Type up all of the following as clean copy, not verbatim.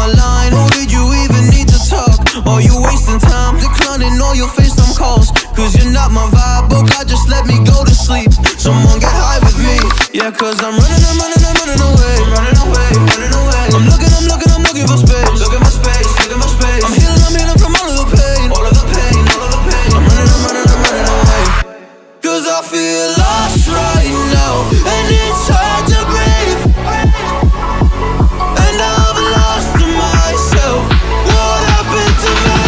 my line, or did you even need to talk? Are you wasting time, declining all your FaceTime calls? Cause you're not my vibe, but God just let me go to sleep. Someone get high with me, yeah, cause I'm running away. I'm looking for space. Look at my space. I'm healing from all of the pain. I'm running away. Cause I feel lost right now, and it's hard to breathe. And I've lost myself. What happened to me?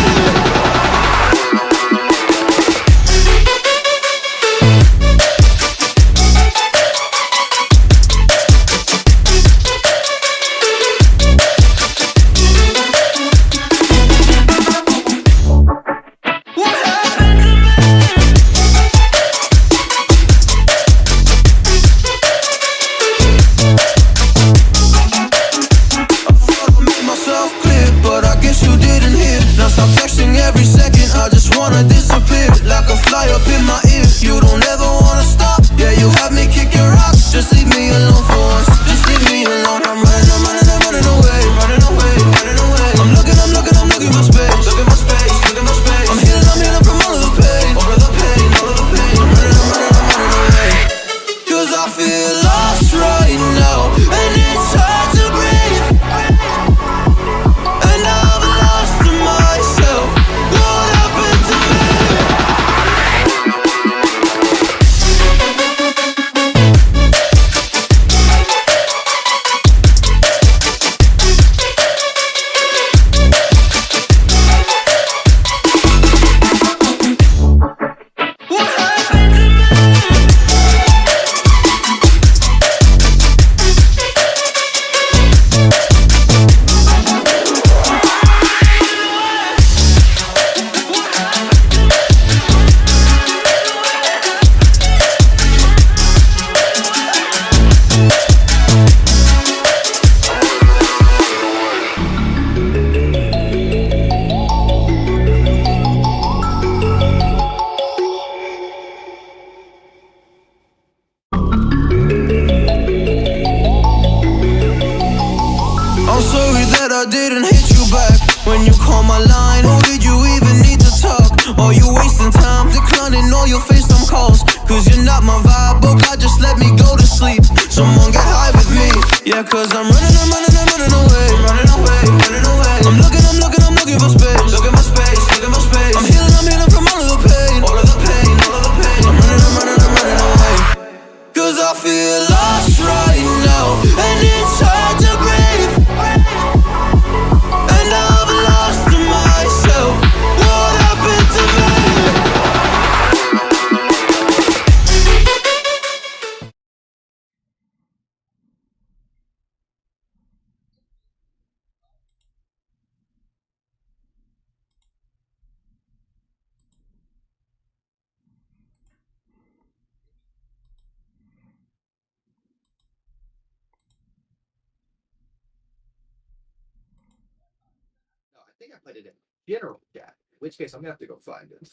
I put it in general chat, in which case I'm gonna have to go find it.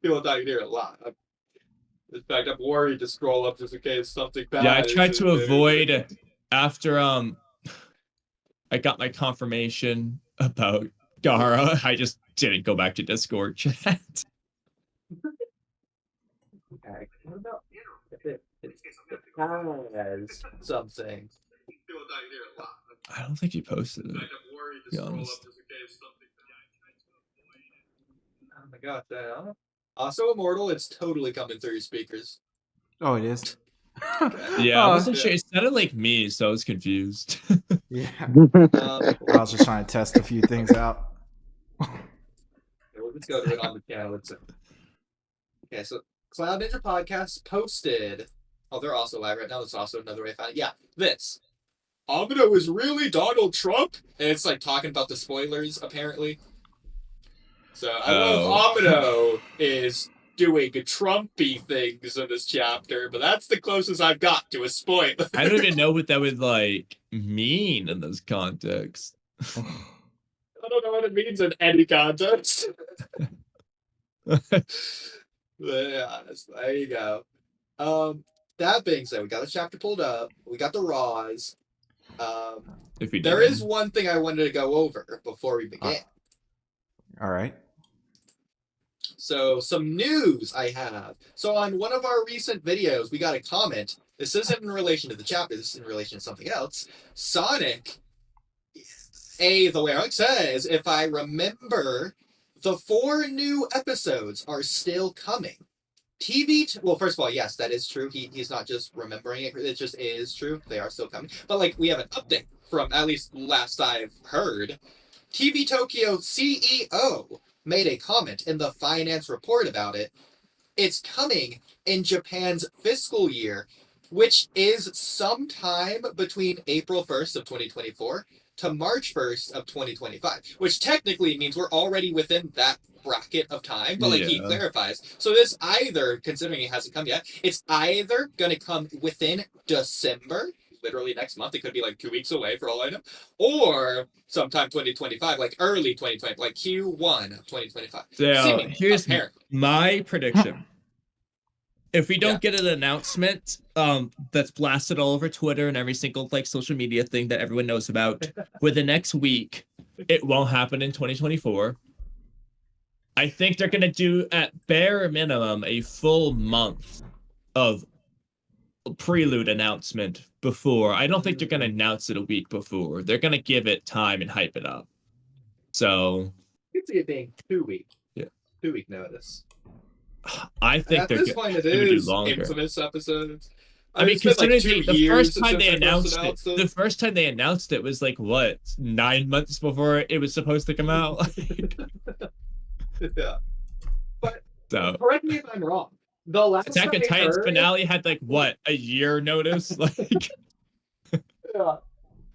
People talking here a lot. In fact, I'm worried to scroll up just in case something bad. Yeah, I tried to avoid after I got my confirmation about Gara. I just didn't go back to Discord chat. Okay. What about if it has something? I don't think he posted it. To be honest. Oh my gosh, also Immortal, it's totally coming through your speakers. Oh, it is. Yeah, I wasn't sure. It sounded like me, so I was confused. Yeah. I was just trying to test a few things out. We'll just go to it on the channel. Okay, so Cloud Ninja Podcast posted. Oh, they're also live right now. That's also another way I found it. Yeah, this. Amino is really Donald Trump? And it's like talking about the spoilers, apparently. So I don't know if Amino is doing Trumpy things in this chapter, but that's the closest I've got to a spoiler. I don't even know what that would like mean in this context. I don't know what it means in any context. Yeah, there you go. That being said, we got the chapter pulled up. We got the raws. If we There did is one thing I wanted to go over before we begin. All right. So, some news I have. So, on one of our recent videos, we got a comment. This isn't in relation to the chapter, this is in relation to something else. Sonic, the way Alex says, if I remember, the 4 new episodes are still coming. Well, first of all, yes, that is true. He's not just remembering it, it just is true. They are still coming. But, like, we have an update from, at least last I've heard. TV Tokyo CEO made a comment in the finance report about it. It's coming in Japan's fiscal year, which is sometime between April 1st of 2024 to March 1st of 2025, which technically means we're already within that bracket of time, but he Yeah. clarifies. So this either, considering it hasn't come yet, it's either going to come within December, literally next month, it could be like 2 weeks away for all I know, or sometime 2025, like early 2020, like Q1 of 2025. So Seemingly, here's apparently. my prediction. If we don't Yeah. get an announcement that's blasted all over Twitter and every single like social media thing that everyone knows about within the next week, it won't happen in 2024. I think they're gonna do at bare minimum a full month of prelude announcement before. I don't think they're gonna announce it a week before. They're gonna give it time and hype it up. So I could see it being 2 weeks. Yeah. 2-week notice. I think At they're this point, it gonna do is longer. infamous episodes. I mean, it's been like considering 2 the years first time since they first announced it, the first time they announced it was like what 9 months before it was supposed to come out. Yeah. But So correct me if I'm wrong. The last Attack time on I Titan's heard, finale had like what a year notice. Like, yeah.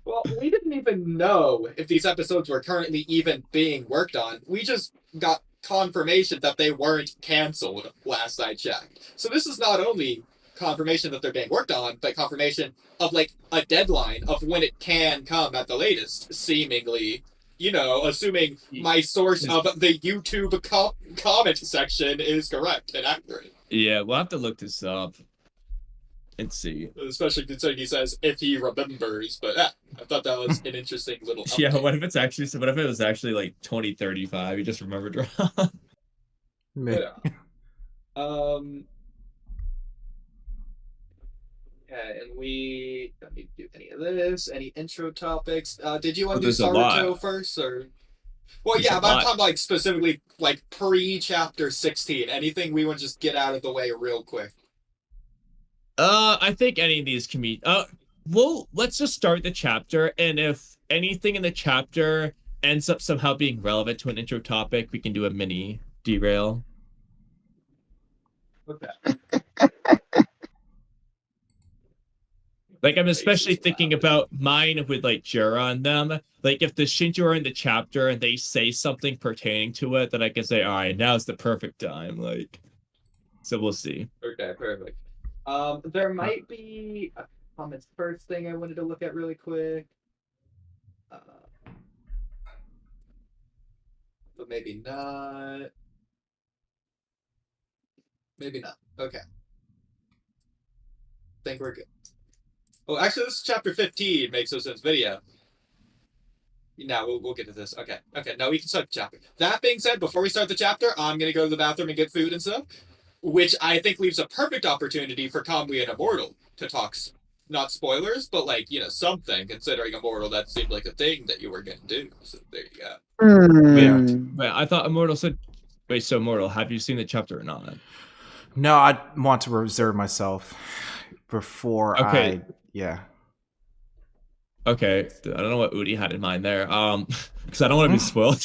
Well, we didn't even know if these episodes were currently even being worked on. We just got confirmation that they weren't canceled last I checked. So this is not only confirmation that they're being worked on, but confirmation of like a deadline of when it can come at the latest, seemingly. You know, assuming my source of the YouTube comment section is correct and accurate. yeah, we'll have to look this up and see. Especially considering he says if he remembers, but I thought that was an interesting little update. Yeah, what if it was actually like 2035? You just remembered wrong. Yeah. Yeah, and we don't need to do any of this. Any intro topics? Did you want to do Naruto first, or? Well, There's yeah, a but I'm lot. talking like specifically like pre-chapter 16. Anything we want to just get out of the way real quick. I think any of these can be. Well, let's just start the chapter, and if anything in the chapter ends up somehow being relevant to an intro topic, we can do a mini derail. Okay. Like, I'm especially thinking about mine with like Jura and them. Like, if the Shinjo are in the chapter and they say something pertaining to it, then I can say, all right, now's the perfect time. Like, so we'll see. Okay, perfect. There might be a comments first thing I wanted to look at really quick. But maybe not. Maybe not. Okay. Think we're good. Oh, actually, this is chapter 15, makes no sense video. Now we'll get to this. Okay. Now we can start the chapter. That being said, before we start the chapter, I'm gonna go to the bathroom and get food and stuff, which I think leaves a perfect opportunity for Kamui and Immortal to talk. Not spoilers, but like something. Considering Immortal, that seemed like a thing that you were gonna do. So there you go. Wait, I thought Immortal said. Wait, so Immortal, have you seen the chapter or not? No, I want to reserve myself before Okay. Yeah. Okay, I don't know what Udi had in mind there. Because I don't want to be spoiled.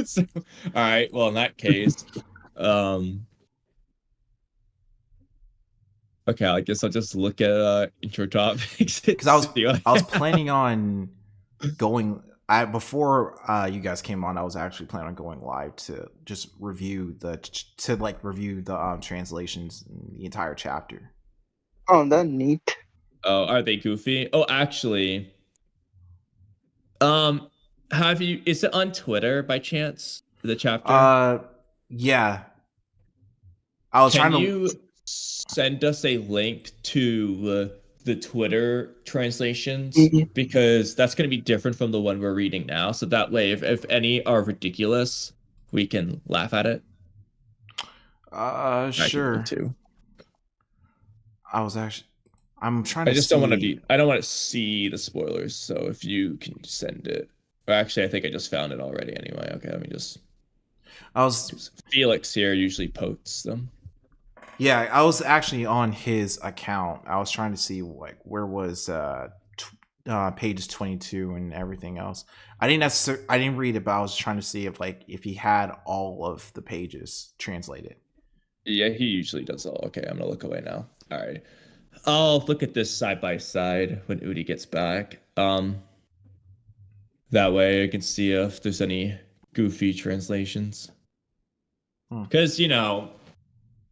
So, all right, well, in that case, okay, I guess I'll just look at intro topics. Because I was planning on going. Before you guys came on, I was actually planning on going live to just review the translations in the entire chapter. Oh, that's neat. Oh, are they goofy? Oh, actually, have you? Is it on Twitter by chance? The chapter? Yeah. I was trying to. Can you send us a link to the Twitter translations Mhm. because that's going to be different from the one we're reading now. So that way, if any are ridiculous, we can laugh at it. I can do it Sure. too. I'm trying I to just don't want to see. be. I don't want to see the spoilers. So if you can send it, or actually, I think I just found it already. Anyway, okay. Let me just. I was Felix here usually posts them. Yeah, I was actually on his account. I was trying to see like where was pages 22 and everything else. I didn't read it, but I was trying to see if he had all of the pages translated. Yeah, he usually does all. Okay, I'm gonna look away now. All right. I'll look at this side by side when Udi gets back. That way I can see if there's any goofy translations. Because,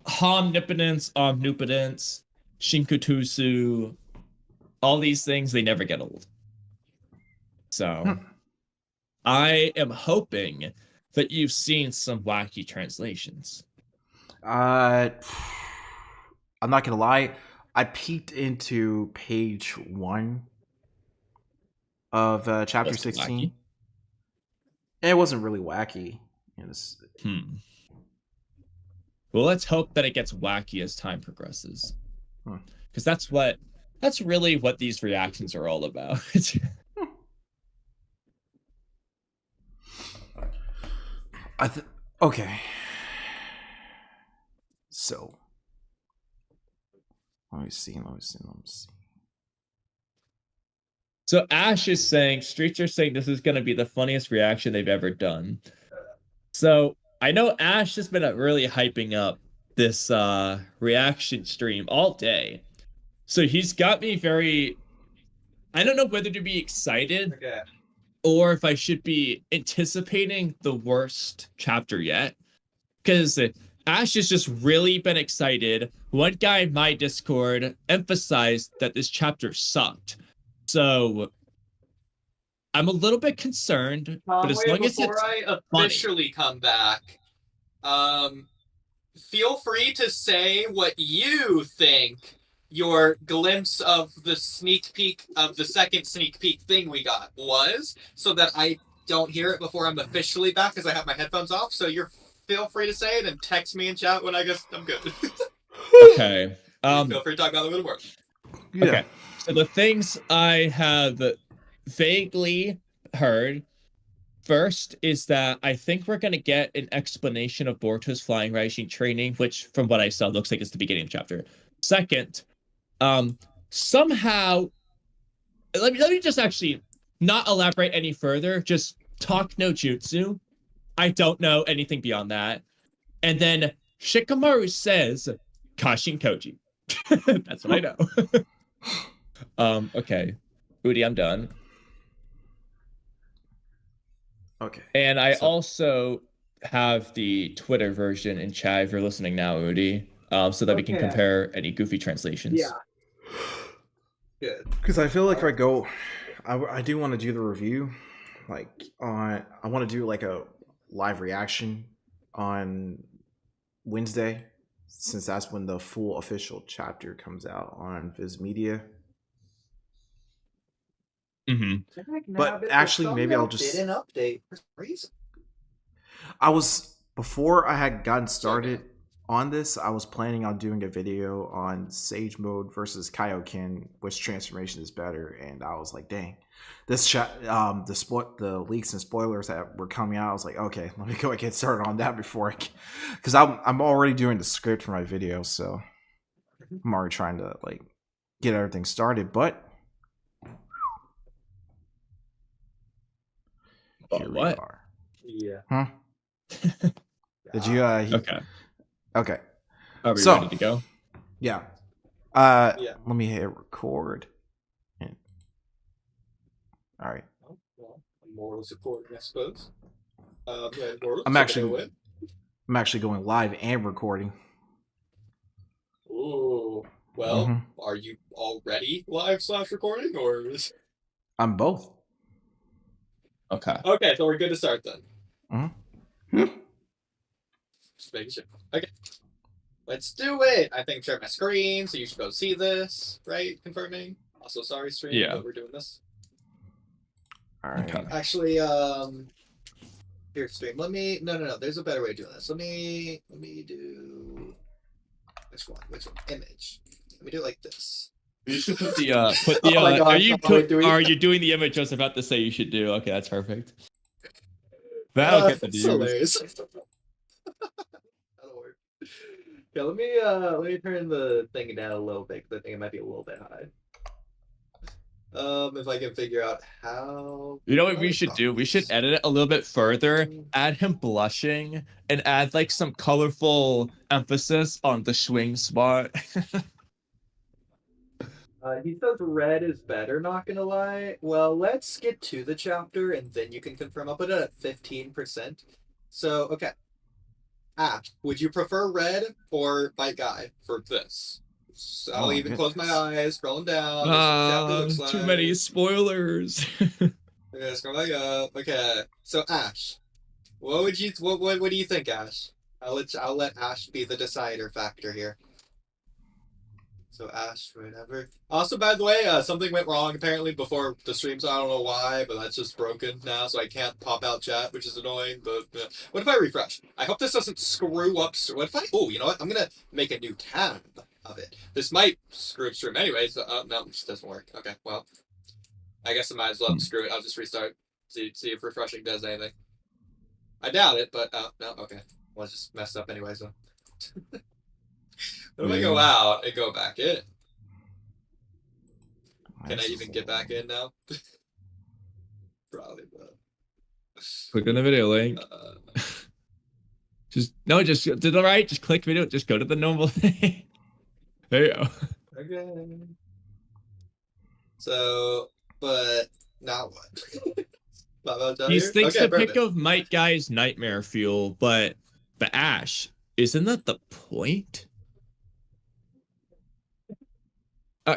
omnipotence, shinkutusu, all these things, they never get old. So I am hoping that you've seen some wacky translations. I'm not gonna lie. I peeked into page 1 of chapter Was it 16. wacky? It wasn't really wacky. Well, let's hope that it gets wacky as time progresses. Because that's really what these reactions are all about. Okay. So, let me see. So Ash is saying, Streets are saying this is going to be the funniest reaction they've ever done. So I know Ash has been really hyping up this reaction stream all day. So he's got me very, I don't know whether to be excited or if I should be anticipating the worst chapter yet. Because Ash has just really been excited. One guy in my Discord emphasized that this chapter sucked. So I'm a little bit concerned, but as long as before it's I funny. officially come back, feel free to say what you think your glimpse of the sneak peek of the second sneak peek thing we got was, so that I don't hear it before I'm officially back because I have my headphones off. So feel free to say it and text me and chat when I guess I'm good. Okay. Feel free to talk about it more. Yeah. Okay. So the things I have vaguely heard first is that I think we're going to get an explanation of Boruto's flying rising training, which from what I saw looks like it's the beginning of the chapter. Second, somehow let me just actually not elaborate any further, just talk no jutsu. I don't know anything beyond that. And then Shikamaru says Kashin Koji. That's what I know. Okay. Udi, I'm done. Okay. And I also have the Twitter version in chat if you're listening now, Udi, so that we can compare any goofy translations. Yeah. Good. Because I feel like if I go, I do want to do the review. I want to do like a live reaction on Wednesday, since that's when the full official chapter comes out on Viz Media. But actually, maybe I'll just did an update for some reason. Before I had gotten started on this, I was planning on doing a video on Sage Mode versus Kaioken, which transformation is better, and I was like, dang, this the leaks and spoilers that were coming out, I was like, okay, let me go and get started on that before because I'm already doing the script for my video, so I'm already trying to get everything started, but here we are. Yeah. Huh? Did you Okay. Okay. Are we ready to go? Yeah. Let me hit record. All right. Well, moral support, I suppose. I'm actually going live and recording. Ooh. Well, Are you already live / recording, or? I'm both. Okay. Okay, so we're good to start then. Mm-hmm. Just making sure. Okay. Let's do it. I think share my screen, so you should go see this, right? Confirming. Also, sorry, stream, Yeah. but we're doing this. All right. Okay. Actually, here, stream. Let me. No. There's a better way of doing this. Let me do. Which one? Image. Let me do it like this. You should put the Oh my God, are you doing the image I was about to say you should do? Okay, that's perfect. That'll get the It's views. hilarious. That'll work. Yeah, let me turn the thing down a little bit because I think it might be a little bit high. If I can figure out how. You know what we should do? We should edit it a little bit further, add him blushing, and add like some colorful emphasis on the swing spot. He says red is better, not gonna lie. Well, let's get to the chapter and then you can confirm. I'll put it at 15%. So, okay. Ash, would you prefer red or white guy for this? So I'll even close my eyes, scrolling down. This is what the chapter looks like. Too many spoilers. Okay, scroll back up. Okay, so Ash, what do you think, Ash? I'll let Ash be the decider factor here. So Ash, whatever. Also, by the way, something went wrong apparently before the stream, so I don't know why, but that's just broken now, so I can't pop out chat, which is annoying. But what if I refresh? I hope this doesn't screw up. What if I? Oh, you know what? I'm gonna make a new tab of it. This might screw up stream anyway. So no, this doesn't work. Okay, well, I guess I might as well screw it. I'll just restart. See if refreshing does anything. I doubt it, but no. Okay, well, it's just messed up anyway. So. What if I go out and go back in? Can I even get back in now? Probably, but. Click on the video link. Just to the right. Just click video. Just go to the normal thing. There you go. Okay. So, but now what? He thinks the pick of Might Guy's nightmare fuel, but Ash, isn't that the point?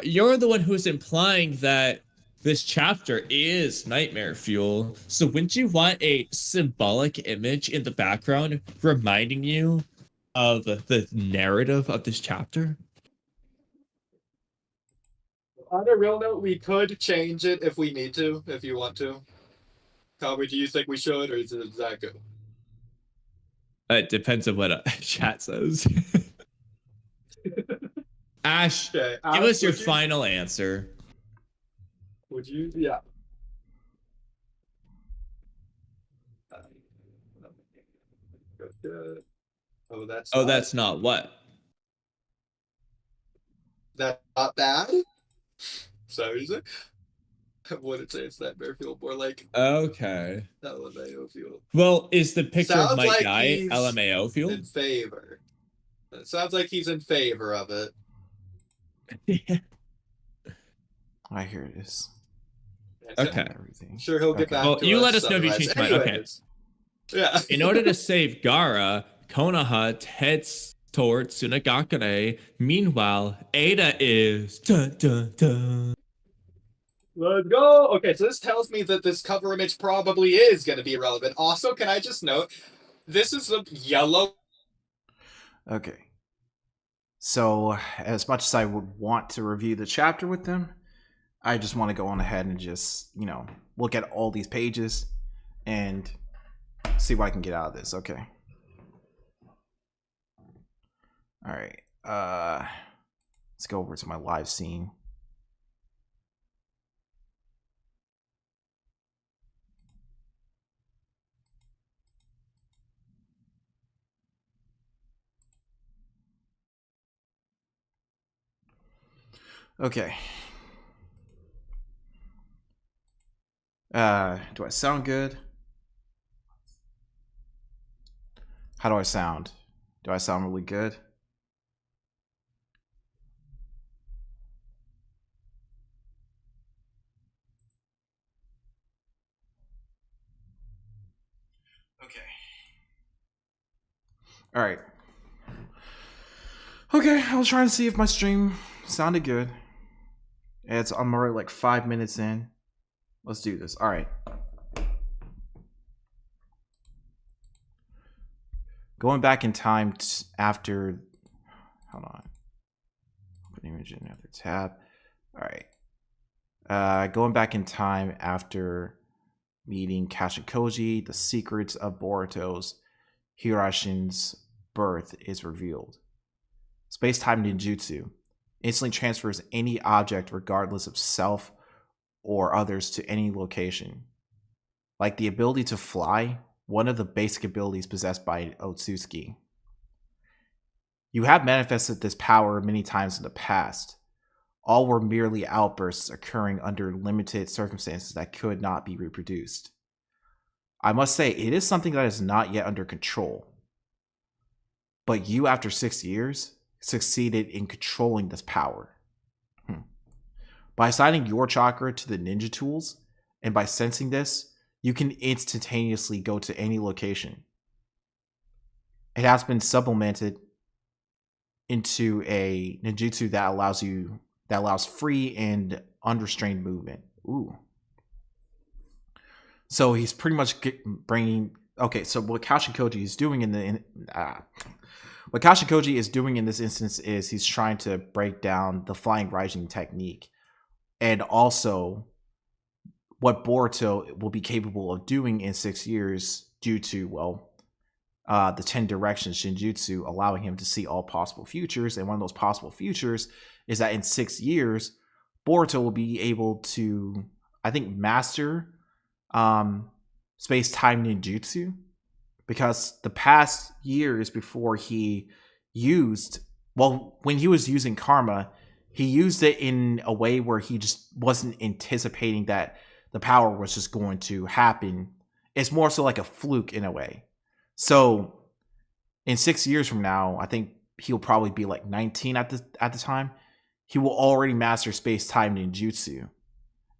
You're the one who's implying that this chapter is nightmare fuel. So wouldn't you want a symbolic image in the background reminding you of the narrative of this chapter? On a real note, we could change it if we need to, if you want to. Calvary, do you think we should, or is that good? It depends on what chat says. Ash, Okay, give us your final answer. Would you? Yeah. Oh, that's not what? That's not bad. So is it? I wouldn't say it's nightmare fuel, more like okay. LMAO fuel. Well, is the picture Sounds of Mike like Guy he's LMAO fuel? in favor. It sounds like he's in favor of it. I hear it is. Okay. Everything. Sure, he'll get back. Well, to you us let us know if you otherwise. change your mind. Okay. Anyways. Yeah. In order to save Gara, Konoha heads towards Tsunagakure. Meanwhile, Ada is dun, dun, dun. Let's go. Okay, so this tells me that this cover image probably is going to be irrelevant. Also, can I just note, this is a yellow. Okay. So, as much as I would want to review the chapter with them, I just want to go on ahead and just, look at all these pages and see what I can get out of this. Okay. All right. Let's go over to my live scene. Okay. Do I sound good? How do I sound? Do I sound really good? Okay. All right. Okay, I was trying to see if my stream sounded good. I'm already like 5 minutes in. Let's do this. All right. Going back in time after Hold on. Open image in another tab. All right. Going back in time after meeting Kashikoji, the secrets of Boruto's Hirashin's birth is revealed. Space-time ninjutsu instantly transfers any object regardless of self or others to any location. Like the ability to fly, one of the basic abilities possessed by Otsutsuki. You have manifested this power many times in the past. All were merely outbursts occurring under limited circumstances that could not be reproduced. I must say, it is something that is not yet under control. But you, after 6 years, succeeded in controlling this power. By assigning your chakra to the ninja tools, and by sensing this, you can instantaneously go to any location. It has been supplemented into a ninjutsu that allows free and unrestrained movement. Ooh. So he's pretty much bringing. Okay, so what Kashikoji is doing what Kashikoji is doing in this instance is he's trying to break down the flying rising technique, and also what Boruto will be capable of doing in 6 years due to, the 10 directions Shinjutsu allowing him to see all possible futures. And one of those possible futures is that in 6 years, Boruto will be able to, I think, master space-time ninjutsu, because the past years before he used, when he was using karma, he used it in a way where he just wasn't anticipating that the power was just going to happen. It's more so like a fluke in a way. So in 6 years from now, I think he'll probably be like 19 at the time. He will already master space-time ninjutsu,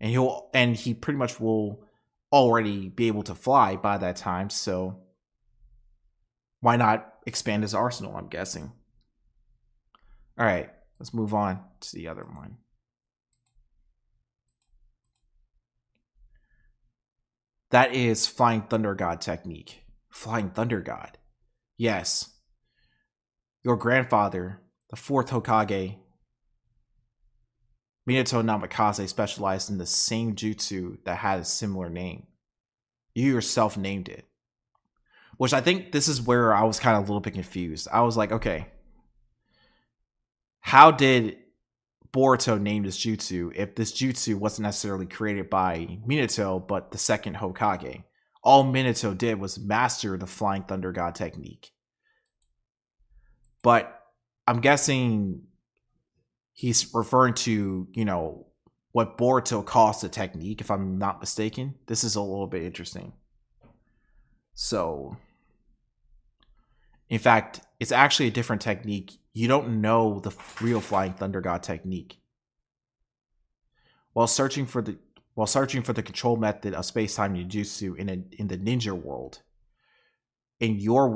and he pretty much will already be able to fly by that time. So why not expand his arsenal, I'm guessing. All right, let's move on to the other one. That is Flying Thunder God technique. Flying Thunder God. Yes. Your grandfather, the 4th Hokage, Minato Namikaze, specialized in the same jutsu that had a similar name. You yourself named it. Which I think this is where I was kind of a little bit confused. I was like, okay, how did Boruto name this jutsu if this jutsu wasn't necessarily created by Minato, but the 2nd Hokage? All Minato did was master the Flying Thunder God technique. But I'm guessing he's referring to, what Boruto calls the technique, if I'm not mistaken. This is a little bit interesting. So, in fact, it's actually a different technique. You don't know the real Flying Thunder God technique. While searching for the control method of space-time ninjutsu in the ninja world, in your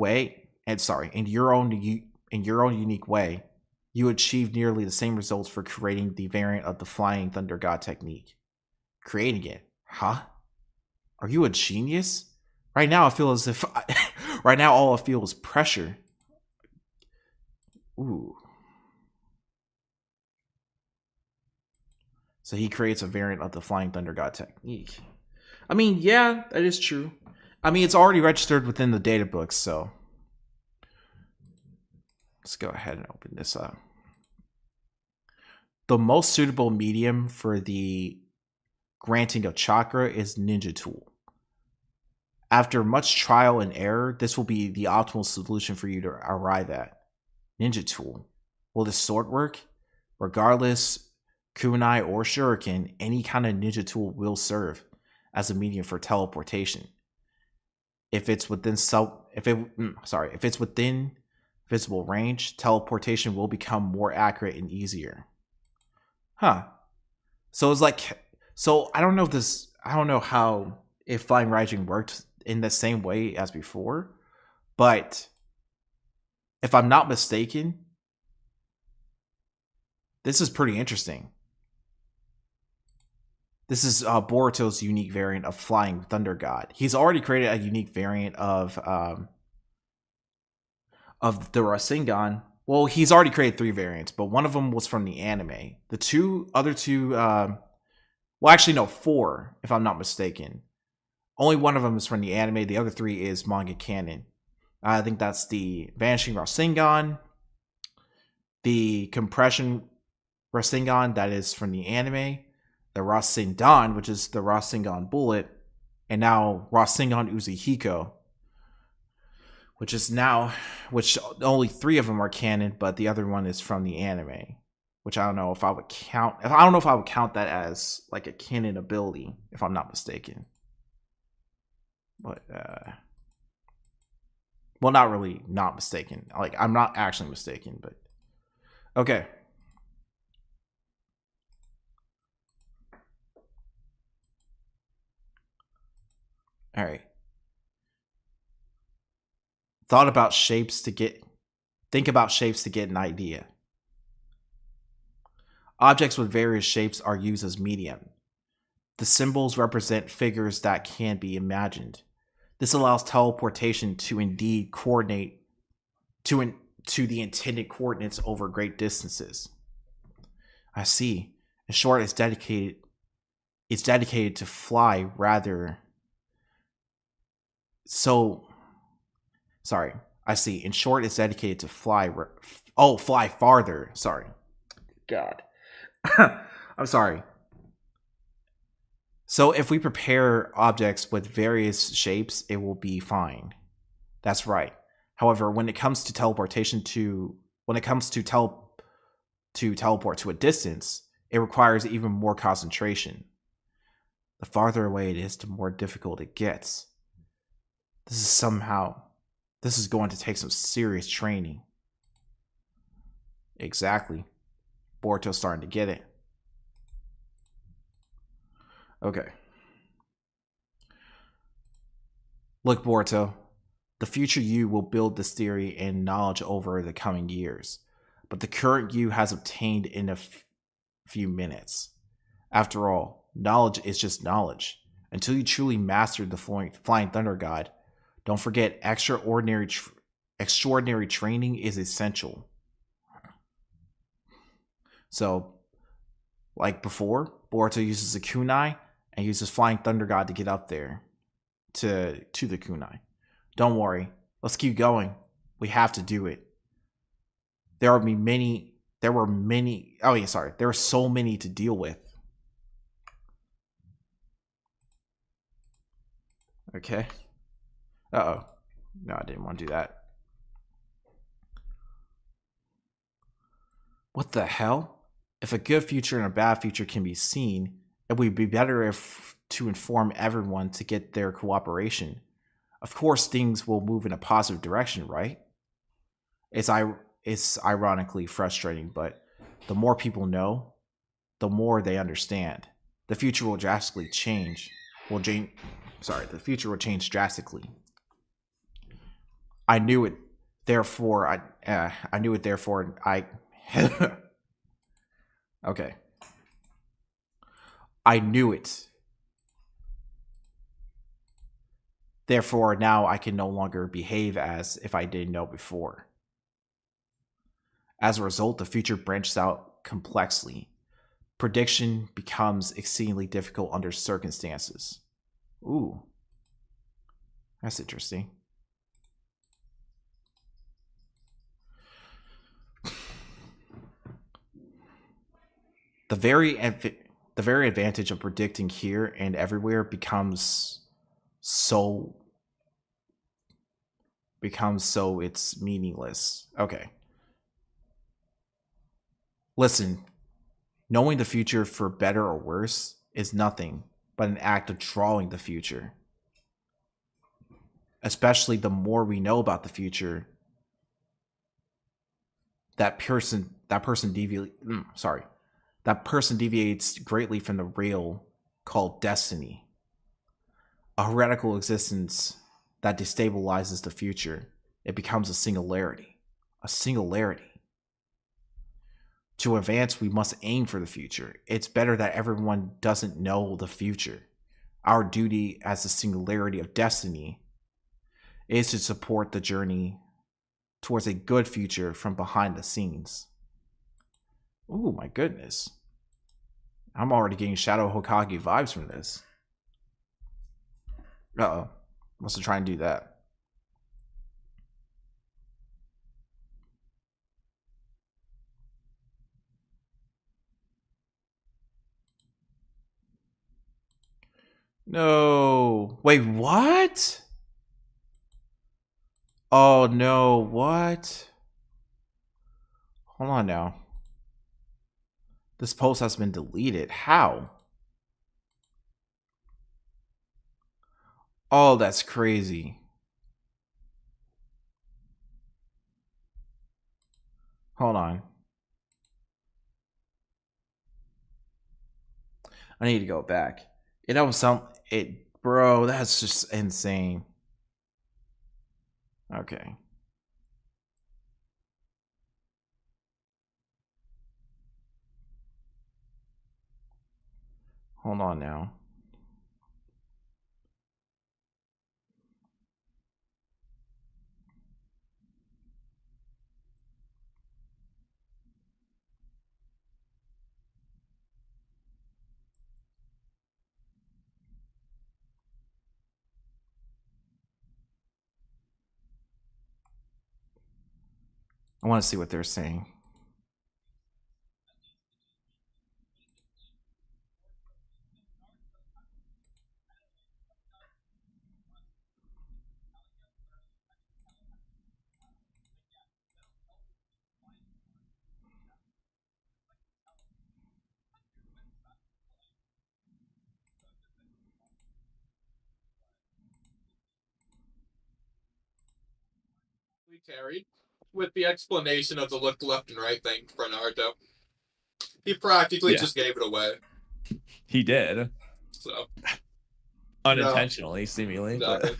own unique way, you achieve nearly the same results for creating the variant of the Flying Thunder God technique. Creating it, huh? Are you a genius? Right now, I feel as if right now all I feel is pressure. Ooh. So he creates a variant of the Flying Thunder God technique. I mean, yeah, that is true. I mean, it's already registered within the data books, so let's go ahead and open this up. The most suitable medium for the granting of chakra is ninja tool. After much trial and error, this will be the optimal solution for you to arrive at. Ninja tool. Will this sword work? Regardless, kunai or shuriken, any kind of ninja tool will serve as a medium for teleportation. If it's within visible range, teleportation will become more accurate and easier. Huh. So it's like, I don't know how if Flying Rising worked in the same way as before, but if I'm not mistaken, this is pretty interesting. This is Boruto's unique variant of Flying Thunder God. He's already created a unique variant of the Rasengan Well, he's already created 3 variants, but one of them was from the anime. The other two, well, actually, no, 4, if I'm not mistaken. Only one of them is from the anime. The other 3 is manga canon. I think that's the Vanishing Rasengan, the Compression Rasengan, that is from the anime, the Rasengan, which is the Rasengan Bullet, and now Rasengan Uzihiko, which only 3 of them are canon, but the other one is from the anime, which I don't know if I would count. I don't know if I would count that as like a canon ability, if I'm not mistaken. But well, not really, not mistaken. Like, I'm not actually mistaken, but okay. All right. Think about shapes to get an idea. Objects with various shapes are used as medium. The symbols represent figures that can be imagined. This allows teleportation to indeed coordinate to the intended coordinates over great distances. I see. In short, it's dedicated to fly rather. So, sorry. I see. In short, it's dedicated to fly. Fly farther. Sorry. God. I'm sorry. So if we prepare objects with various shapes, it will be fine. That's right. However, when it comes to teleport to a distance, it requires even more concentration. The farther away it is, the more difficult it gets. This is going to take some serious training. Exactly. Boruto's starting to get it. Okay. Look, Boruto, the future you will build this theory and knowledge over the coming years, but the current you has obtained in a few minutes. After all, knowledge is just knowledge. Until you truly master the Flying Thunder God, don't forget extraordinary training is essential. So, like before, Boruto uses a kunai and uses Flying Thunder God to get up there to the kunai. Don't worry, let's keep going. We have to do it. There were so many to deal with. Okay. Uh-oh. No, I didn't want to do that. What the hell? If a good future and a bad future can be seen, it would be better to inform everyone to get their cooperation. Of course, things will move in a positive direction, right? It's ironically frustrating, but the more people know, the more they understand. The future will drastically change. The future will change drastically. I knew it. Therefore, Okay. I knew it. Therefore, now I can no longer behave as if I didn't know before. As a result, the future branches out complexly. Prediction becomes exceedingly difficult under circumstances. Ooh. That's interesting. The very advantage of predicting here and everywhere becomes so it's meaningless. Okay. Listen, knowing the future for better or worse is nothing but an act of drawing the future. Especially the more we know about the future, that person deviates greatly from the real called destiny. A heretical existence that destabilizes the future. It becomes a singularity. A singularity. To advance, we must aim for the future. It's better that everyone doesn't know the future. Our duty as the singularity of destiny is to support the journey towards a good future from behind the scenes. Ooh, my goodness. I'm already getting Shadow Hokage vibes from this. Uh-oh. Must have tried and do that. No. Wait, what? Oh, no. What? Hold on now. This post has been deleted. How? Oh, that's crazy. Hold on. I need to go back. That was bro, that's just insane. Okay. Hold on now. I want to see what they're saying. We carried with the explanation of the look left and right thing for Naruto. He practically just gave it away. He did. So unintentionally, seemingly. Exactly.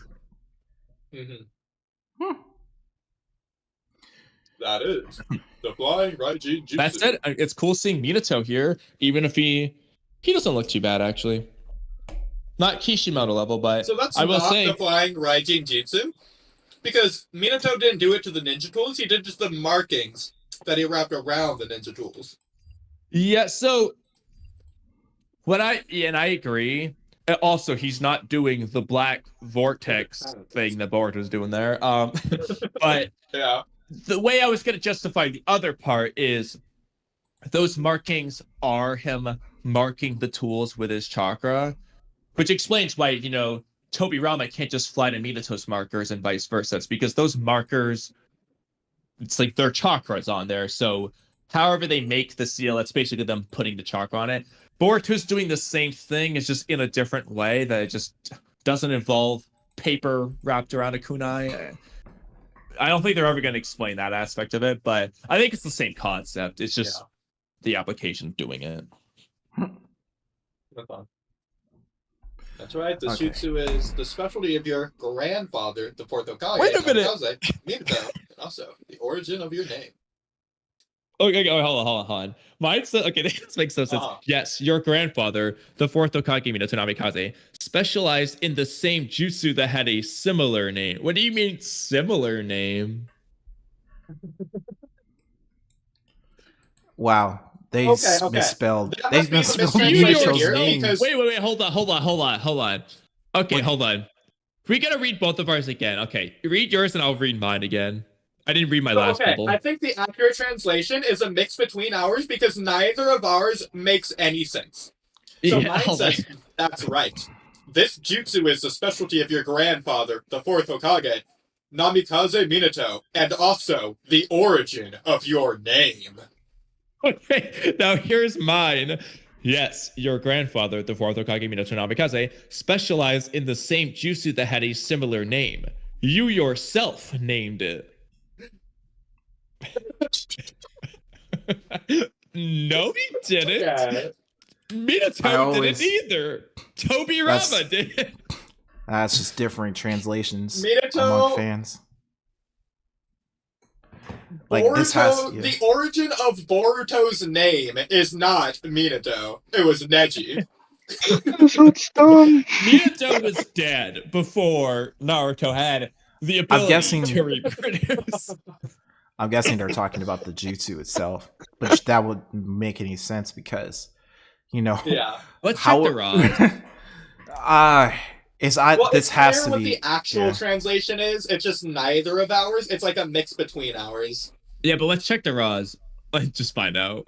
That is the flying Raijin Jutsu. That's it. It's cool seeing Minato here, even if he doesn't look too bad actually. Not Kishimoto level, but so that's I will not say the flying Raijin Jutsu, because Minato didn't do it to the ninja tools. He did just the markings that he wrapped around the ninja tools. Yeah. So I agree. Also, he's not doing the black vortex thing that Boruto was doing there. But yeah. The way I was going to justify the other part is those markings are him marking the tools with his chakra, which explains why, Tobirama can't just fly to Minato's markers and vice versa. It's because those markers, it's like their chakras on there. So however they make the seal, that's basically them putting the chakra on it. Boruto's doing the same thing, it's just in a different way that it just doesn't involve paper wrapped around a kunai. I don't think they're ever going to explain that aspect of it, but I think it's the same concept. It's just the application of doing it. That's right. The jutsu is the specialty of your grandfather, the fourth Hokage. Wait a minute. Minato, and also the origin of your name. Okay, hold on. Mine said, okay, this makes no sense. Yes, your grandfather, the fourth Hokage Minato Namikaze, specialized in the same jutsu that had a similar name. What do you mean similar name? Wow, they misspelled. They misspelled Minato's name. Wait, hold on. Okay, hold on. We gotta read both of ours again. Okay, read yours and I'll read mine again. I didn't read my last bubble. I think the accurate translation is a mix between ours because neither of ours makes any sense. So mine says, that's right. This jutsu is the specialty of your grandfather, the fourth Hokage, Namikaze Minato, and also the origin of your name. Okay, now here's mine. Yes, your grandfather, the fourth Hokage Minato Namikaze, specialized in the same jutsu that had a similar name. You yourself named it. No, he didn't. Yeah. Minato didn't either. Tobirama did. That's just different translations Minato, among fans. Like Boruto, the origin of Boruto's name is not Minato. It was Neji. That's dumb. Minato was dead before Naruto had the ability to reproduce. I'm guessing they're talking about the jutsu itself, which that would make any sense because, Yeah. Let's check the Roz. Well, this it's has clear to what be the actual translation is. It's just neither of ours. It's like a mix between ours. Yeah, but let's check the Roz. Let's just find out.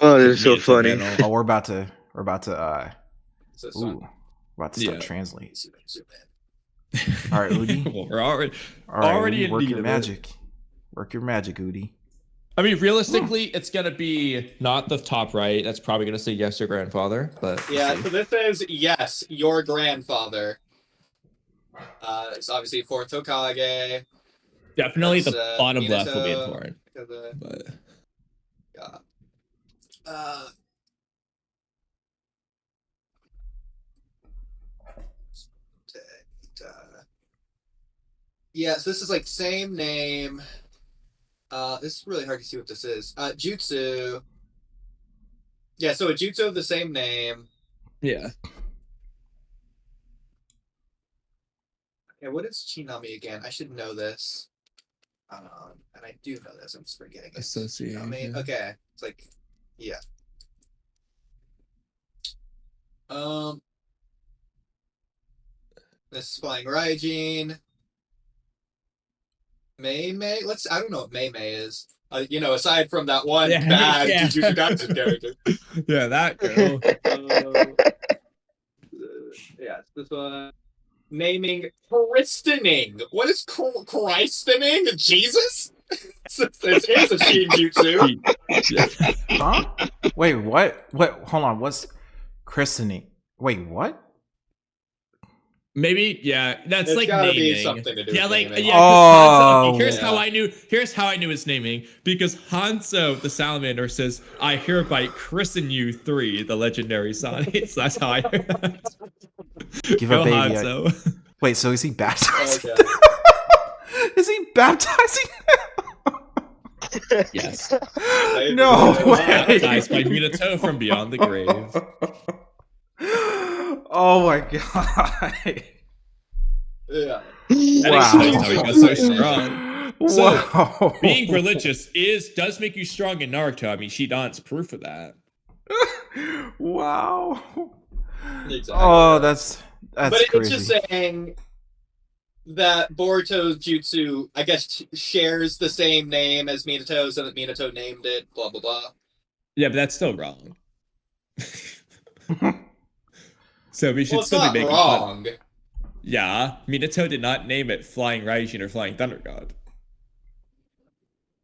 Oh, that's so Minato funny. panel. Oh, we're about to So it's on. start Yeah. translating. Zoom in. All right, Udi. Well, we're already All right, already Udi, in work need your of it. magic. Work your magic, Udi. I mean, realistically, it's gonna be not the top right. That's probably gonna say yes, your grandfather. But we'll Yeah, see. so this is yes, your grandfather. It's obviously fourth Hokage. Definitely That's, the bottom left will be Minato. important. But Yeah. Yeah, so this is like same name. This is really hard to see what this is. Jutsu. Yeah, so a jutsu of the same name. yeah, Yeah, what is Chinami again? I should know this. And I do know this. I'm just forgetting it. association. Chinami. Okay, it's like, yeah. This is Flying Raijin. Mei Mei. I don't know what Mei Mei is. Aside from that one Yeah, bad yeah. Jujutsu Kaisen character. Yeah, that girl. Yeah, this one. Naming christening. What is christening? Jesus? This is a Shinjutsu. Huh? Wait, what? What? Hold on. What's christening? Wait, what? Maybe, yeah. That's It's like gotta be naming. something to do Yeah, with like naming. yeah. 'Cause Hanzo, Oh, here's yeah. how I knew. Here's how I knew his naming because Hanzo, the salamander, says, "I hereby christen you 3, the legendary Sonics." That's how I heard that. Give Go a baby. Hanzo. Wait, so is he baptizing? Okay. Is he baptizing? Yes. No way. Baptized by Minato from beyond the grave. Oh my god. Yeah. That explains how he got so strong. So, Wow. being religious does make you strong in Naruto. I mean, Shidan's proof of that. Wow. Exactly. Oh, that's But crazy. it's just saying that Boruto's jutsu, I guess, shares the same name as Minato's, and that Minato named it, blah, blah, blah. Yeah, but that's still wrong. So we should Well, it's still not be making wrong. fun. Yeah, Minato did not name it Flying Raijin or Flying Thunder God.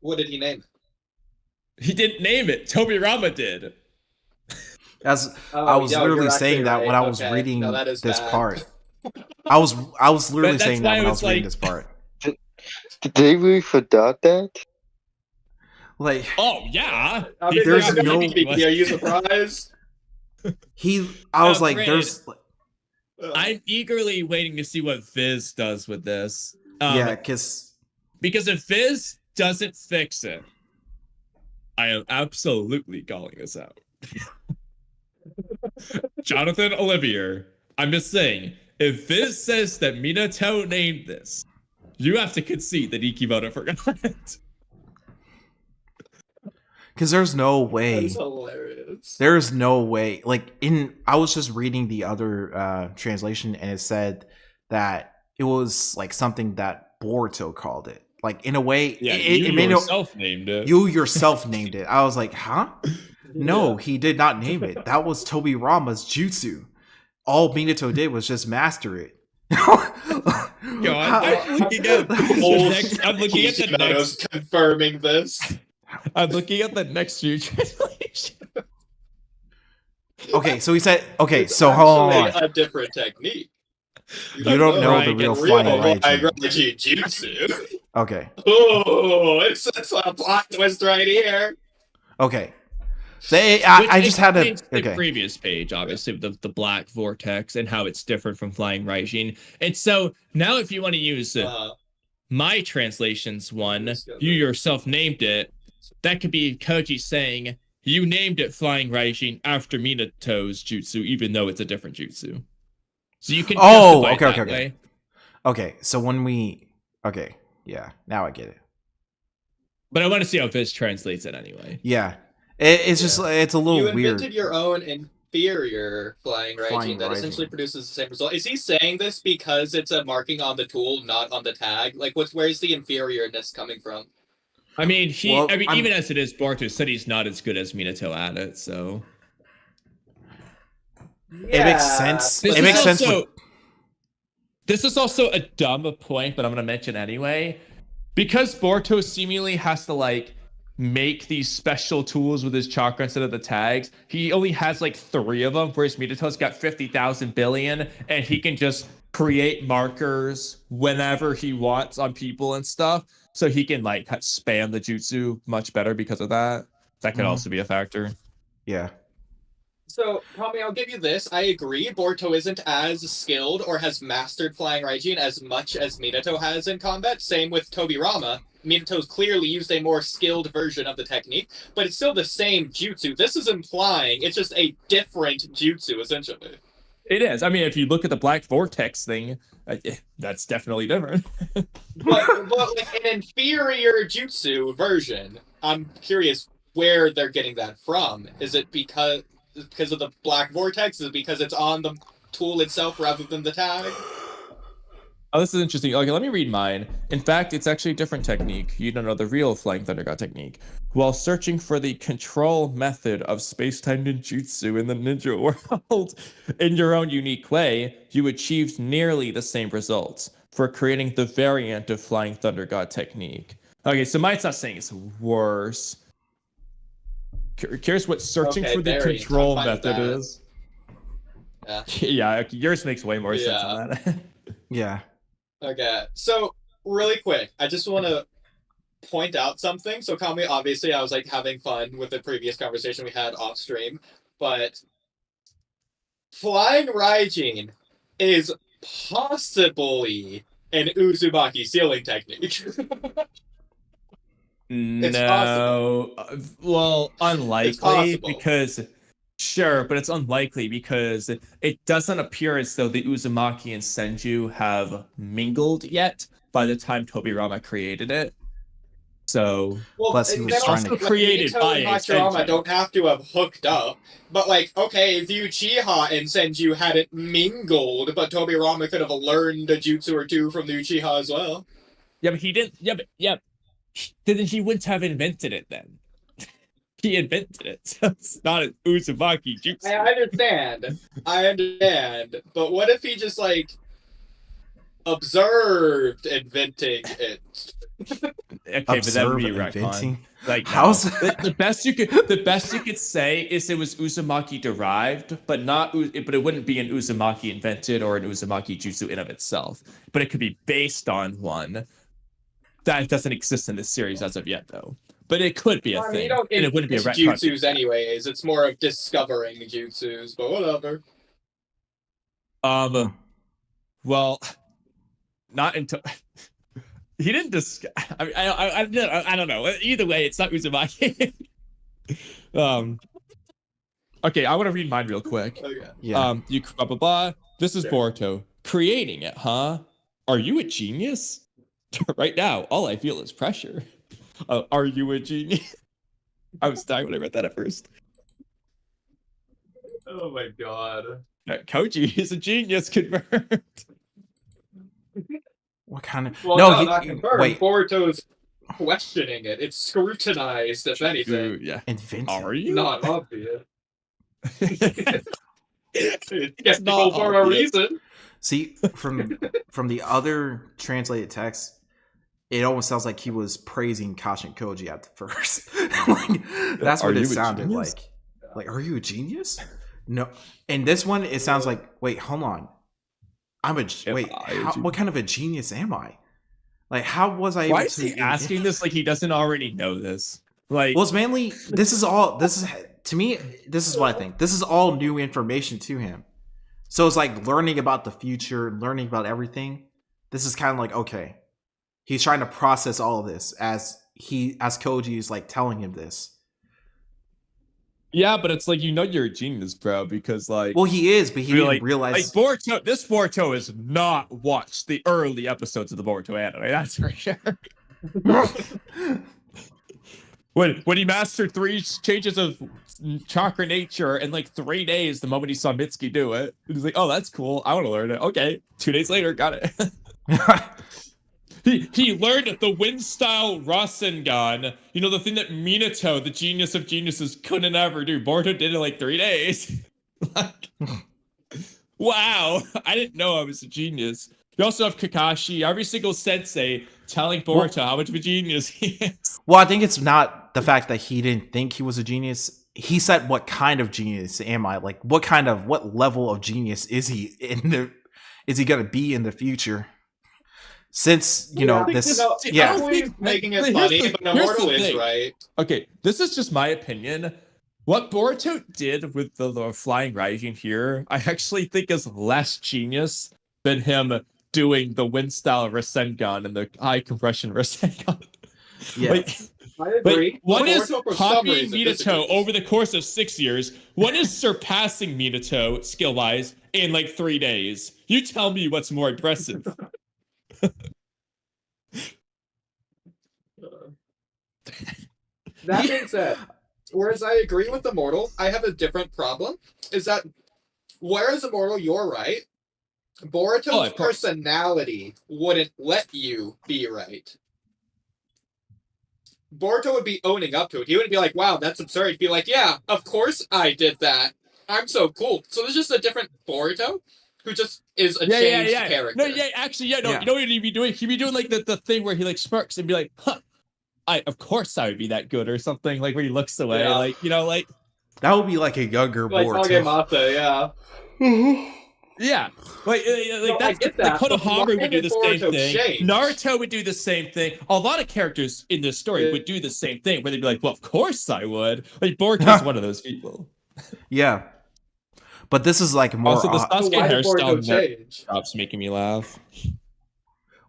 What did he name it? He didn't name it. Tobirama did. That's Oh, I was yo, literally you're saying actually that when right. I was Okay. reading No, that is this bad. part. I was literally But that's saying why that when I I was was reading like- this part. Did they really forgot that? Like Oh yeah. I He mean, There's forgot no- what he was. Are you surprised? I was No, like, granted. there's I'm eagerly waiting to see what Viz does with this. yeah, because Because if Viz doesn't fix it, I am absolutely calling this out. Jonathan Olivier, I'm just saying, if Viz says that Minato named this, you have to concede that Ikimoto forgot. because there's no That way. is hilarious. There's no way. Like I was just reading the other translation, and it said that it was like something that Boruto called it. Like in a way, Yeah, it you made yourself named it. you yourself named it. I was like, huh? No, he did not name it. That was Tobirama's jutsu. All Minato did was just master it. God, I'm looking at the Old next. I'm looking at the Kishimoto's next. confirming this. I'm looking at the next few translation. Okay, so he said. Okay, It's so hold on. actually a different technique. You don't know the Right, real get Flying Flying Raijin. Jutsu. Okay, Oh, it's a plot twist right here. okay. So I Which just had to. explains the Okay. previous page, obviously, the black vortex and how it's different from Flying Raijin. And so now, if you want to use my translations one, you yourself named it. That could be Koji saying you named it Flying Raijin after Minato's jutsu, even though it's a different jutsu. So you can Oh, justify it okay, that okay, okay. way. Okay, so when we yeah, now I get it. But I want to see how Viz translates it anyway. Yeah, it's just it's a little You weird. invented your own inferior flying Raijin that essentially Raijin. produces the same result. Is he saying this because it's a marking on the tool, not on the tag? Like, where's the inferiorness coming from? I mean, Well, even as it is, Boruto said he's not as good as Minato at it, so it makes sense. This It makes sense. This is also a dumb point, but I'm gonna mention anyway. Because Boruto seemingly has to like make these special tools with his chakra instead of the tags, he only has like 3 of them, whereas Minato's got 50,000 billion, and he can just create markers whenever he wants on people and stuff. So he can like spam the jutsu much better because of that. That could also be a factor. Yeah. So, Tommy, I'll give you this. I agree. Boruto isn't as skilled or has mastered flying Raijin as much as Minato has in combat. Same with Tobirama. Minato's clearly used a more skilled version of the technique, but it's still the same jutsu. This is implying it's just a different jutsu, essentially. It is. I mean, if you look at the Black Vortex thing, that's definitely different. but like an inferior jutsu version, I'm curious where they're getting that from. Is it because of the Black Vortex? Is it because it's on the tool itself rather than the tag? Oh, this is interesting. Okay, let me read mine. In fact, it's actually a different technique. You don't know the real Flying Thunder God technique. While searching for the control method of space-time ninjutsu in the ninja world in your own unique way, you achieved nearly the same results for creating the variant of Flying Thunder God technique. Okay, so mine's not saying it's worse. Curious what searching for the control method is. Yeah. Yeah, yours makes way more sense than that. Yeah. Okay, so really quick, I just want to point out something. So, Kami, obviously, I was like having fun with the previous conversation we had off stream, but Flying Raijin is possibly an Uzumaki sealing technique. No, well, unlikely because sure, but it's unlikely because it doesn't appear as though the Uzumaki and Senju have mingled yet by the time Tobirama created it. So, well, plus he was trying to create Minato and Hachirama don't have to have hooked up, but like, okay, if Uchiha and Senju hadn't mingled, but Tobirama could have learned a jutsu or two from the Uchiha as well. Yeah, but he didn't. Then he wouldn't have invented it then. He invented it, so it's not an Uzumaki jutsu. I understand, but what if he just like observed inventing it? Okay, but that would be retcon. Like, no. How's the best you could say is it was Uzumaki derived, but it wouldn't be an Uzumaki invented or an Uzumaki jutsu in of itself. But it could be based on one that doesn't exist in this series as of yet, though. But it could be a thing, and it wouldn't be a retcon. Jutsus, anyways. It's more of discovering jutsus, but whatever. Well, not until he didn't discuss. I mean, I don't know. Either way, it's not Uzumaki. Okay, I want to read mine real quick. Okay. Yeah. You blah blah blah. This is Boruto creating it, huh? Are you a genius? Right now, all I feel is pressure. Are you a genius? I was dying when I read that at first. Oh my god. Koji is a genius confirmed. What kind of? Well, no, not confirmed. Wait. Boruto's questioning it. It's scrutinized, if anything. Ooh, yeah. Invented. Are you? Not obvious. It's not for a reason. See, from the other translated text, it almost sounds like he was praising Kashin Koji at the first. Like, that's what it sounded like. Like, are you a genius? No. And this one, it sounds like, wait, hold on. What kind of a genius am I? Like, how was I? Why is he asking this like he doesn't already know this? Like, well, it's mainly to me. This is what I think. This is all new information to him. So it's like learning about the future, learning about everything. This is kind of like, okay, he's trying to process all of this as Koji is like telling him this. Yeah, but it's like you're a genius, bro, because like Well, he is, but he you're didn't like realize. Boruto. This Boruto is not watched the early episodes of the Boruto anime. That's for sure. When he mastered 3 changes of chakra nature in like 3 days, the moment he saw Mitsuki do it, he's like, "Oh, that's cool. I want to learn it." Okay, 2 days later, got it. He learned the wind style Rasengan. You know, the thing that Minato, the genius of geniuses, couldn't ever do. Boruto did it in like 3 days. Like, wow, I didn't know I was a genius. You also have Kakashi, every single sensei telling Boruto how much of a genius he is. Well, I think it's not the fact that he didn't think he was a genius. He said, "What kind of genius am I? Like, what level of genius is he is he gonna be in the future?" Since this, I don't Always think making it here's funny, the- but here's the Immortal is thing. right. Okay, this is just my opinion. What Boruto did with the flying Raijin here, I actually think is less genius than him doing the wind style Rasengan and the high compression Rasengan. yeah, Like, I agree. one is Boruto, for some copying reason, Minato disagrees. over the course of 6 years. One is surpassing Minato skill-wise in like 3 days. You tell me what's more impressive. That being said, whereas I agree with Immortal, I have a different problem. Is that whereas Immortal, you're right, Boruto's Oh, of course. personality wouldn't let you be right. Boruto would be owning up to it. He wouldn't be like, "Wow, that's absurd." He'd be like, "Yeah, of course I did that. I'm so cool." So there's just a different Boruto who just is a changed character. No, yeah, actually, yeah, no. Yeah. You know what he'd be doing? He'd be doing like the thing where he like smirks and be like, "Huh, of course I would be that good," or something, like where he looks away, Yeah. like like that would be like a younger Like Boruto. Kagemata, yeah. yeah, like No, I that's get like that, but Konohamaru why would do did the same Boruto thing. change? Naruto would do the same thing. A lot of characters in this story would do the same thing, where they'd be like, "Well, of course I would." Like Boruto's one of those people. Yeah, but this is like more. Also, the So Sasuke why did Boruto hairstyle never change? stops making me laugh.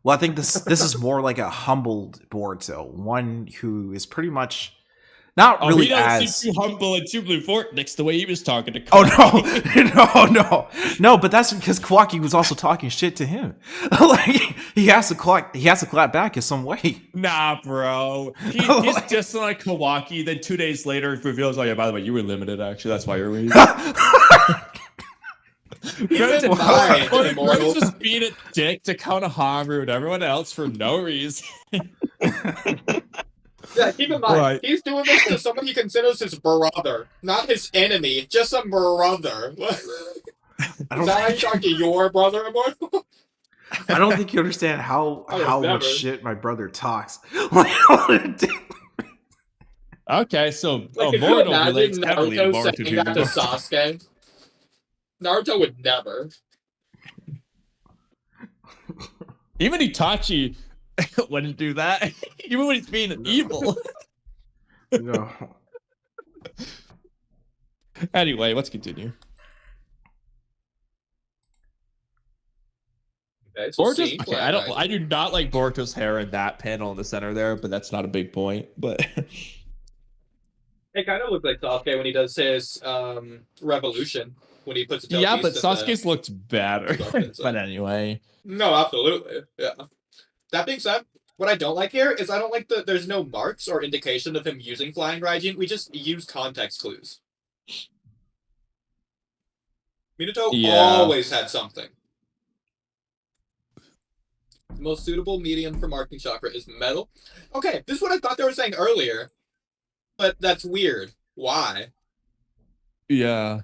Well, I think this is more like a humbled Boruto, one who is pretty much not Oh, really he doesn't as. seem too humble and too blue Vortex the way he was talking to Oh Kawaki. no! But that's because Kawaki was also talking shit to him. Like he has to clap back in some way. Nah, bro. He's just like Kawaki. Then 2 days later, it reveals, "Oh yeah, by the way, you were limited. Actually, that's why you're weak." Bro's Immortal. just being a dick to Konohamaru and everyone else for no reason. Yeah, keep in mind, Right. he's doing this to someone he considers his brother, not his enemy, just a brother. I Is that how you talk to your brother, Immortal? don't think you understand how I would much never. shit my brother talks. Okay, so Like, could you Immortal imagine relates heavily to Naruto Boruto saying that to too. Sasuke? Naruto would never. Even Itachi wouldn't do that. Even when he's being evil. No. Anyway, let's continue. Okay, so Boruto's, scene okay, flag, I do not like Boruto's hair in that panel in the center there, but that's not a big point. But It kind of looks like Sasuke when he does his revolution, when he puts a yeah, tailpiece but in Sasuke's looked better. Weapons, But anyway, No, absolutely. Yeah. That being said, what I don't like here is I don't like that there's no marks or indication of him using Flying Raijin. We just use context clues. Minato Yeah. always had something. The most suitable medium for marking chakra is metal. Okay, this is what I thought they were saying earlier. But that's weird. Why? yeah.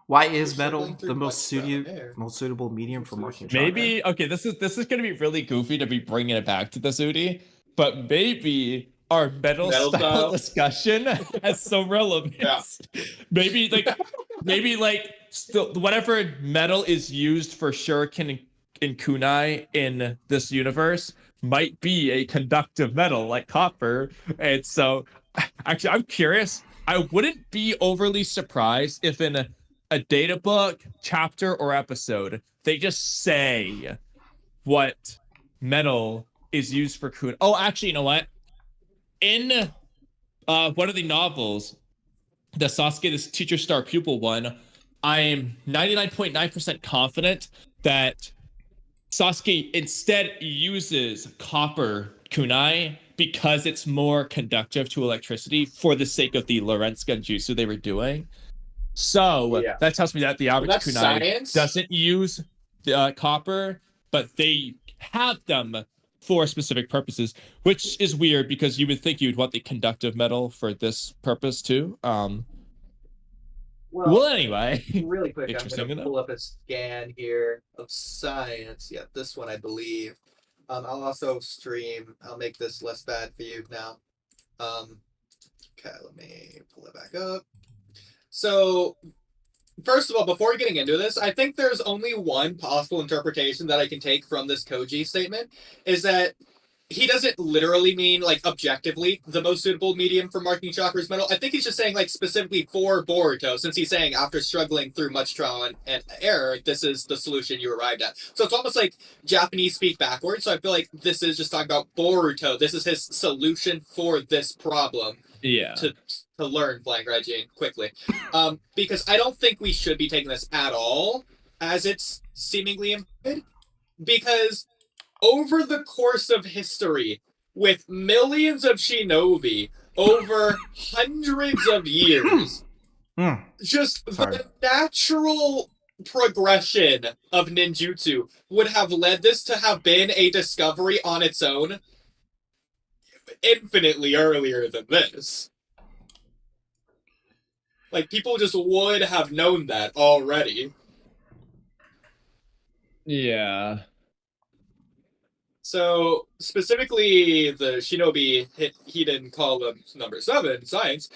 Why is You're metal circling through the most much brown hair. suitable medium for marking chakra? Maybe okay, this is gonna be really goofy to be bringing it back to the Zudi, but maybe our metal Metal style style. discussion has some relevance. Yeah. maybe like still whatever metal is used for shuriken and kunai in this universe might be a conductive metal like copper. And so actually I'm curious. I wouldn't be overly surprised if in a data book, chapter, or episode, they just say what metal is used for kun. Oh, actually, you know what? In one of the novels, the Sasuke, this teacher star pupil one, I'm 99.9% confident that Sasuke instead uses copper kunai because it's more conductive to electricity for the sake of the Lorentz Genjutsu they were doing. So Yeah. that tells me that the average That's kunai science. doesn't use copper, but they have them for specific purposes, which is weird because you would think you'd want the conductive metal for this purpose too. Well, anyway, really quick, I'm interesting going to to pull know. up a scan here of science. Yeah, this one, I believe. I'll also stream. I'll make this less bad for you now. Okay, let me pull it back up. So, first of all, before getting into this, I think there's only one possible interpretation that I can take from this Koji statement, is that he doesn't literally mean, like, objectively the most suitable medium for marking chakras metal. I think he's just saying, like, specifically for Boruto, since he's saying after struggling through much trial and error, this is the solution you arrived at. So it's almost like Japanese speak backwards. So I feel like this is just talking about Boruto. This is his solution for this problem. Yeah. To learn flying Raijin quickly. Because I don't think we should be taking this at all as it's seemingly implied. Because over the course of history, with millions of shinobi over hundreds of years, just the natural progression of ninjutsu would have led this to have been a discovery on its own infinitely earlier than this. Like, people just would have known that already. Yeah. So, specifically, the Shinobi Hiden column number 7, Science.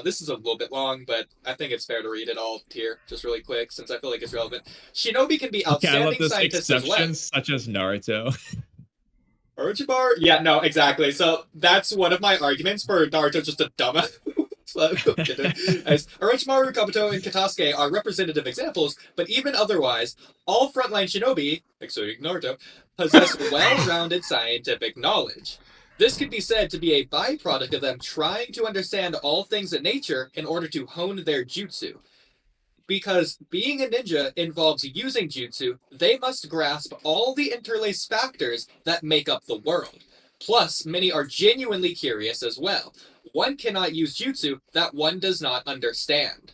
This is a little bit long, but I think it's fair to read it all here, just really quick, since I feel like it's relevant. Shinobi can be outstanding I love this scientists as well. exceptions, such as Naruto. Orochimaru? Yeah, no, exactly. So, that's one of my arguments for Naruto just a dumbass. As Orochimaru, Kabuto, and Katasuke are representative examples, but even otherwise, all frontline shinobi, excluding Naruto, possess well-rounded scientific knowledge. This could be said to be a byproduct of them trying to understand all things in nature in order to hone their jutsu. Because being a ninja involves using jutsu, they must grasp all the interlaced factors that make up the world. Plus, many are genuinely curious as well. One cannot use jutsu that one does not understand.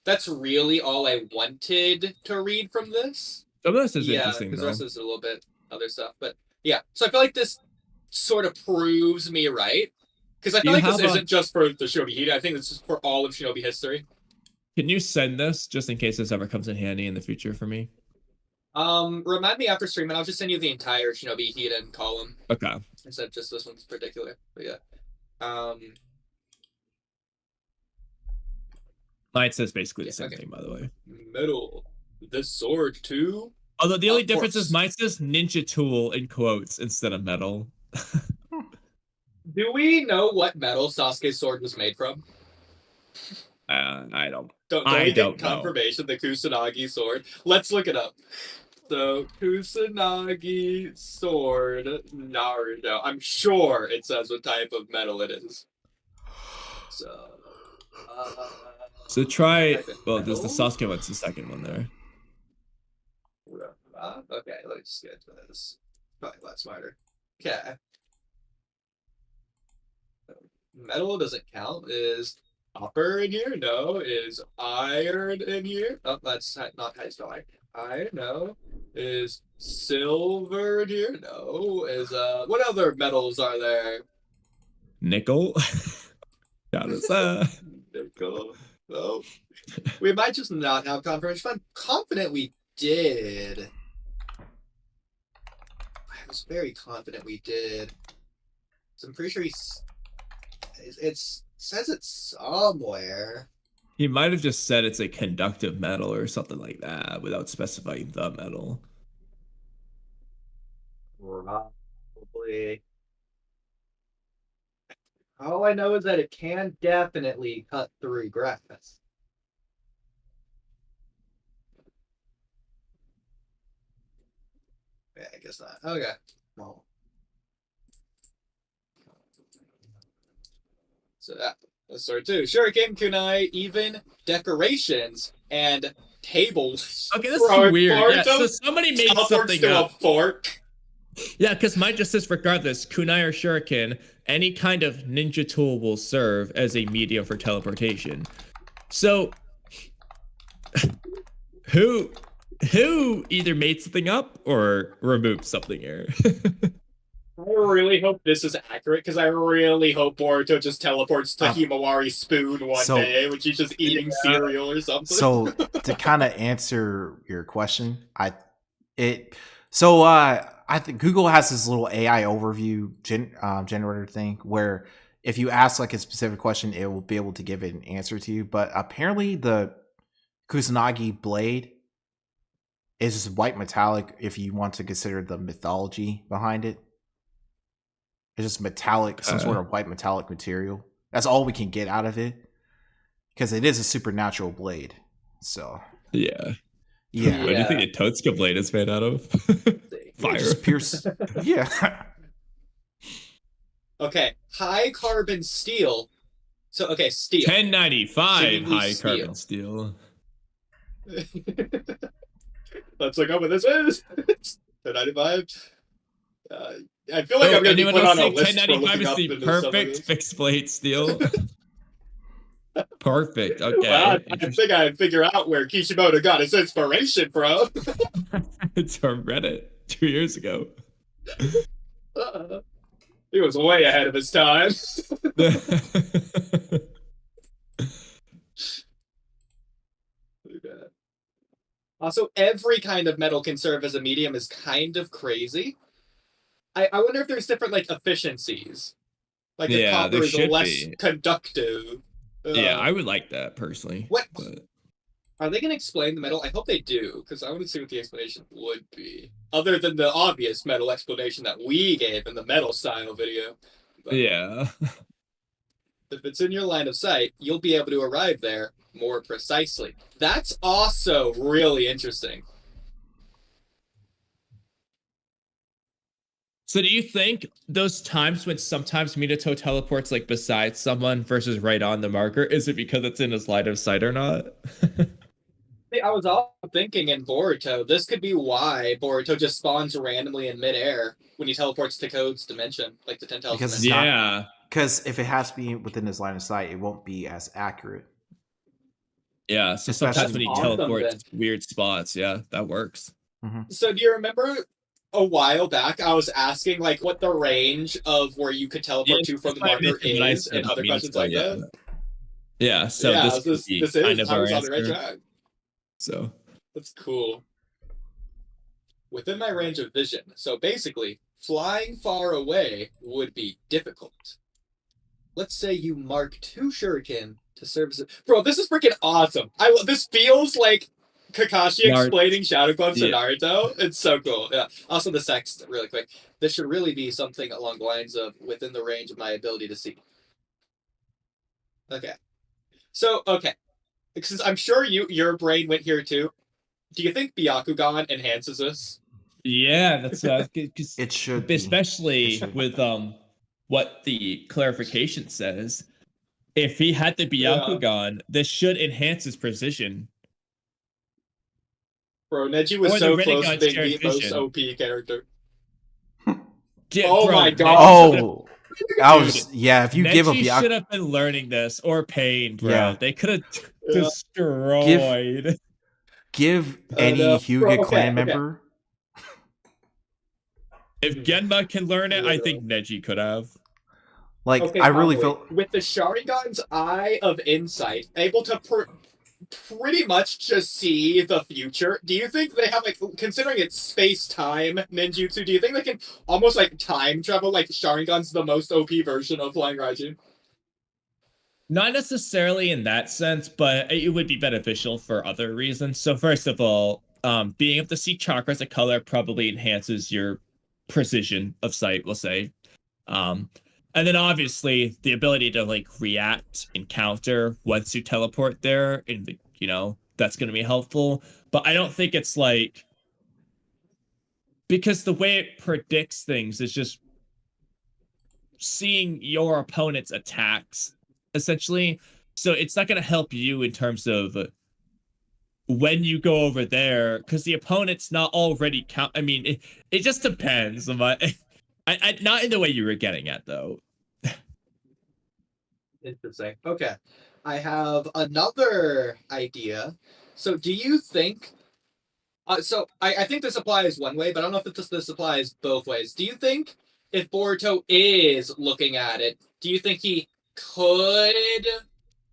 That's really all I wanted to read from this. Some of this is Yeah, interesting, because though. the rest is a little bit other stuff. But yeah, so I feel like this sort of proves me right. Because I feel like this isn't just for the Shinobi Hida. I think this is for all of Shinobi history. Can you send this just in case this ever comes in handy in the future for me? Remind me after streaming. I'll just send you the entire Shinobi Hiden column. Okay. Instead of just this one in particular. But yeah. Mine says basically the same thing, by the way. Metal. This sword too. Although the only difference is mine says ninja tool in quotes instead of metal. Do we know what metal Sasuke's sword was made from? I don't. I don't know. Confirmation, the Kusanagi sword. Let's look it up. So, Kusanagi sword, Naruto. I'm sure it says what type of metal it is. So try. Well, there's the Sasuke one's the second one there. Okay, let's get to this. Probably a lot smarter. Okay. Metal doesn't count. Is copper in here? No. Is iron in here? Oh, that's not how you spell iron. No. Is silver in here? No. Is what other metals are there? Nickel. Nickel. No. We might just not have confirmation. I'm confident we did. I was very confident we did. So I'm pretty sure it says it somewhere. He might have just said it's a conductive metal or something like that without specifying the metal. Probably. All I know is that it can definitely cut through grass. Yeah, I guess not. Okay. Well. So Sword too. Shuriken, kunai, even decorations and tables. Okay, this is Throwing weird. Yeah, Boruto so somebody made teleports something to a up. fork. Yeah, because mine just says regardless, kunai or shuriken, any kind of ninja tool will serve as a medium for teleportation. So who either made something up or removed something here? I really hope this is accurate because I really hope Boruto just teleports to Um, Himawari's spoon one so- day when she's just eating cereal or something. So to kind of answer your question, I think Google has this little AI overview generator thing where if you ask like a specific question, it will be able to give it an answer to you. But apparently, the Kusanagi blade is just white metallic. If you want to consider the mythology behind it, it's just metallic, some sort of white metallic material. That's all we can get out of it because it is a supernatural blade. So Yeah. yeah, What do you think the Totsuka blade is made out of? Fire. just pierce. Yeah. Okay, high carbon steel. So okay, steel. 1095 Seemingly high steel. carbon steel. Let's look up what this is. 1095. I feel like Oh, I'm gonna be anyone put else on a think list for 1095 looking is up the into some of perfect this. fixed blade steel? Perfect. Okay. Well, I think I figure out where Kishimoto got his inspiration from. It's from Reddit 2 years ago. He was way ahead of his time. Also, every kind of metal can serve as a medium is kind of crazy. I wonder if there's different like efficiencies. Like the Yeah, copper there is should less be. conductive. Yeah, I would like that personally. What? But Are they going to explain the metal? I hope they do, because I want to see what the explanation would be. Other than the obvious metal explanation that we gave in the metal style video. But yeah. if it's in your line of sight, you'll be able to arrive there more precisely. That's also really interesting. So do you think those times when sometimes Minato teleports like beside someone versus right on the marker, is it because it's in his line of sight or not? I was also thinking in Boruto, this could be why Boruto just spawns randomly in midair when he teleports to Code's dimension, like the 10 Because it's dimension. Yeah. Because if it has to be within his line of sight, it won't be as accurate. Yeah. So Especially sometimes when he awesome, teleports weird spots, yeah, that works. So do you remember a while back I was asking like what the range of where you could teleport to from the marker is and other questions like that? Yeah, so Yeah, this could be kind of I our was on the right answer. track. So That's cool. Within my range of vision. So basically, flying far away would be difficult. Let's say you mark 2 shuriken to serve as a... Bro, this is freaking awesome. This feels like Kakashi explaining Shadow Clones to Naruto. It's so cool. Yeah. Also the sext, really quick. This should really be something along the lines of within the range of my ability to see. Okay. So, okay. Because I'm sure your brain went here too. Do you think Byakugan enhances this? yeah, that's because It should be. especially It should. with what the clarification says. If he had the Yeah. Byakugan, this should enhance his precision. Bro, Neji was Or the so close to Renegade being shared the most vision. OP character. Yeah, Oh bro, my Neji God. Oh, I was if you give a Neji should Byakugan, have been learning this or Pain, bro. Yeah. They could have Yeah. destroyed. give I any know. Hyuga Bro, okay, clan okay. member. If Genma can learn it, I think Neji could have. Like Okay, I really Kamui, felt with the Sharingan's Eye of Insight, able to pretty much just see the future, do you think they have, like, considering it's space-time ninjutsu, do you think they can almost, like, time travel, like, Sharingan's the most OP version of Flying Raijin? Not necessarily in that sense, but it would be beneficial for other reasons. So first of all, being able to see chakras of color probably enhances your precision of sight, we'll say. And then obviously the ability to like react and counter once you teleport there, and that's going to be helpful. But I don't think it's like, because the way it predicts things is just seeing your opponent's attacks essentially. So it's not going to help you in terms of when you go over there, because the opponent's not already count. I mean, it just depends. But I not in the way you were getting at, though. Interesting. Okay. I have another idea. So do you think so I think this applies one way, but I don't know if this applies both ways. Do you think if Boruto is looking at it, do you think he could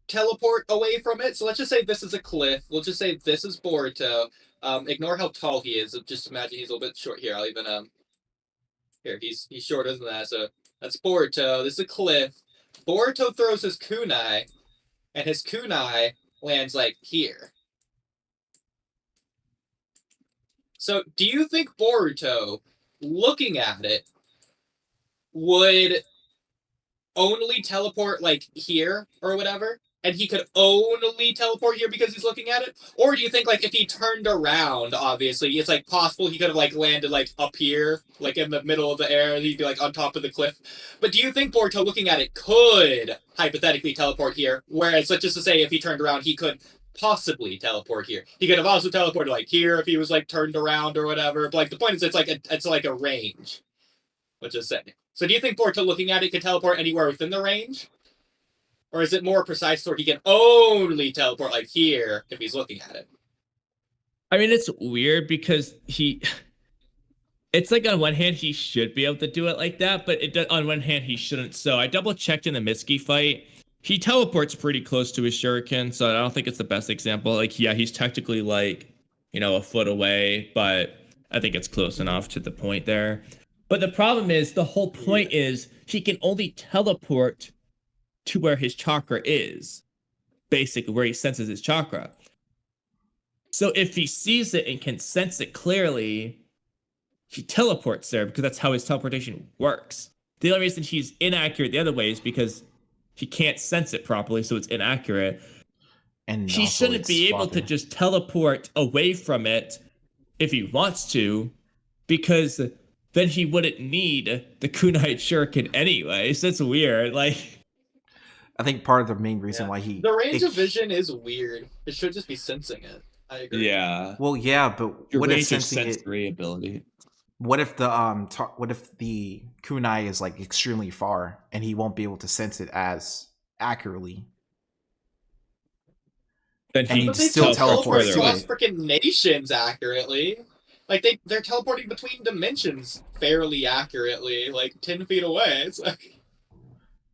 teleport away from it? So let's just say this is a cliff. We'll just say this is Boruto. Ignore how tall he is. Just imagine he's a little bit short here. I'll even here he's shorter than that. So that's Boruto. This is a cliff. Boruto throws his kunai, and his kunai lands like here. So, do you think Boruto, looking at it, would only teleport like here or whatever? And he could only teleport here because he's looking at it? Or do you think like if he turned around, obviously, it's like possible he could have like landed like up here, like in the middle of the air, and he'd be like on top of the cliff. But do you think Boruto looking at it could hypothetically teleport here? Whereas let's just say if he turned around, he could possibly teleport here. He could have also teleported like here if he was like turned around or whatever. But like the point is it's like a range. Let's just say. So do you think Boruto looking at it could teleport anywhere within the range? Or is it more precise where he can only teleport like here if he's looking at it? I mean, it's weird because it's like on one hand he should be able to do it like that, but on one hand he shouldn't. So I double checked in the Mitsuki fight. He teleports pretty close to his shuriken, so I don't think it's the best example. Like, yeah, he's technically like, a foot away, but I think it's close enough to the point there. But the problem is, the whole point is he can only teleport to where his chakra is, basically where he senses his chakra. So if he sees it and can sense it clearly, he teleports there because that's how his teleportation works. The only reason he's inaccurate the other way is because he can't sense it properly, so it's inaccurate. And he shouldn't be able to just teleport away from it if he wants to, because then he wouldn't need the kunai shuriken anyway. So it's weird. Like, I think part of the main reason why the range of vision is weird. It should just be sensing it. I agree. Yeah. Well, yeah, but your what range if sensing of sensory ability? What if the what if the kunai is like extremely far and he won't be able to sense it as accurately? Then he still teleports across freaking nations accurately. Like they're teleporting between dimensions fairly accurately, like 10 feet away. It's like,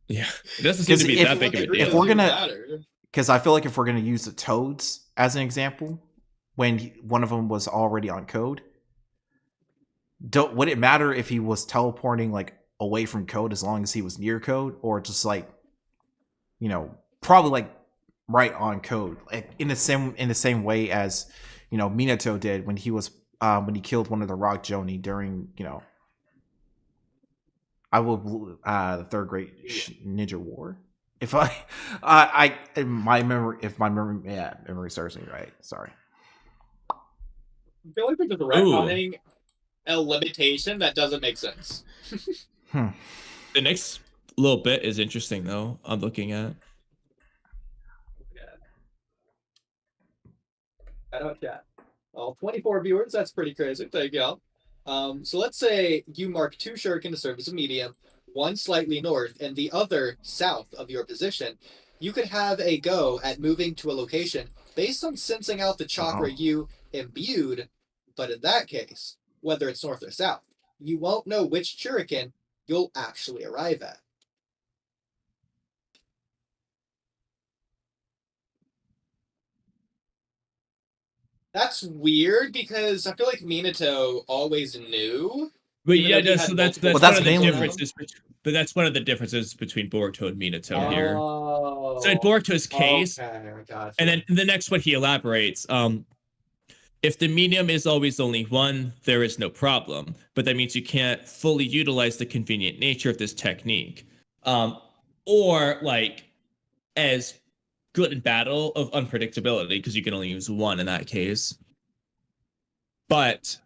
yeah, it doesn't seem to be that big of a deal. If we're gonna, because I feel like if we're gonna use the toads as an example, when one of them was already on code, would it matter if he was teleporting like away from code as long as he was near code, or just like, probably like right on code, like in the same way as Minato did when he was when he killed one of the Rock Joni during the Third Great Ninja War. If my memory serves me right. Sorry. I feel like they're just retconning a limitation that doesn't make sense. The next little bit is interesting though. I'm looking at. I don't chat. Well, 24 viewers. That's pretty crazy. Thank y'all. So let's say you mark 2 shuriken to serve as a medium, one slightly north and the other south of your position. You could have a go at moving to a location based on sensing out the chakra you imbued, but in that case, whether it's north or south, you won't know which shuriken you'll actually arrive at. That's weird because I feel like Minato always knew. But yeah, no, so that's one of the differences. But that's one of the differences between Boruto and Minato here. So in Boruto's case, gotcha. And then the next one he elaborates. If the medium is always only one, there is no problem. But that means you can't fully utilize the convenient nature of this technique. Or like as good in battle of unpredictability, because you can only use one in that case. But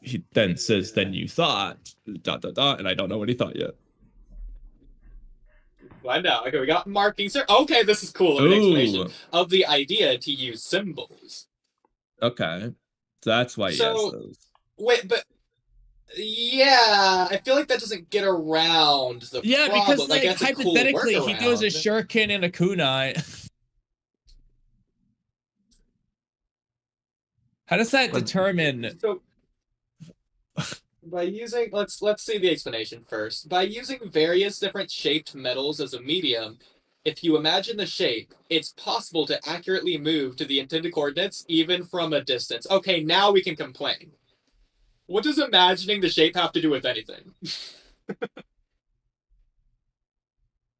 he then says, then you thought ... and I don't know what he thought yet. Find out. Okay, we got markings here. Okay, this is cool. An explanation Ooh. of the idea to use symbols. Okay. So that's why he has So, those. wait, but yeah, I feel like that doesn't get around the Yeah, problem. because like That's a cool hypothetically, he throws a workaround. shuriken and a kunai. How does that But- determine? So by using let's see the explanation first. By using various different shaped metals as a medium, if you imagine the shape, it's possible to accurately move to the intended coordinates even from a distance. Okay, now we can complain. What does imagining the shape have to do with anything?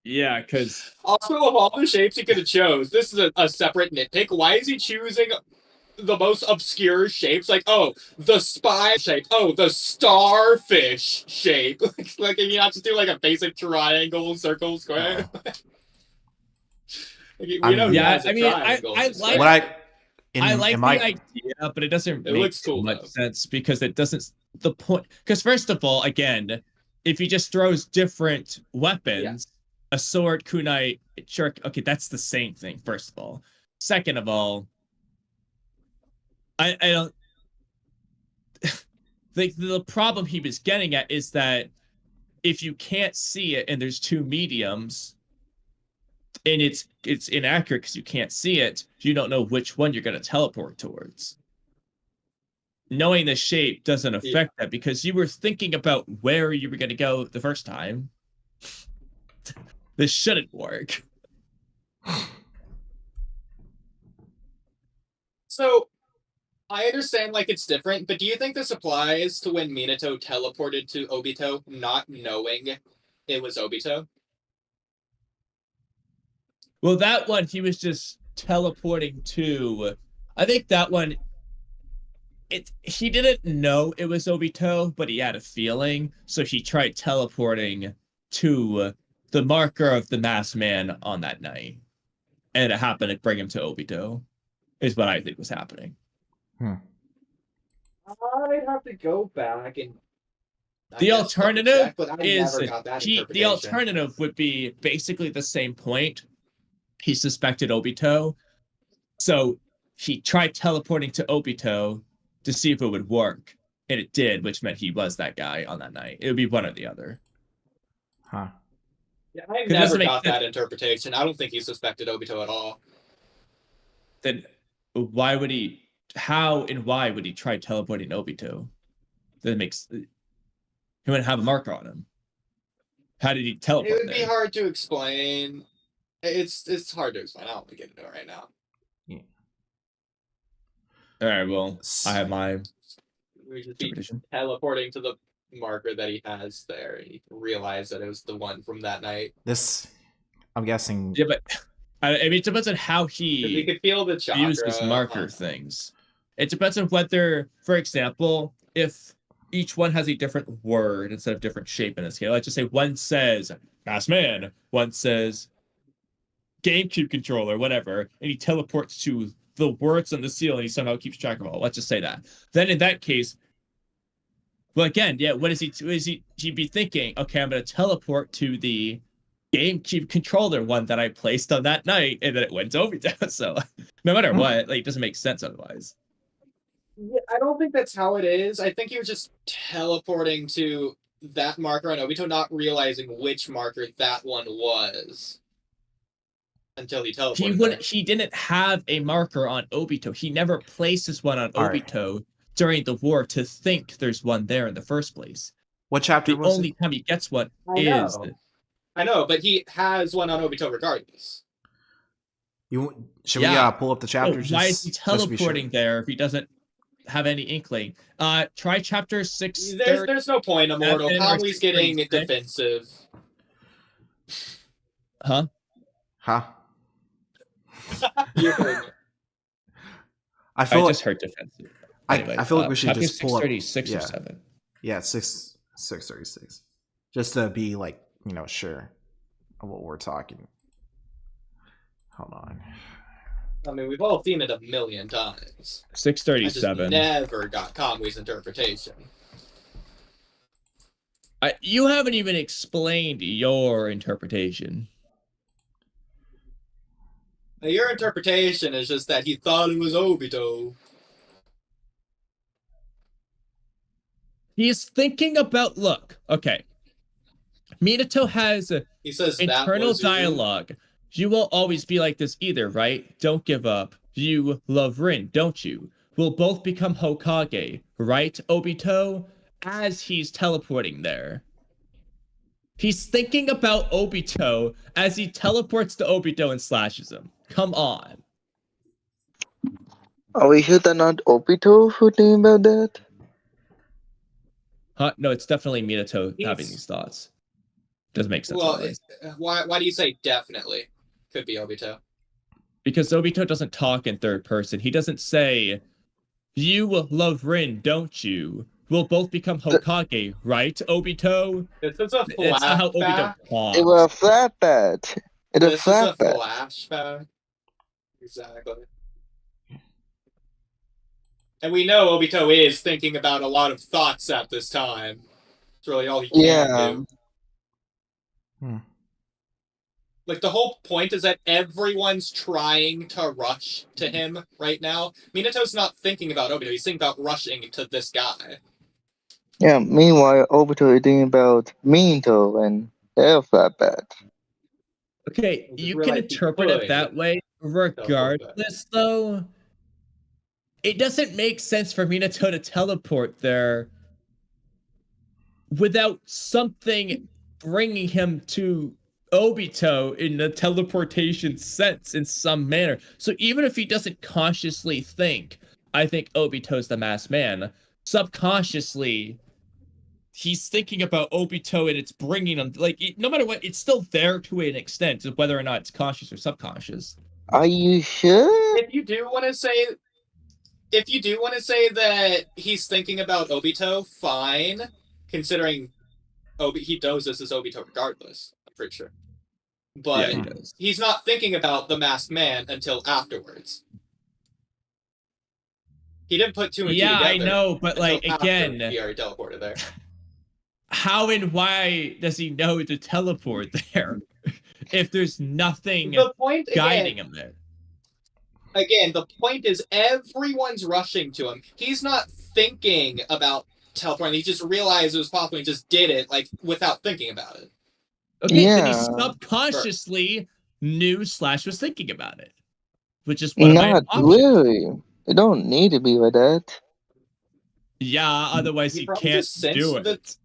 Yeah, because Also, of all the shapes he could have chose, this is a separate nitpick. Why is he choosing the most obscure shapes? Like, oh, the spy shape. Oh, the starfish shape. Like, you have to do like a basic triangle, circle, square. We know he yeah, has a I mean, triangle. I and a like square. I like in the my idea, but it doesn't It make looks cool, much though. sense because it doesn't. The point, because first of all, again, if he just throws different weapons, a sword, kunai, shuriken, okay, that's the same thing. First of all, second of all, I don't. The problem he was getting at is that if you can't see it and there's two mediums and it's inaccurate because you can't see it, you don't know which one you're going to teleport towards. Knowing the shape doesn't affect that because you were thinking about where you were going to go the first time. This shouldn't work. So, I understand like it's different, but do you think this applies to when Minato teleported to Obito, not knowing it was Obito? Well, that one he was just teleporting to. I think that one. He didn't know it was Obito, but he had a feeling, so he tried teleporting to the marker of the masked man on that night, and it happened to bring him to Obito. Is what I think was happening. I'd have to go back and The alternative but I is never got that the interpretation. alternative would be basically the same point. He suspected Obito, so he tried teleporting to Obito to see if it would work, and it did, which meant he was that guy on that night. It would be one or the other. Huh. Yeah, I It doesn't never make got sense. that interpretation. I don't think he suspected Obito at all. Then why would he? How and why would he try teleporting Obito? That makes he wouldn't have a marker on him. How did he teleport? It would be there? hard to explain. It's hard to explain. I don't want to get into it right now. All right. Well, I have my We should be interpretation. teleporting to the marker that he has there, and he realized that it was the one from that night. This, I'm guessing. Yeah, but I mean, it depends on how 'Cause he he could feel the chakra. uses marker things. It depends on whether, for example, if each one has a different word instead of different shape in a scale. Let's just say one says masked man, one says GameCube controller, whatever, and he teleports to the words on the ceiling. He somehow keeps track of all. Let's just say that. Then in that case, well, again, yeah, what is he'd be thinking? Okay, I'm going to teleport to the GameCube controller one that I placed on that night, and then it went over down. So no matter what, like, it doesn't make sense otherwise. Yeah, I don't think that's how it is. I think he was just teleporting to that marker on Obito, not realizing which marker that one was until he teleported. He didn't have a marker on Obito. He never places one on All right. Obito during the war to think there's one there in the first place. What chapter The was only it? time he gets one I is know. I know, but he has one on Obito regardless. Should we pull up the chapter? why is he just to be sure? teleporting there if he doesn't have any inkling? Try chapter 6. There's no point, Immortal. 7 or Kamui's getting 36. defensive. Huh? You heard me. I I feel like just heard defensive. I feel like we should chapter just pull up 636 yeah. or 7. Yeah, 636. Just to be like, sure of what we're talking. Hold on. I mean, we've all seen it a million times. I just 637. never got Kamui's interpretation. You haven't even explained your interpretation. Now, your interpretation is just that he thought it was Obito. He's thinking about, look, okay. Minato has He says that internal was you. dialogue. You will always be like this either, right? Don't give up. You love Rin, don't you? We'll both become Hokage, right, Obito? As he's teleporting there. He's thinking about Obito as he teleports to Obito and slashes him. Come on. Are we sure that not Obito who thinking about that? Huh? No, it's definitely Minato He's- having these thoughts. Doesn't make sense. Well, otherwise. why do you say definitely? Could be Obito. Because Obito doesn't talk in third person. He doesn't say, "You love Rin, don't you? We'll both become Hokage, right, Obito?" This is a It's not how Obito flashback. talks. It was a flashback. It's a This is a flashback. flashback. Exactly. And we know Obito is thinking about a lot of thoughts at this time. It's really all he can Yeah. do. Hmm. Like, the whole point is that everyone's trying to rush to him right now. Minato's not thinking about Obito, he's thinking about rushing to this guy. Yeah, meanwhile, Obito is thinking about Minato and their flashback. Okay, I just you can realized he interpret it could that way. Regardless, though, it doesn't make sense for Minato to teleport there without something bringing him to Obito in the teleportation sense in some manner. So even if he doesn't consciously think, I think Obito's the masked man, subconsciously, he's thinking about Obito and it's bringing him, like, no matter what, it's still there to an extent, whether or not it's conscious or subconscious. Are you sure? If you do want to say that he's thinking about Obito, fine. Considering he knows this is Obito regardless, I'm pretty sure. But Yeah, he does. he's not thinking about the masked man until afterwards. He didn't put two and two Yeah, together. I know, but until like, after again, he already teleported there. how and why does he know to teleport there if there's nothing The point guiding him there? Again, the point is everyone's rushing to him. He's not thinking about teleporting. He just realized it was possible and just did it, like, without thinking about it. Okay, then he Yeah. subconsciously knew / was thinking about it, which is one of my Not options. really. It don't need to be like that. Yeah, otherwise He he probably can't just sensed do it. that-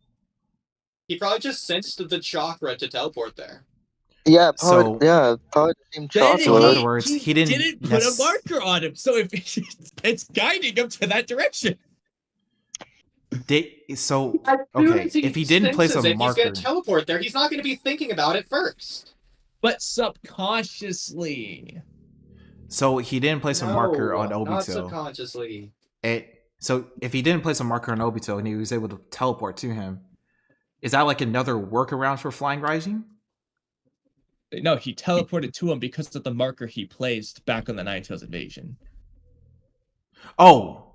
He probably just sensed the chakra to teleport there. Yeah, So- probably the same Then So in chocolate. other words, he didn't put a marker on him, so if it's guiding him to that direction. So As soon okay, as he if he didn't place senses a it, marker, he's going to teleport there. He's not going to be thinking about it first. But subconsciously. so he didn't place a marker on Not Obito. subconsciously. So if he didn't place a marker on Obito and he was able to teleport to him, is that like another workaround for Flying Rising? No, he teleported to him because of the marker he placed back on the Nine Tails invasion. Oh,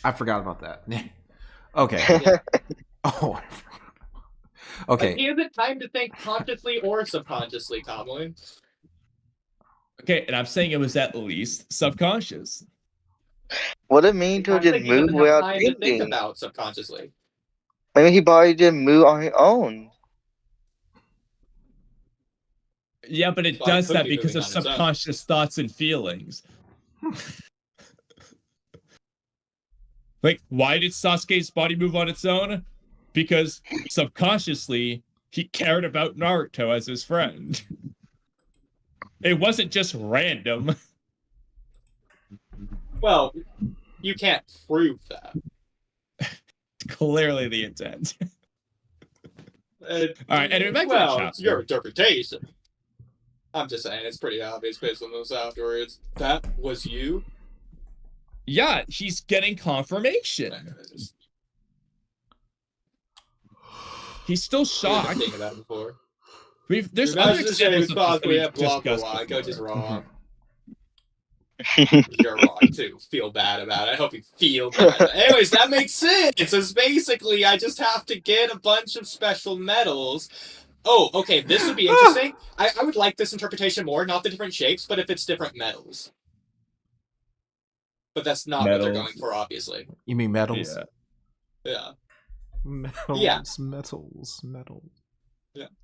I forgot about that. Okay. Yeah. Oh. Like, Okay. he hasn't time to think consciously or subconsciously, Kamui. Okay, and I'm saying it was at least subconscious. What it mean to I just think he move doesn't have without time to think thinking? about subconsciously. Maybe he probably just move on his own. Yeah, but it Well, it does could that be because moving of on its own. subconscious thoughts and feelings. Like, why did Sasuke's body move on its own? Because subconsciously, he cared about Naruto as his friend. It wasn't just random. Well, you can't prove that. Clearly the intent. All right, anyway, back to the well, chapter. it's your interpretation. I'm just saying, it's pretty obvious based on those afterwards. That was you? Yeah, he's getting confirmation. He's still I've shocked. been thinking that before. There's That's other just saying examples it's of this that possible we we've have blah, blah, discussed blah. Coach is before. wrong. You're wrong too. Feel bad about it. I hope you feel bad. Anyways, that makes sense. It's basically I just have to get a bunch of special medals Oh, okay, this would be interesting. I would like this interpretation more, not the different shapes, but if it's different metals. But that's not what they're Metals. going for, obviously. You mean metals? Yeah. Metals, metals.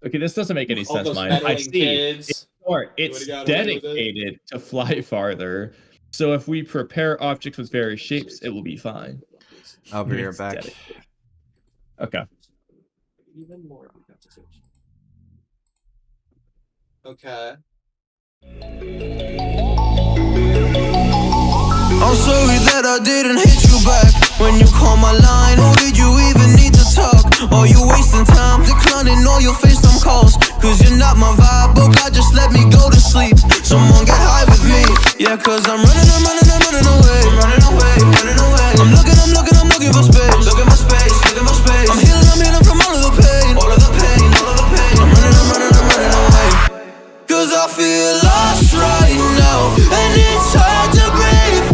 Okay, this doesn't make any All sense, those mine. I meddling see. kids. Or it's Would've got away with it. dedicated to fly farther. So if we prepare objects with various shapes, it will be fine. I'll be right It's back. dedicated. Okay. Even more. Okay. I'm sorry that I didn't hit you back when you call my line. Or did you even need to talk? Or you wasting time declining all your FaceTime calls? Cause you're not my vibe, but God just let me go to sleep. Someone get high with me. Yeah, cause I'm running away. I'm looking for space. I'm healing from all of the pain. I'm running away. Cause I feel lost right now, and it's hard to breathe.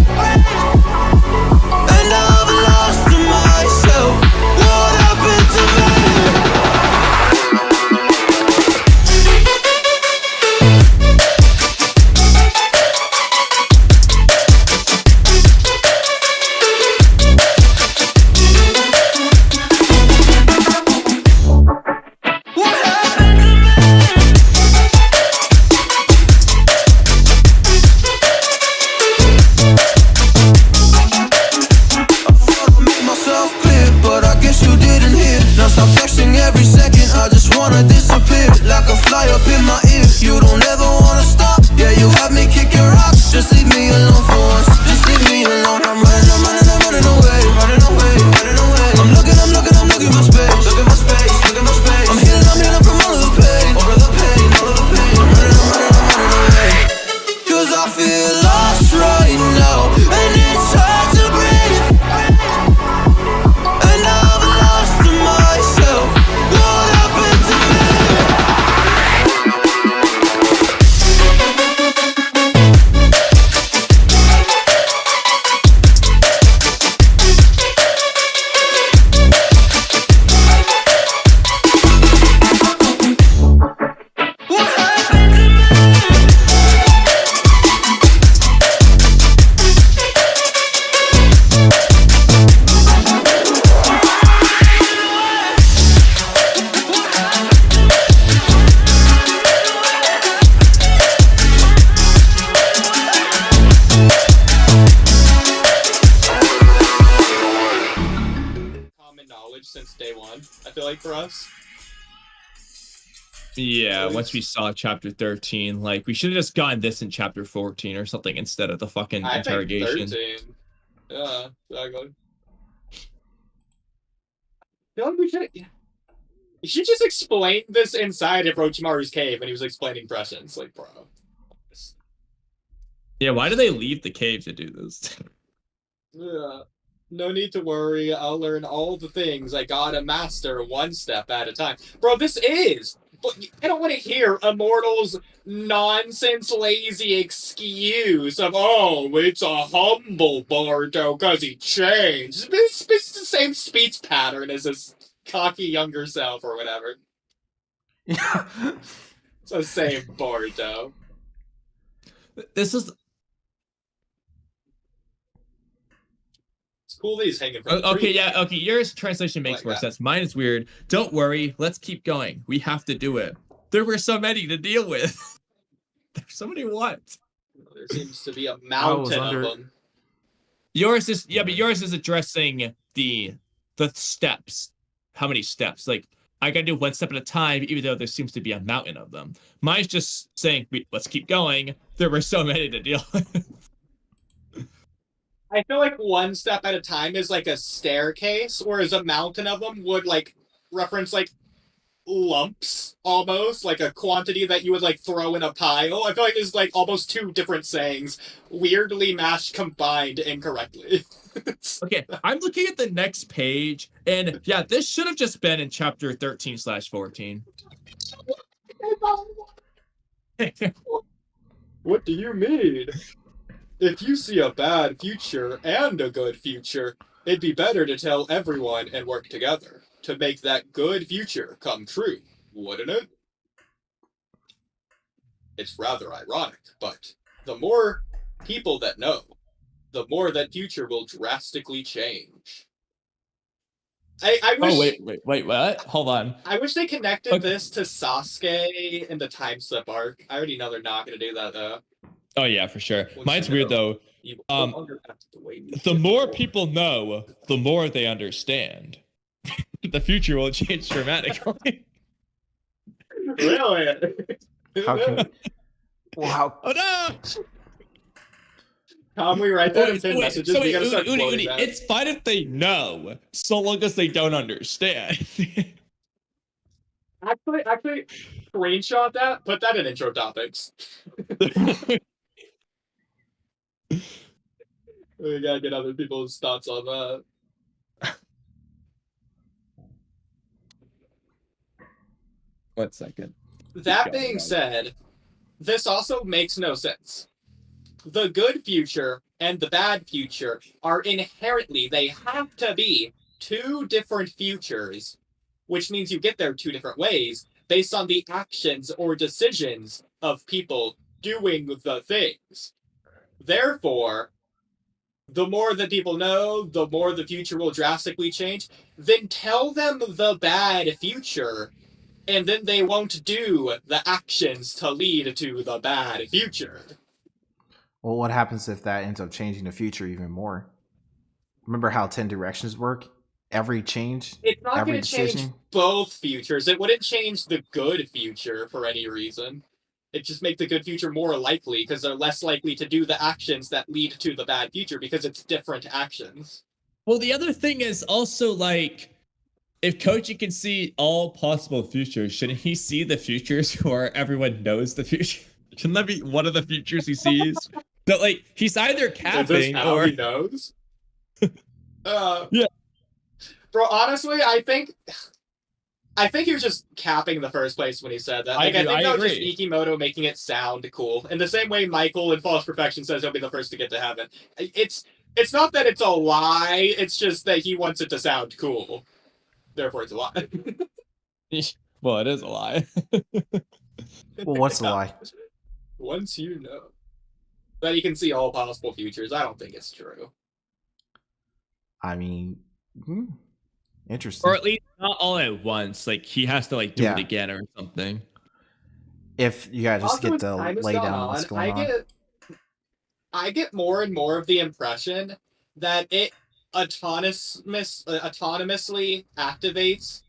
And I've lost myself. What happened to me? What happened to me? Myself clear, but I guess you didn't hear. Now stop texting every second, I just wanna disappear. Like a fly up in my ear, you don't ever wanna stop. Yeah, you have me kicking rocks, just leave me alone for once. Just leave me alone, I'm running away. I'm looking for space. I'm healing from all of the pain. I'm running away. Cause I feel lost right now, and it's hard to breathe. And I've lost myself. What happened to me? What happened to me? Common knowledge since day one, I feel like, for us. Yeah, once we saw chapter 13, like we should have just gotten this in chapter 14 or something instead of the fucking I think interrogation. 13. Yeah, exactly. I feel like we should. You should just explain this inside of Orochimaru's cave when he was explaining presence. Like, bro. Yeah, why do they leave the cave to do this? Yeah. No need to worry. I'll learn all the things I gotta master one step at a time. Bro, this is. But I don't want to hear Immortal's nonsense, lazy excuse of, oh, it's a humble Boruto because he changed. It's the same speech pattern as his cocky younger self or whatever. Yeah. It's the same Boruto. This is It's cool that he's hanging from the okay. tree. Yeah, okay. Yours translation makes Like more that. sense. Mine is weird. Don't worry. Let's keep going. We have to do it. There were so many to deal with. There's so many what? There seems to be a mountain under- of them. Yours is but yours is addressing the steps. How many steps? Like I gotta do one step at a time, even though there seems to be a mountain of them. Mine's just saying, let's keep going. There were so many to deal with. I feel like one step at a time is like a staircase, whereas a mountain of them would like reference like lumps almost, like a quantity that you would like throw in a pile. I feel like there's like almost two different sayings, weirdly mashed combined incorrectly. Okay, I'm looking at the next page, and yeah, this should have just been in chapter 13/14. What do you mean? If you see a bad future and a good future, it'd be better to tell everyone and work together to make that good future come true, wouldn't it? it's rather ironic, but the more people that know, the more that future will drastically change. I wish. Oh wait, what? Hold on. I wish they connected Okay. this to Sasuke and the time slip arc. I already know they're not going to do that though. Oh yeah, for sure. Once Mine's you weird know, though. you will no longer have to wait. The more people know, the more they understand. The future will change dramatically. Really? How can? Well, how? Oh no! Tom, we write that in pin Wait, messages. so We wait, gotta start Udi, quoting Udi, that. it's fine if they know, so long as they don't understand. Actually, screenshot that. Put that in intro topics. We gotta get other people's thoughts on that. 1 second. That being said, this also makes no sense. The good future and the bad future are inherently, they have to be two different futures, which means you get there two different ways based on the actions or decisions of people doing the things. Therefore, the more that people know, the more the future will drastically change. Then tell them the bad future, and then they won't do the actions to lead to the bad future. Well, what happens if that ends up changing the future even more? Remember how 10 directions work? Every change, It's not every going to change decision. both futures. It wouldn't change the good future for any reason. It just make the good future more likely because they're less likely to do the actions that lead to the bad future because it's different actions. Well, the other thing is also like, if Koji can see all possible futures, shouldn't he see the futures where everyone knows the future? Shouldn't that be one of the futures he sees? That like he's either Is this capping how or he knows? Yeah. Bro, honestly, I think he was just capping in the first place when he said that. Like, I think I that was just agree. Ikimoto making it sound cool. In the same way Michael in False Perfection says he'll be the first to get to heaven. It's not that it's a lie, it's just that he wants it to sound cool. Therefore, it's a lie. Well, it is a lie. Well, what's the lie? Once you know that he can see all possible futures, I don't think it's true. I mean, interesting. Or at least not all at once. Like he has to like do it again or something. If you gotta just Also, get as to time has lay gone down what's on, going on. I get more and more of the impression that it autonomously activates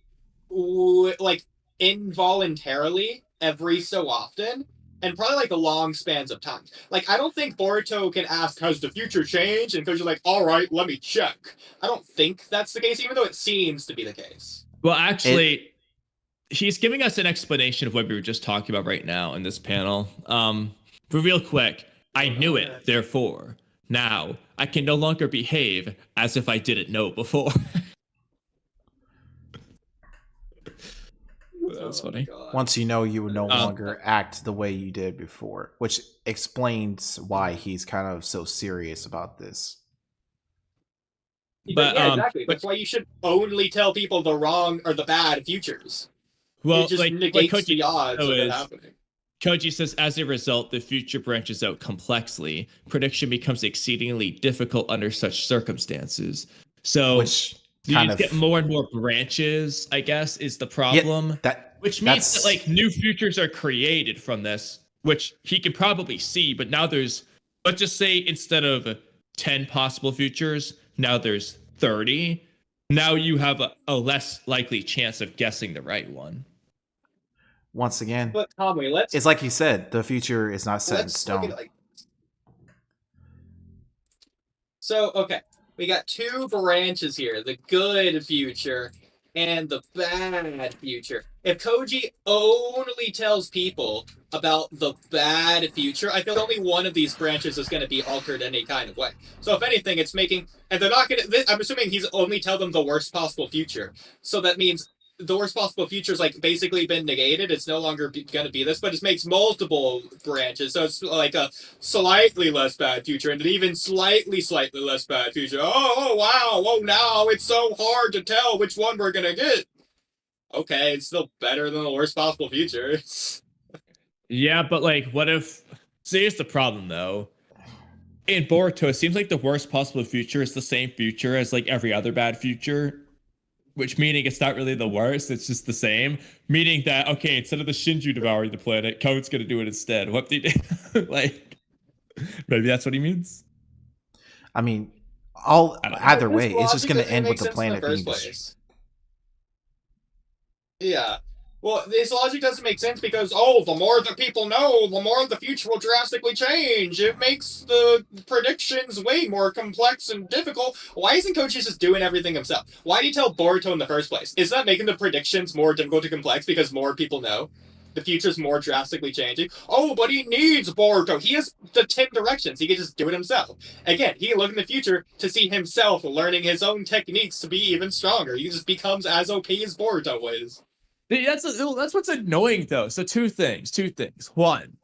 like involuntarily every so often and probably like long spans of time. Like, I don't think Boruto can ask, has the future changed? And Koji's like, all right, let me check. I don't think that's the case, even though it seems to be the case. Well, actually, he's giving us an explanation of what we were just talking about right now in this panel. But real quick, I knew it, therefore, now I can no longer behave as if I didn't know before. That's funny. Once you know, you will no longer act the way you did before, which explains why he's kind of so serious about this. But yeah, exactly. That's why you should only tell people the wrong or the bad futures. Well, it just negates the odds of it happening. Koji says, as a result, the future branches out complexly. Prediction becomes exceedingly difficult under such circumstances. So you get more and more branches, I guess, is the problem. Yeah, which means that like new futures are created from this, which he can probably see. But now there's, let's just say instead of 10 possible futures, now there's 30. Now you have a less likely chance of guessing the right one. Once again, but Tommy, it's like he said, the future is not set in stone. So, okay, we got two branches here, the good future and the bad future. If Koji only tells people about the bad future, I feel only one of these branches is going to be altered in any kind of way. So if anything, it's making, and they're not going to, I'm assuming he's only tell them the worst possible future. So that means the worst possible future is like basically been negated. It's no longer going to be this, but it makes multiple branches. So it's like a slightly less bad future and an even slightly less bad future. Oh wow. Oh, now it's so hard to tell which one we're going to get. Okay, it's still better than the worst possible future. Yeah, but like, what if? See, here's the problem though. In Boruto, it seems like the worst possible future is the same future as like every other bad future, which meaning it's not really the worst, it's just the same. Meaning that, okay, instead of the Shinju devouring the planet, Code's gonna do it instead. What did like maybe that's what he means? I mean, I don't know. either This way, it's just logic going to doesn't even end with make the sense in the planet being first destroyed. place. Yeah. Well, this logic doesn't make sense because, oh, the more that people know, the more the future will drastically change. It makes the predictions way more complex and difficult. Why isn't Koji just doing everything himself? Why did he tell Boruto in the first place? Is that making the predictions more difficult and complex because more people know? The future's more drastically changing. Oh, but he needs Boruto. He has the 10 directions. He can just do it himself. Again, he can look in the future to see himself learning his own techniques to be even stronger. He just becomes as OP as Boruto is. That's what's annoying though. So two things. One,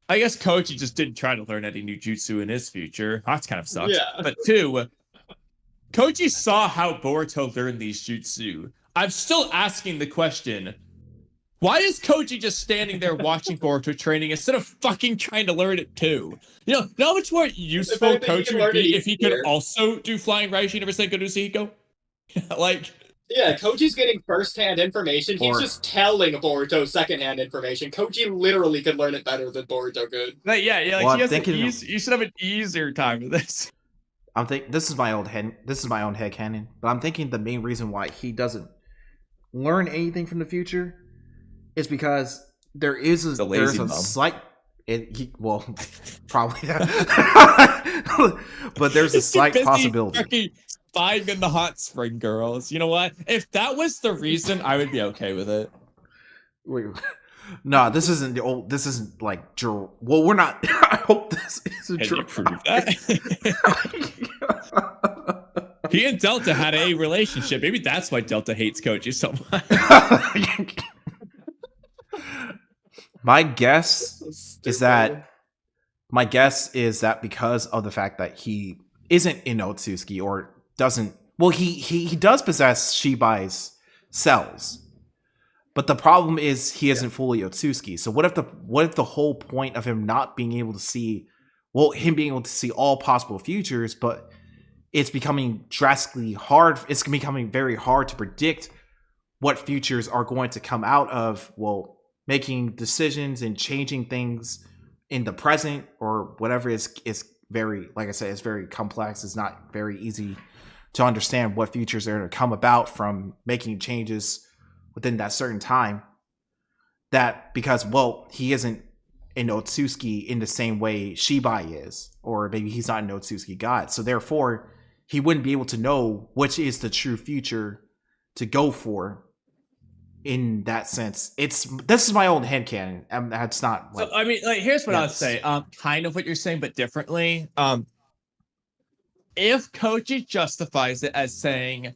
I guess Koji just didn't try to learn any new jutsu in his future. That kind of sucks. Yeah. But two, Koji saw how Boruto learned these jutsu. I'm still asking the question, why is Koji just standing there watching Boruto training instead of fucking trying to learn it too? You know how much more useful If anything, he can Koji would learn it be if he could easier. also do flying Raijin ever Senko Nusuhiko? Like, Yeah, Koji's getting first-hand information. He's Or- just telling Boruto second-hand information. Koji literally could learn it better than Boruto could. like like Well, he has I'm thinking- you should have an easier time with this. I'm thinking this is my own headcanon, but I'm thinking the main reason why he doesn't learn anything from the future is because there is a slight probably but there's a slight possibility. Fucking spying in the hot spring girls. You know what? If that was the reason, I would be okay with it. Wait, no, this isn't the old. This isn't like well, we're not. I hope this isn't Can true. you prove that? He and Delta had a relationship. Maybe that's why Delta hates Koji so much. My guess is that because of the fact that he isn't in Otsutsuki or doesn't. Well, he does possess Shibai's cells, but the problem is he isn't fully Otsutsuki. So what if the whole point of him not being able to see, well, him being able to see all possible futures, but it's becoming drastically hard. It's becoming very hard to predict what futures are going to come out of, well, making decisions and changing things in the present or whatever is very, like I said, it's very complex. It's not very easy to understand what futures are going to come about from making changes within that certain time. That because, well, he isn't an Otsutsuki in the same way Shibai is, or maybe he's not an Otsutsuki god. So therefore, he wouldn't be able to know which is the true future to go for. In that sense, this is my own headcanon. That's not like, So, I mean, like, here's what I'll yes. say. Kind of what you're saying, but differently. If Koji justifies it as saying,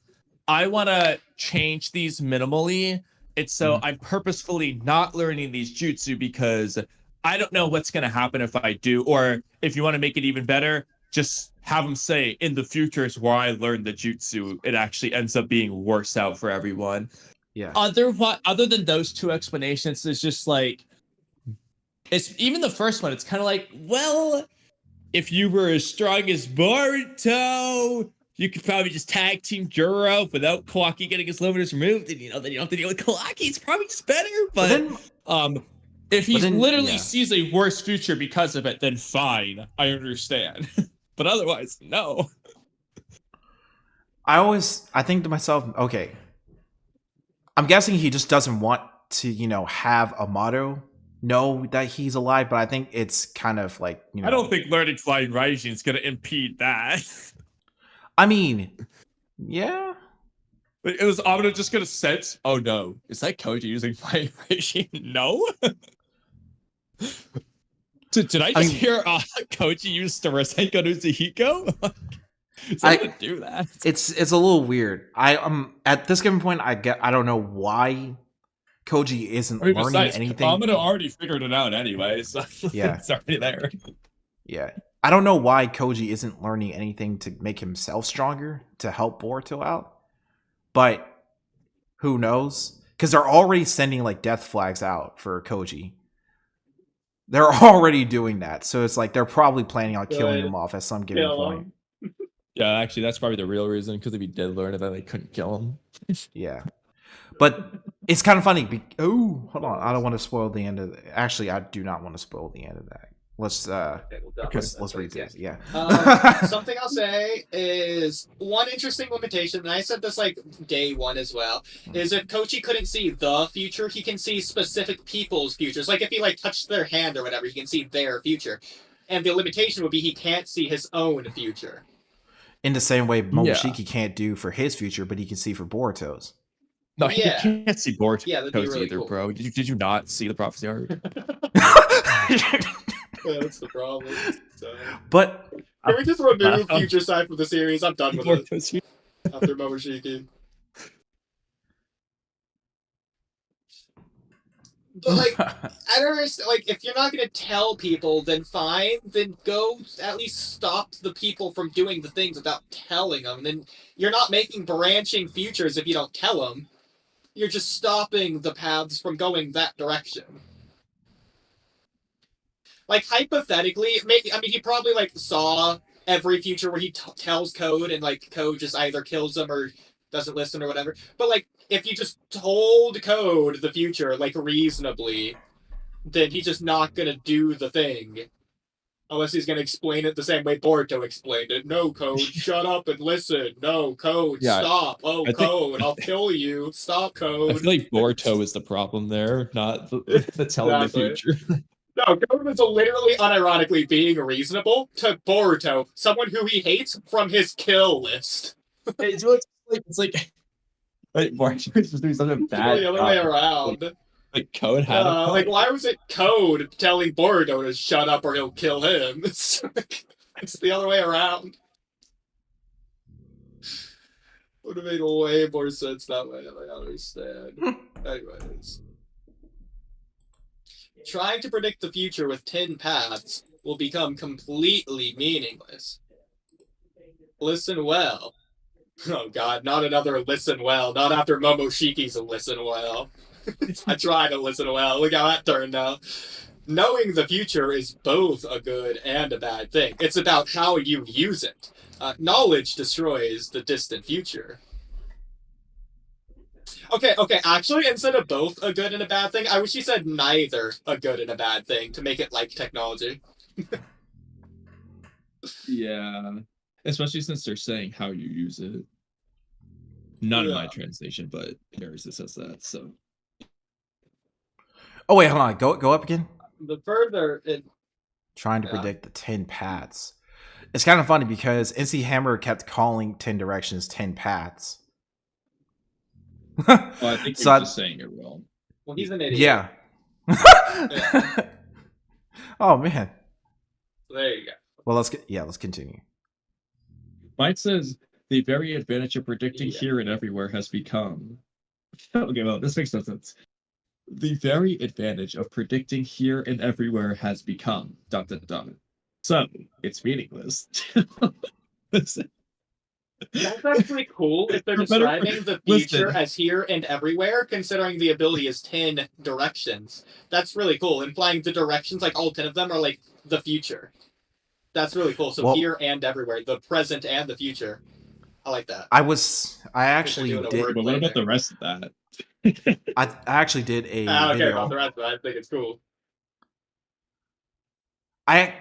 I want to change these minimally, it's so I'm purposefully not learning these jutsu because I don't know what's going to happen if I do. Or if you want to make it even better, just have him say, in the future is where I learned the jutsu. It actually ends up being worse out for everyone. yeah. Other than those two explanations, it's just like, it's even the first one. It's kind of like, well, if you were as strong as Boruto, you could probably just tag team Juro without Kawaki getting his limiters removed, and then you don't have to deal with Kawaki. It's probably just better. But if he literally sees a worse future because of it, then fine, I understand. But otherwise, no. I think to myself, okay, I'm guessing he just doesn't want to, have a motto, know that he's alive, but I think it's kind of like, I don't think learning flying Raijin is going to impede that. I mean, yeah. It was Amino just going to sense, oh no, is that Koji using flying Raijin? No? Did I just hear Koji use the Rasenko Nuzuhiko? I gonna do that. It's a little weird. At this given point, I don't know why Koji isn't learning anything. Amino already figured it out anyway, so yeah, it's already there. Yeah, I don't know why Koji isn't learning anything to make himself stronger to help Boruto out, but who knows? because they're already sending like death flags out for Koji. They're already doing that, so it's like they're probably planning on killing him off at some given Kill point. him. Yeah, actually, that's probably the real reason, because if he did learn it, then they couldn't kill him. Yeah, but it's kind of funny. Oh, hold on, I don't want to spoil the end of. Actually, I do not want to spoil the end of that. Let's Okay, we'll dive into that, let's read please, this. Yeah. Something I'll say is one interesting limitation, and I said this like day one as well, is if Kochi couldn't see the future, he can see specific people's futures. Like if he like touched their hand or whatever, he can see their future. And the limitation would be he can't see his own future. In the same way Momoshiki can't do for his future, but he can see for Boruto's. No, Yeah. he can't see Boruto Yeah, that'd be really either, cool. bro. Did you not see the prophecy art? Yeah, that's the problem. So. But Can we just remove Future Side from the series? I'm done with it Boruto's after Momoshiki. But like, I don't understand. Like, if you're not gonna tell people, then fine. Then go at least stop the people from doing the things without telling them. Then you're not making branching futures if you don't tell them. You're just stopping the paths from going that direction. Like hypothetically, maybe he probably like saw every future where he tells Code and like Code just either kills him or doesn't listen or whatever. But like, if you just told Code the future like reasonably, then he's just not gonna do the thing. Unless he's gonna explain it the same way Boruto explained it. No, Code, shut up and listen. No, Code, stop. Oh, Code, I'll kill you. Stop, Code. I feel like Boruto is the problem there, not the telling the future. No, Code is literally unironically being reasonable to Boruto, someone who he hates from his kill list. It's like Boruto is just doing such a bad the other way around. Like Code had like why was it Code telling Boruto to shut up or he'll kill him? It's the other way around. Would have made way more sense that way. I understand. Anyways. Trying to predict the future with 10 paths will become completely meaningless. Listen well. Oh god, not another listen well. Not after Momoshiki's listen well. I tried to listen well. Look how that turned out. Knowing the future is both a good and a bad thing. It's about how you use it. Knowledge destroys the distant future. Okay, actually, instead of both a good and a bad thing, I wish you said neither a good and a bad thing to make it like technology. Yeah. Especially since they're saying how you use it. Not in my translation, but yours it says that, so. Oh wait, hold on. Go up again. The further it... Trying to predict the 10 paths. It's kind of funny because NC Hammer kept calling 10 directions 10 paths. Well, I think so just saying it wrong. Well, he's an idiot. Yeah. Oh man. There you go. Well, let's continue. Mine says the very advantage of predicting here and everywhere has become. Okay, well, this makes no sense. The very advantage of predicting here and everywhere has become ... So it's meaningless. That's actually cool if they're describing the future as here and everywhere, considering the ability is 10 directions. That's really cool, implying the directions, like all 10 of them, are like the future. That's really cool. So here and everywhere, the present and the future. I like that. I actually did. But what about the rest of that? I actually did a video. About the rest of that. I think it's cool. I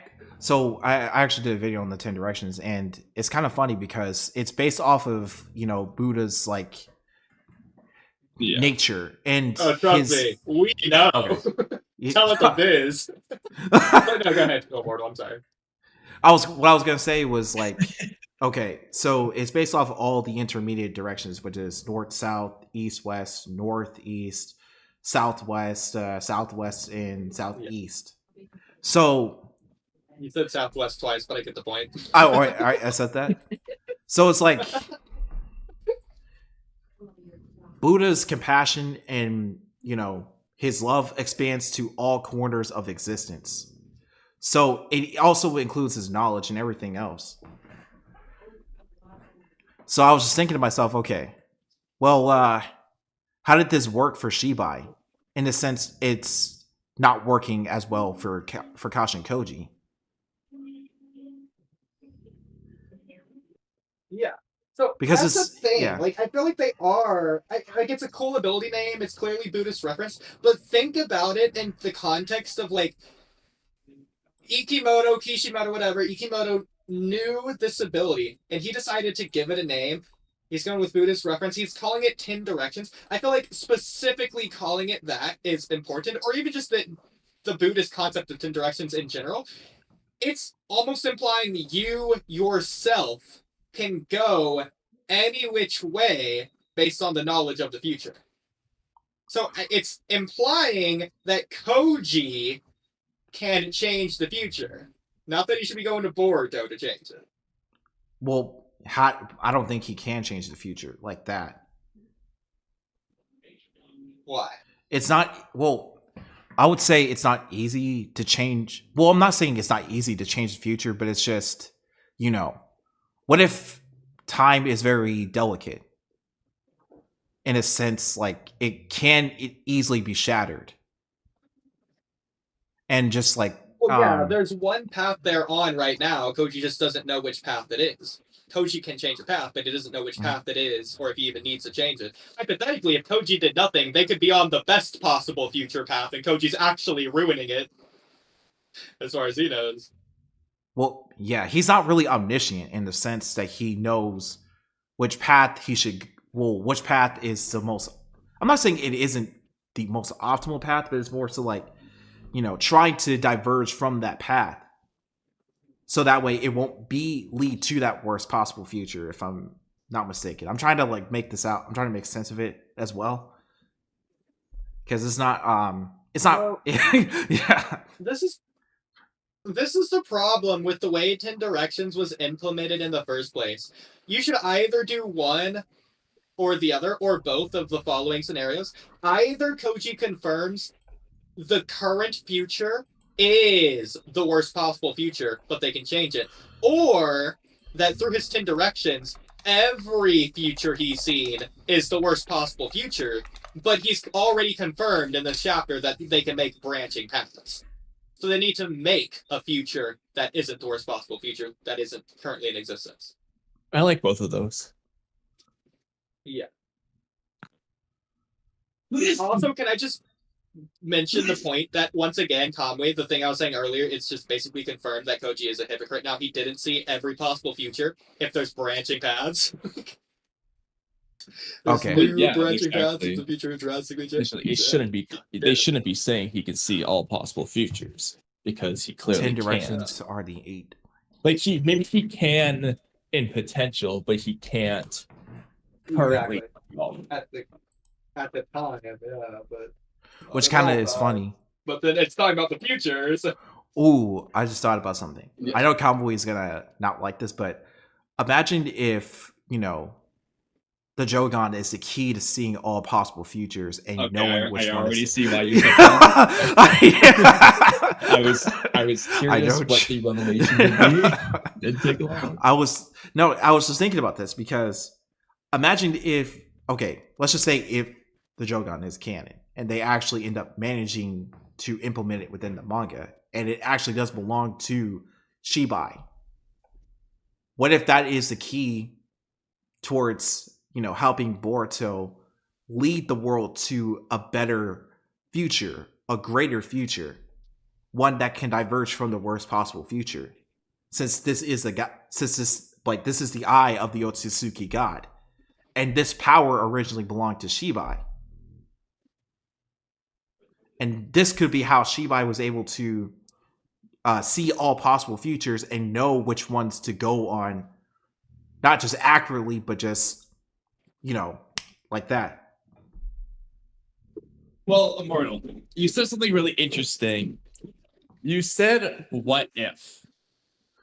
actually did a video on the 10 directions, and it's kind of funny because it's based off of, Buddha's like nature and trust me, we know. Okay. Tell us the biz. No, go ahead, go Immortal. I'm sorry. What I was gonna say was like, okay, so it's based off all the intermediate directions, which is north, south, east, west, northeast, southwest, southwest, and southeast. So. You said southwest twice, but I get the point. Oh, all right, I said that. So it's like Buddha's compassion and, his love expands to all corners of existence. So it also includes his knowledge and everything else. So I was just thinking to myself, okay, well, how did this work for Shibai? In a sense, it's not working as well for Kashi and Koji. Yeah. So Because that's the it's thing. yeah. Like, I feel like they are. Like, it's a cool ability name. It's clearly Buddhist reference. But think about it in the context of, like, Ikimoto, Kishimoto, whatever. Ikimoto knew this ability, and he decided to give it a name. He's going with Buddhist reference. He's calling it 10 Directions. I feel like specifically calling it that is important, or even just the Buddhist concept of 10 Directions in general. It's almost implying you yourself can go any which way based on the knowledge of the future. So it's implying that Koji can change the future. Not that he should be going to Boruto to change it. Well, I don't think he can change the future like that. Why? It's not, well, I would say it's not easy to change. Well, I'm not saying it's not easy to change the future, but it's just, what if time is very delicate? In a sense, like, it can easily be shattered. And just like, well, yeah, there's one path they're on right now. Koji just doesn't know which path it is. Koji can change a path, but he doesn't know which path it is, or if he even needs to change it. Hypothetically, if Koji did nothing, they could be on the best possible future path, and Koji's actually ruining it, as far as he knows. Well, yeah, he's not really omniscient in the sense that he knows which path which path is the most. I'm not saying it isn't the most optimal path, but it's more so like, trying to diverge from that path. So that way it won't lead to that worst possible future, if I'm not mistaken. I'm trying to like make this out. I'm trying to make sense of it as well. Because it's not yeah. This is the problem with the way 10 Directions was implemented in the first place. You should either do one or the other, or both of the following scenarios. Either Koji confirms the current future is the worst possible future, but they can change it. Or that through his 10 Directions, every future he's seen is the worst possible future, but he's already confirmed in this chapter that they can make branching paths. So they need to make a future that isn't the worst possible future, that isn't currently in existence. I like both of those. Yeah. Also, can I just mention the point that, once again, Conway, the thing I was saying earlier, it's just basically confirmed that Koji is a hypocrite. Now, he didn't see every possible future if there's branching paths. There's Okay. new Yeah, branching paths exactly. if the future drastically changes. They shouldn't be saying he can see all possible futures, because he clearly 10 can. Directions are the 8. Like, maybe he can in potential, but he can't currently. Exactly. At the time, yeah, but Which kind of is funny. But then it's talking about the future. So. Ooh, I just thought about something. Yeah. I know Cowboy is gonna not like this, but imagine if, the Jogan is the key to seeing all possible futures and knowing which one. I already see why you said that. I was curious what the revelation would be. Didn't take long. I was just thinking about this because imagine if, let's just say if the Jogan is canon and they actually end up managing to implement it within the manga and it actually does belong to Shibai. What if that is the key towards, helping Boruto lead the world to a better future, a greater future, one that can diverge from the worst possible future? Since this is this is the eye of the Otsutsuki god, and this power originally belonged to Shibai. And this could be how Shibai was able to see all possible futures and know which ones to go on, not just accurately, but just, like that. Well, Immortal, you said something really interesting. You said, what if?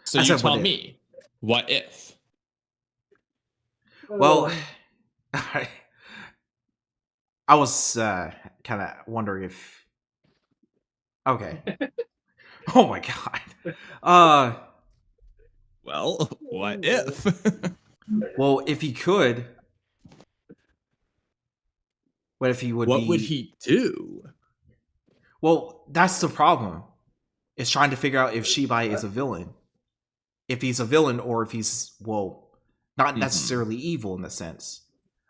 So you tell me, what if? Well, I was kind of wondering if... Okay. Oh my god. Well, what if? Well, if he could... What if he would What be? would he do? Well, that's the problem. Is trying to figure out if Shibai is a villain. If he's a villain or if he's, well, not necessarily evil in the sense.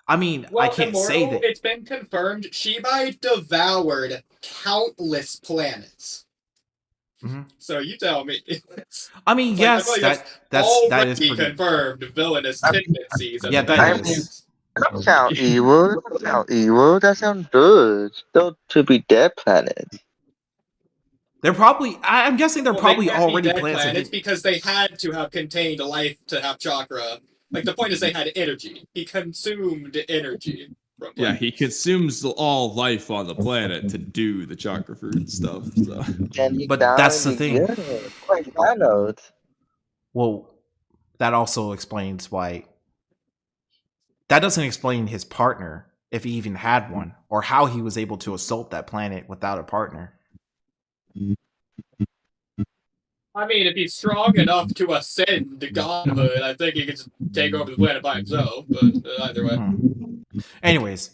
I mean, Well, I can't Immortal, say that. it's been confirmed Shibai devoured countless planets. Mhm. So you tell me. I mean, yes, I feel like that is already pretty. confirmed villainous tendencies. Yeah, that is. That sound evil. That sound evil. That sounds good. Those should be dead planets. They're probably. I'm guessing they're probably they can't be already dead planets. planets because they had to have contained life to have chakra. Like the point is they had energy. He consumed energy. From Yeah, he consumes all life on the planet to do the chakra fruit stuff. So. And he But died that's the thing. again. Like Thanos. Well, that also explains why. That doesn't explain his partner, if he even had one, or how he was able to assault that planet without a partner. I mean, if he's strong enough to ascend to godhood, I think he could just take over the planet by himself. But either way. Anyways,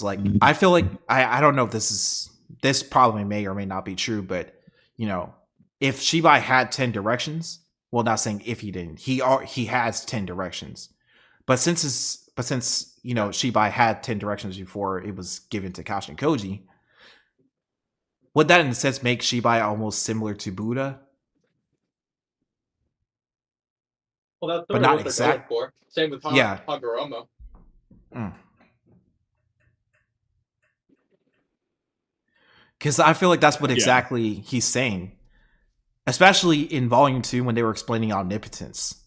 like I feel like I don't know if this probably may or may not be true, but you know, if Shibai had 10 directions, well, not saying if he didn't, he has 10 directions, but since you know Shibai had 10 directions before it was given to Kashin Koji, would that in a sense make Shibai almost similar to Buddha? Well, that's But not exact. for. Same with Yeah. Hagoromo. Because I feel like that's what exactly he's saying, especially in Volume 2 when they were explaining omnipotence,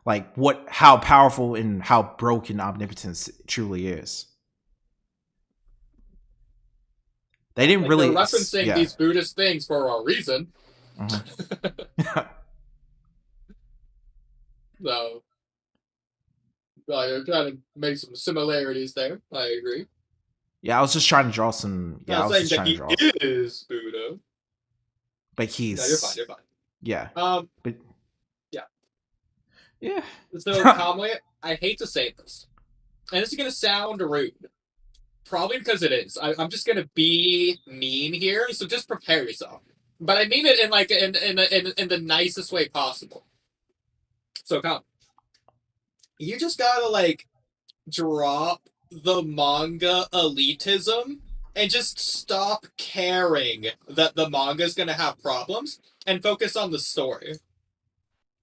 like how powerful and how broken omnipotence truly is. They didn't really They're referencing these Buddhist things for a reason. So, they're trying to make some similarities there. I agree. Yeah, I was just trying to draw some. Yeah, I was just trying to draw. He is Buddha, but he's. No, you're fine. You're fine. Yeah. But yeah. Yeah. So, Kamui, I hate to say this, and this is gonna sound rude. Probably because it is. I'm just gonna be mean here, so just prepare yourself. But I mean it in like in the nicest way possible. So come, you just gotta like drop the manga elitism and just stop caring that the manga is gonna have problems and focus on the story.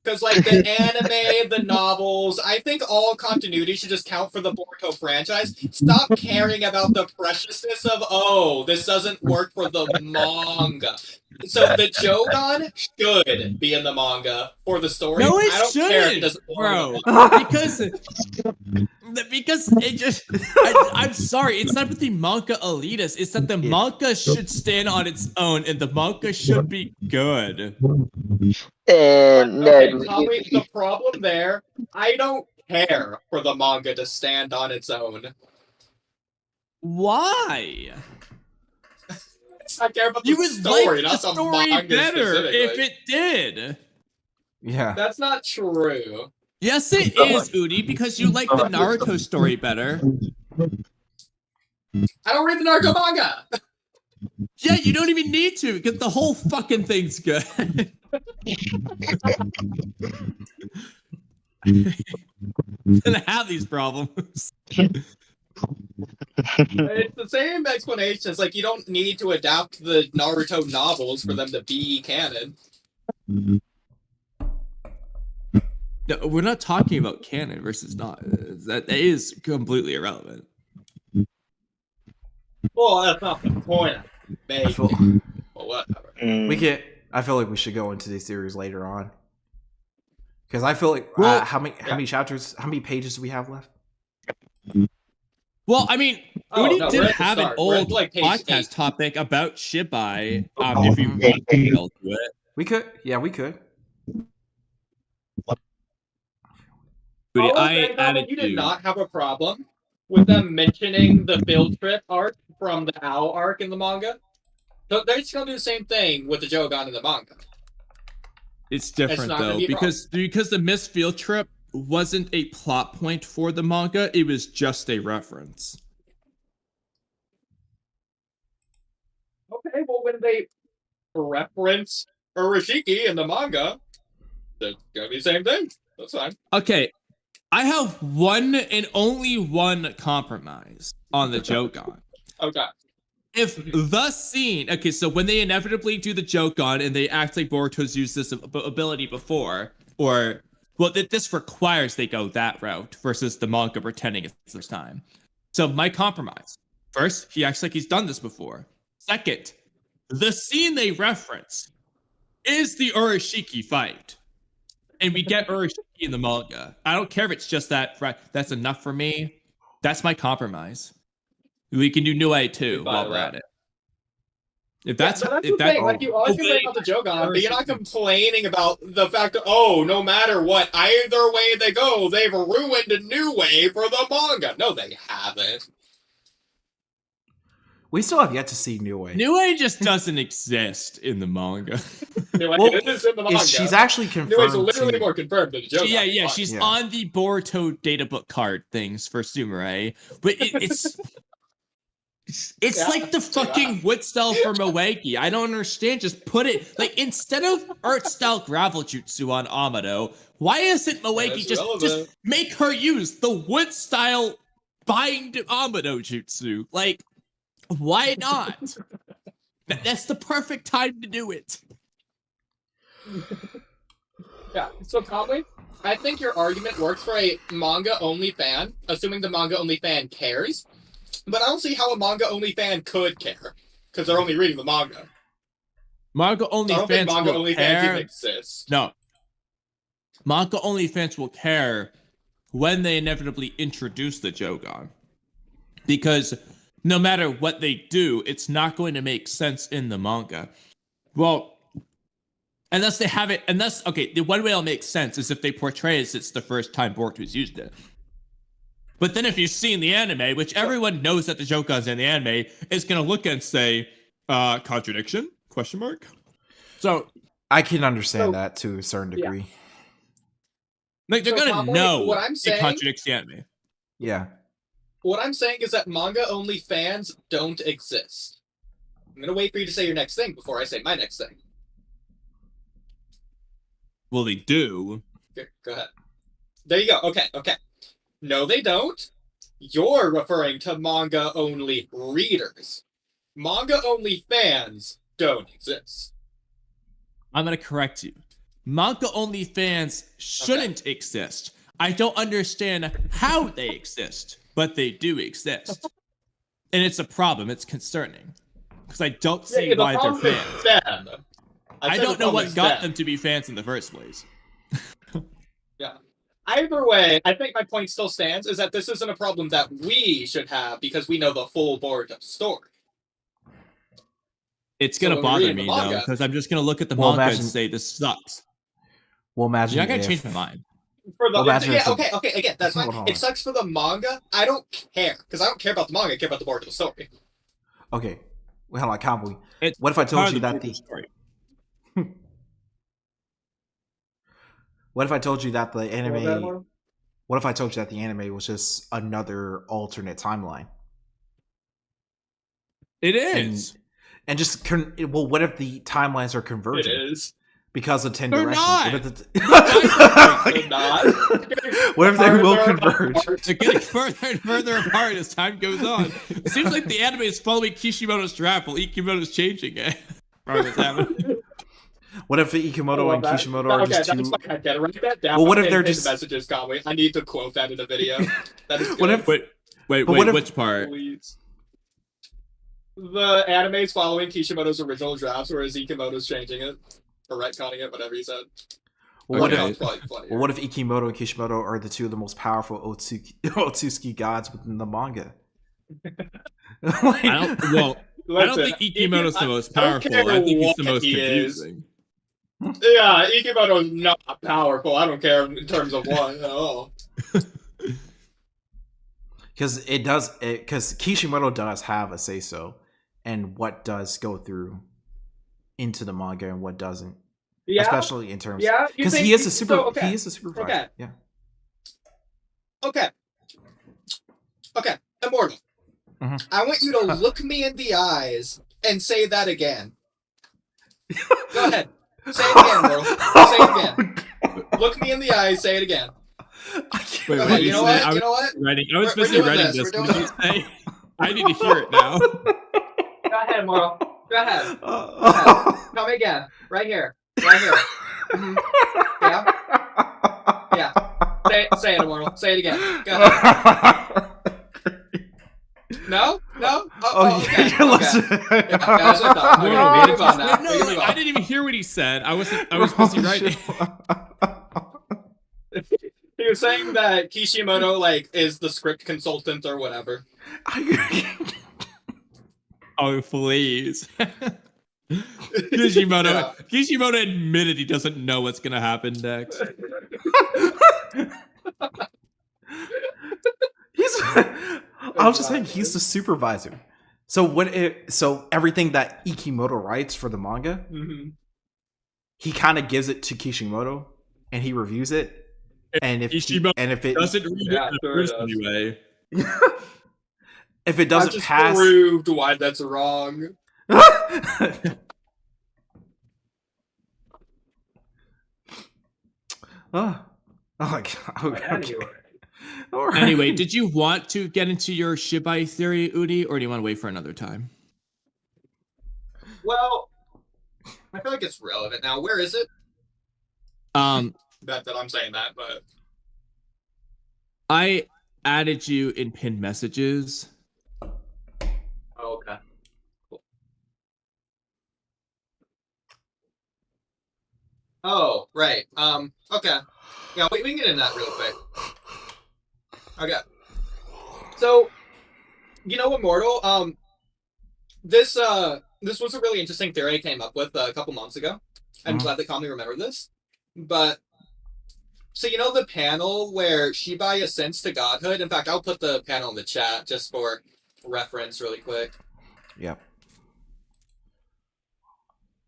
Because, like, the anime, the novels, I think all continuity should just count for the Boruto franchise. Stop caring about the preciousness of, oh, this doesn't work for the manga. So the Jogan should be in the manga for the story. No, it I don't shouldn't, care if it doesn't bro. Because it just. I'm sorry, it's not with the manga elitist. It's that the manga should stand on its own, and the manga should be good. And okay, the problem there, I don't care for the manga to stand on its own. Why? I care about the You would story, like not the the story manga better if specifically. it did. Yeah. That's not true. Yes, it is, Udi, because you like the Naruto story better. I don't read the Naruto manga! Yeah, you don't even need to, because the whole fucking thing's good. Gonna have these problems. It's the same explanation. It's like you don't need to adapt the Naruto novels for them to be canon. No, we're not talking about canon versus not. That is completely irrelevant. Well, that's not the point I'm making. Well, whatever. I feel like we should go into these theories later on. Because I feel like how many chapters, how many pages do we have left? Well, I mean, Udi did have an old podcast 8. topic about Shibai. If you want to do it, we could. Yeah, we could. Udi, I added you did not have a problem with them mentioning the field trip arc from the Owl arc in the manga. So they're just gonna do the same thing with the Jogan in the manga. It's different though, because the missed field trip wasn't a plot point for the manga, it was just a reference. when they reference Urashiki in the manga, it's gonna be the same thing. That's fine. Okay, I have one and only one compromise on the Jogan. Okay. If the scene, okay, so when they inevitably do the Jogan and they act like Boruto's used this ability before, or well, this requires they go that route versus the manga pretending it's this time. So my compromise: first, he acts like he's done this before. Second, the scene they reference is the Urashiki fight, and we get Urashiki in the manga. I don't care if it's just that. That's enough for me. That's my compromise. We can do New too while we're at it. If that's the thing. Like you always complain about the Jogan, but you're not complaining about the fact that no matter what, either way they go, they've ruined a New Way for the manga. No, they haven't. We still have yet to see New Way. New Way just doesn't exist in the manga. New Way is in the manga. She's actually confirmed. New Way's literally more confirmed than the Jogan. Yeah. She's on the Boruto databook card things for Sumire, but it's. It's like the fucking wood style for Moegi. I don't understand. Just put it like instead of art style gravel jutsu on Amado, why isn't Moegi just make her use the wood style bind Amado jutsu? Like, why not? That's the perfect time to do it. Yeah. So Conway, I think your argument works for a manga only fan, assuming the manga only fan cares. But I don't see how a manga-only fan could care, because they're only reading the manga. Manga-only fans think manga-only will care. fans even exist. No. Manga-only fans will care when they inevitably introduce the Jogan. Because no matter what they do, it's not going to make sense in the manga. Well, unless they have it, okay, the one way it'll make sense is if they portray as it's the first time Boruto's used it. But then if you've seen the anime, which everyone knows that the Jogan's in the anime, is going to look and say, contradiction? Question mark? So I can understand that to a certain degree. Like, they're going to know what I'm saying, it contradicts the anime. Yeah. What I'm saying is that manga-only fans don't exist. I'm going to wait for you to say your next thing before I say my next thing. Well, they do. Okay, go ahead. There you go. Okay. No, they don't. You're referring to manga-only readers. Manga-only fans don't exist. I'm going to correct you. Manga-only fans shouldn't exist. I don't understand how they exist, but they do exist. And it's a problem. It's concerning. Because I don't see why they're fans. I don't know what got them to be fans in the first place. Yeah. Either way, I think my point still stands, is that this isn't a problem that we should have because we know the full Boruto story. It's going to bother me, though, because I'm just going to look at the manga and say, this sucks. Well, imagine You're not going to change my mind. For the, okay, again, that's fine. It sucks for the manga. I don't care, because I don't care about the manga, I care about the Boruto story. Okay. Well, I can't believe. What if I told you that the... story. What if I told you that the anime... What if I told you that the anime was just another alternate timeline? It is. And just... Well, what if the timelines are converging? It is. Because of 10 They're directions. not. They're not. What if they will converge? They're getting further and further apart as time goes on. It seems like the anime is following Kishimoto's draft while Ikimoto's changing it. What if Ikimoto and Kishimoto are just two... Okay, I gotta write that down. Well, what if they're just... messages, Conway. I need to quote that in the video. That is good. What if... Wait, which part? Please. The anime is following Kishimoto's original drafts, whereas Ikimoto's changing it. Or retconning it, whatever you said. Well, what if Ikimoto and Kishimoto are the two of the most powerful Otsuki gods within the manga? I don't think Ikimoto's the most powerful. I think he's the most confusing. Yeah, Ikimoto's not powerful. I don't care in terms of one at all. Because because Kishimoto does have a say-so, and what does go through into the manga and what doesn't. Yeah. Especially in terms, because he is a he is a supervisor. Okay. Yeah. Okay. Immortal. Mm-hmm. I want you to look me in the eyes and say that again. Go ahead. Say it again, Immortal. Say it again. Look me in the eyes. Say it again. Wait, Okay, what did you he know say? what? You know what? Writing. I was We're busy doing writing this. this. We're doing What did he say? I need to hear it now. Go ahead, Immortal. Go ahead. Go ahead. Tell me again. Right here. Right here. Mhm. Yeah. Yeah. Say it, Immortal. Say it again. Go ahead. No? No? Okay. yeah, listen. Yeah, that's what I thought. Okay, No, we what can did move you on say? now. No, We can like, move I on. didn't even hear what he said. I was busy writing. He was saying that Kishimoto like is the script consultant or whatever. Oh, please. Kishimoto. Yeah. Kishimoto admitted he doesn't know what's gonna happen next. I was just saying he's the supervisor. So so everything that Ikimoto writes for the manga, Mm-hmm. he kind of gives it to Kishimoto and he reviews it. And if Kishimoto it doesn't read Yeah, it sure it first does. anyway. if it I doesn't just pass proved why that's wrong. oh my god. Okay. All right. Anyway, did you want to get into your Shibai theory, Udi, or do you want to wait for another time? Well, I feel like it's relevant now. Where is it? That I'm saying that, but I added you in pinned messages. oh, okay. Cool. Oh, right. Okay. Yeah, we can get into that real quick. Okay. So, you know, Immortal, this was a really interesting theory I came up with a couple months ago. I'm glad that Kami remembered this. But so you know the panel where Shibai ascends to godhood? In fact, I'll put the panel in the chat just for reference really quick. Yep.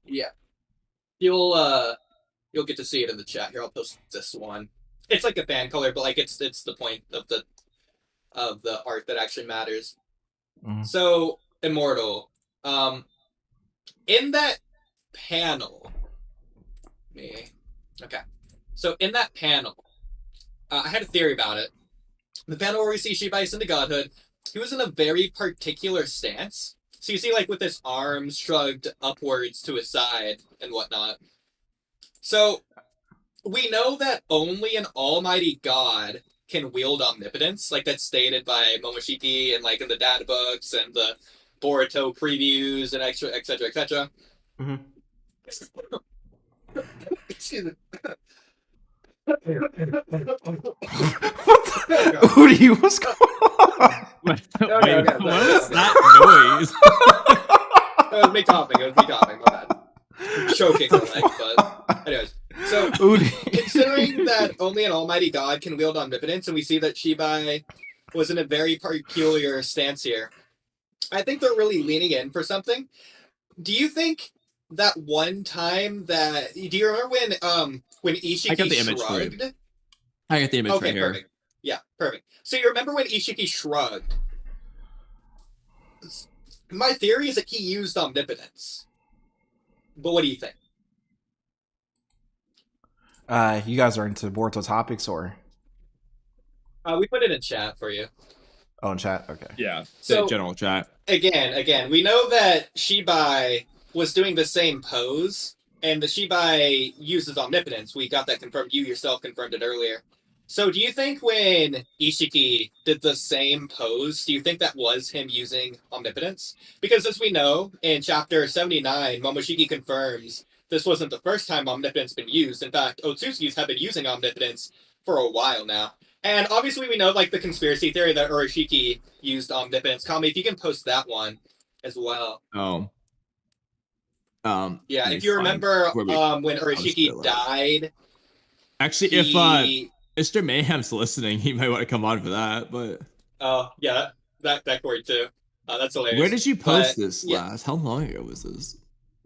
Yeah. You'll get to see it in the chat. Here, I'll post this one. It's like a fan color, but like it's the point of the art that actually matters. So, Immortal, in that panel, okay. So in that panel, I had a theory about it. The panel where we see Shibai ascend to godhood, he was in a very particular stance. So you see, like, with his arms shrugged upwards to his side and whatnot. So we know that only an almighty god can wield omnipotence, like that's stated by Momoshiki and like in the data books and the Boruto previews and etc. etc. etc. Excuse me. What Udi, what's going on? Wait, Okay, what was sorry. that noise? It was me coughing. My bad. I'm choking my leg, but anyways. So, considering that only an almighty god can wield omnipotence, and we see that Shibai was in a very peculiar stance here, I think they're really leaning in for something. Do you think that one time that... Do you remember when Ishiki I got the image for you. shrugged? I got the image Okay, right here. perfect. Yeah, perfect. So you remember when Ishiki shrugged? My theory is that he used omnipotence. But what do you think? You guys are into Boruto topics or? We put it in chat for you. Oh, in chat? Okay. Yeah, So- the general chat. Again, we know that Shibai was doing the same pose, and the Shibai uses omnipotence. We got that confirmed. You yourself confirmed it earlier. So do you think when Ishiki did the same pose, do you think that was him using omnipotence? Because as we know, in chapter 79, Momoshiki confirms this wasn't the first time omnipotence been used. In fact, Otsutsuki's have been using omnipotence for a while now. And obviously we know like the conspiracy theory that Urashiki used omnipotence. Kami, if you can post that one as well. Oh. Yeah, let me if you find remember where we- when Urashiki died, Actually, if Mr. Mayhem's listening, he might want to come on for that. But oh yeah, that Corey too. That's hilarious. where did you post But, this yeah. last? How long ago was this?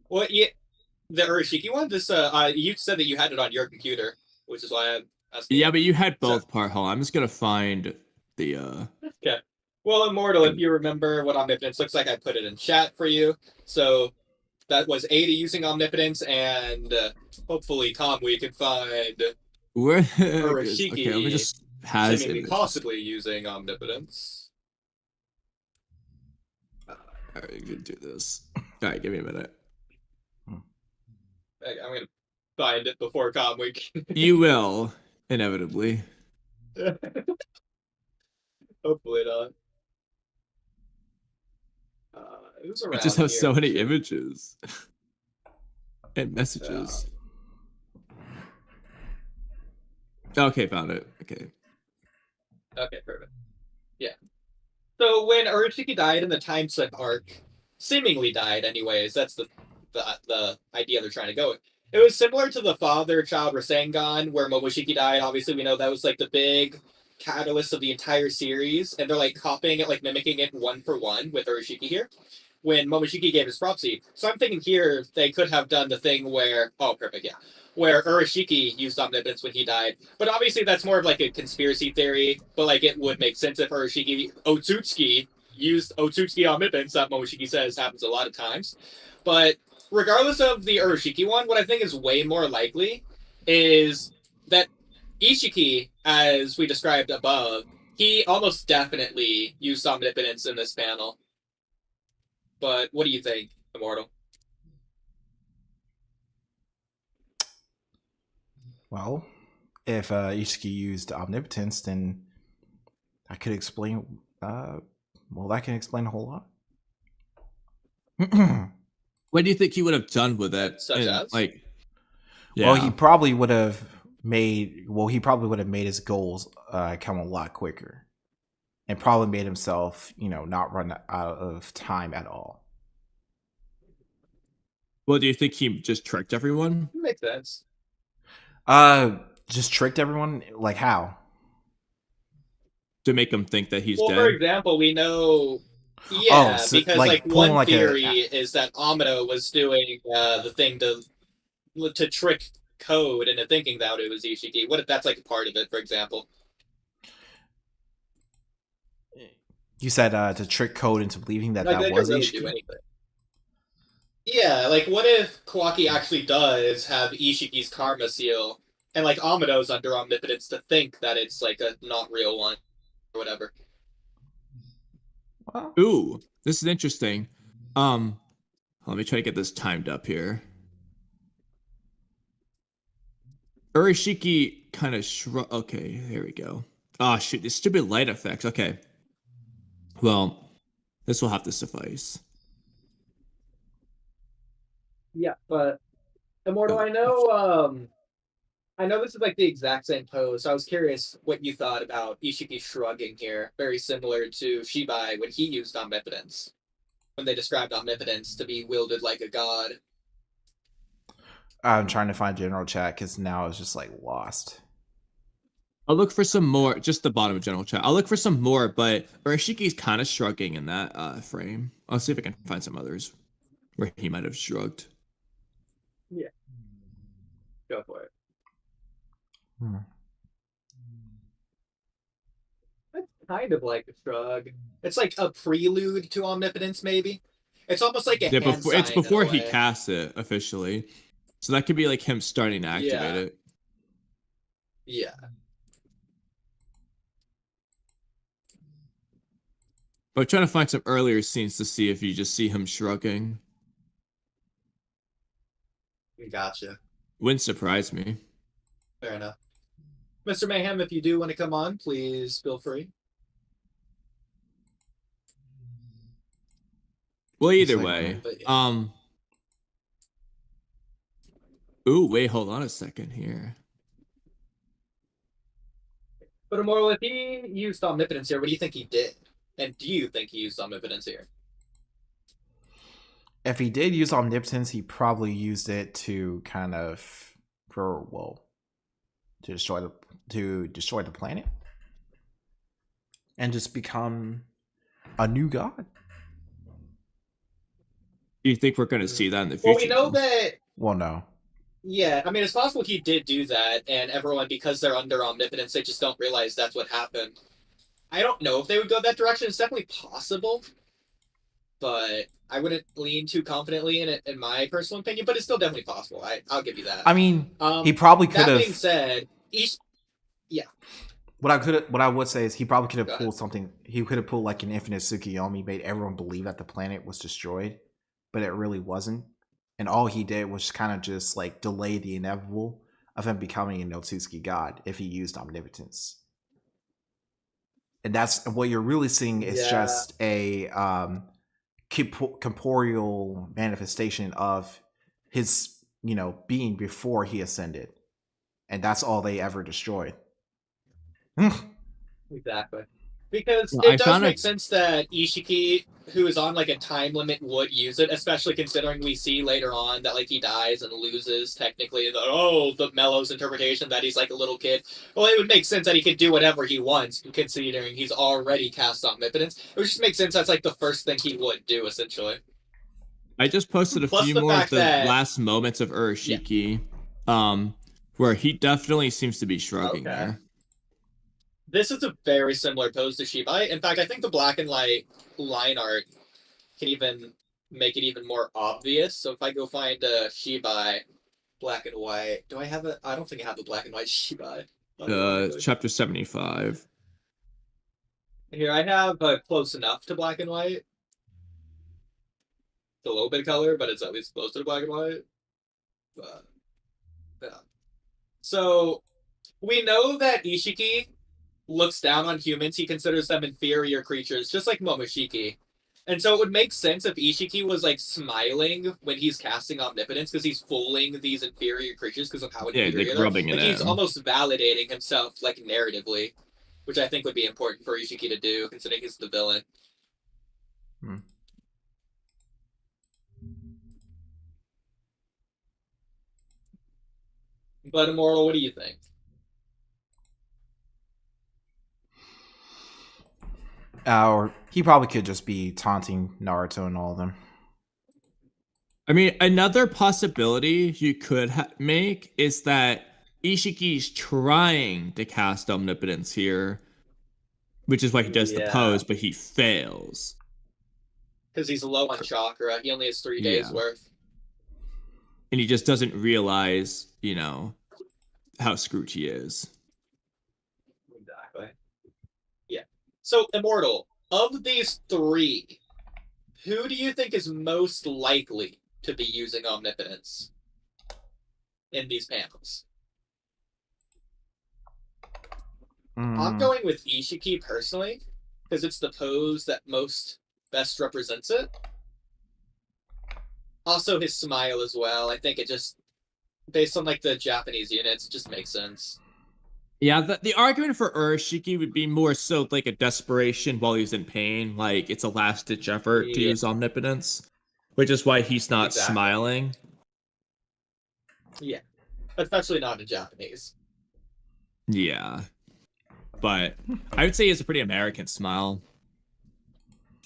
Well, yeah, the Urashiki one. This you said that you had it on your computer, which is why I'm asking. Yeah, but you had both part. Hold on, I'm just gonna find the. Okay. Well, Immortal, if you remember what omnipotence looks like, I put it in chat for you. So that was Ada using omnipotence, and hopefully Kamui can find Where? Urashiki Okay, let me just has seemingly images. possibly using omnipotence. All right, you can do this. All right, give me a minute. I'm gonna find it before Kamui. You will inevitably. Hopefully not. It was It around just has here. so many images and messages. Okay, found it. Okay. Okay, perfect. Yeah. So when Urashiki died in the time slip arc, seemingly died anyways, that's the idea they're trying to go with. It was similar to the father-child Rasengan, where Momoshiki died. Obviously, we know that was like the big catalyst of the entire series, and they're like copying it, like mimicking it one for one with Urashiki here. When Momoshiki gave his prophecy. So I'm thinking here they could have done the thing where, oh, perfect, yeah, where Urashiki used omnipotence when he died. But obviously that's more of like a conspiracy theory, but like it would make sense if Otsutsuki used Otsutsuki omnipotence, that Momoshiki says happens a lot of times. But regardless of the Urashiki one, what I think is way more likely is that Ishiki, as we described above, he almost definitely used omnipotence in this panel. But what do you think, Immortal? Well, if Ishiki used omnipotence, then I could explain. Well, that can explain a whole lot. What do you think he would have done with it? Such as? Like, yeah. Well, he probably would have made. Well, he probably would have made his goals come a lot quicker, and probably made himself, not run out of time at all. Well, do you think he just tricked everyone? Makes sense. Just tricked everyone. Like how? To make him think that he's Well, dead? for example, we know. Yeah, so, because like, one like theory is that Amado was doing the thing to trick Code into thinking that it was Ishiki. What if that's like a part of it, for example? You said to trick Code into believing that Like that they was could really Ishiki. do anything. Yeah, like what if Kawaki actually does have Ishiki's karma seal, and like Amado's under omnipotence to think that it's like a not real one, or whatever. Well, Ooh, this is interesting. Let me try to get this timed up here. Urashiki kind of okay, there we go. Oh shoot, these stupid light effects. Okay. Well, this will have to suffice. Yeah, but Immortal, I know this is like the exact same pose, so I was curious what you thought about Ishiki shrugging here. Very similar to Shibai when he used omnipotence. When they described omnipotence to be wielded like a god. I'm trying to find general chat because now it's just like lost. I'll look for some more, just the bottom of general chat. I'll look for some more, but Urashiki's kind of shrugging in that frame. I'll see if I can find some others where he might have shrugged. Yeah. Go for it. That's kind of like a shrug. It's like a prelude to omnipotence, maybe. It's almost like a hand sign it's before in a he way. casts it officially, so that could be like him starting to activate it. Yeah. But I'm trying to find some earlier scenes to see if you just see him shrugging. Gotcha. Wouldn't surprise me. Fair enough. Mr. Mayhem, if you do want to come on, please feel free. Well, either way. Yeah. Ooh, wait, hold on a second here. But Immortal, if he used omnipotence here, what do you think he did? And do you think he used omnipotence here? If he did use omnipotence, he probably used it to kind of to destroy the planet and just become a new god. Do you think we're going to see that in the future? Well, we know that. Well, no. Yeah, I mean, it's possible he did do that, and everyone, because they're under omnipotence, they just don't realize that's what happened. I don't know if they would go that direction. It's definitely possible. but I wouldn't lean too confidently in it, in my personal opinion. But it's still definitely possible. I'll give you that. I mean, he probably could That being have. said, What I would say is he probably could have Go ahead. pulled something. He could have pulled like an Infinite Tsukiyomi, made everyone believe that the planet was destroyed, but it really wasn't. And all he did was kind of just like delay the inevitable of him becoming a Notsuki god if he used omnipotence. And that's what you're really seeing is Yeah. just a corporeal manifestation of his, being before he ascended, and that's all they ever destroyed. Exactly. Because Well, I it does found make it- sense that Ishiki, who is on like a time limit, would use it, especially considering we see later on that like he dies and loses technically the Mellow's interpretation that he's like a little kid. Well, it would make sense that he could do whatever he wants, considering he's already cast omnipotence. It would just make sense that's like the first thing he would do, essentially. I just posted a Plus few the more of fact the that- last moments of Urashiki, where he definitely seems to be shrugging Okay. there. This is a very similar pose to Shibai. In fact, I think the black and white line art can even make it even more obvious. So if I go find a Shibai black and white, do I have it? I don't think I have the black and white Shibai. Chapter 75. Here I have close enough to black and white. It's a little bit of color, but it's at least close to the black and white. But yeah. So we know that Ishiki looks down on humans. He considers them inferior creatures, just like Momoshiki. And so it would make sense if Ishiki was like smiling when he's casting omnipotence because he's fooling these inferior creatures because of how inferior like they're. rubbing it Like he's in. almost validating himself like narratively, which I think would be important for Ishiki to do considering he's the villain. But Immortal, what do you think? Or he probably could just be taunting Naruto and all of them. I mean, another possibility you could make is that Ishiki's trying to cast omnipotence here, which is why he does the Yeah. pose, but he fails. Because he's low on chakra. He only has 3 days Yeah. worth. And he just doesn't realize, how screwed he is. Exactly. Yeah. So, Immortal, of these 3, who do you think is most likely to be using omnipotence in these panels? I'm going with Ishiki personally, because it's the pose that best represents it. Also, his smile as well. I think it just, based on like the Japanese units, it just makes sense. Yeah, the argument for Urashiki would be more so like a desperation while he's in pain, like it's a last-ditch effort to use omnipotence, which is why he's not smiling. Yeah, especially not in Japanese. Yeah, but I would say it's a pretty American smile,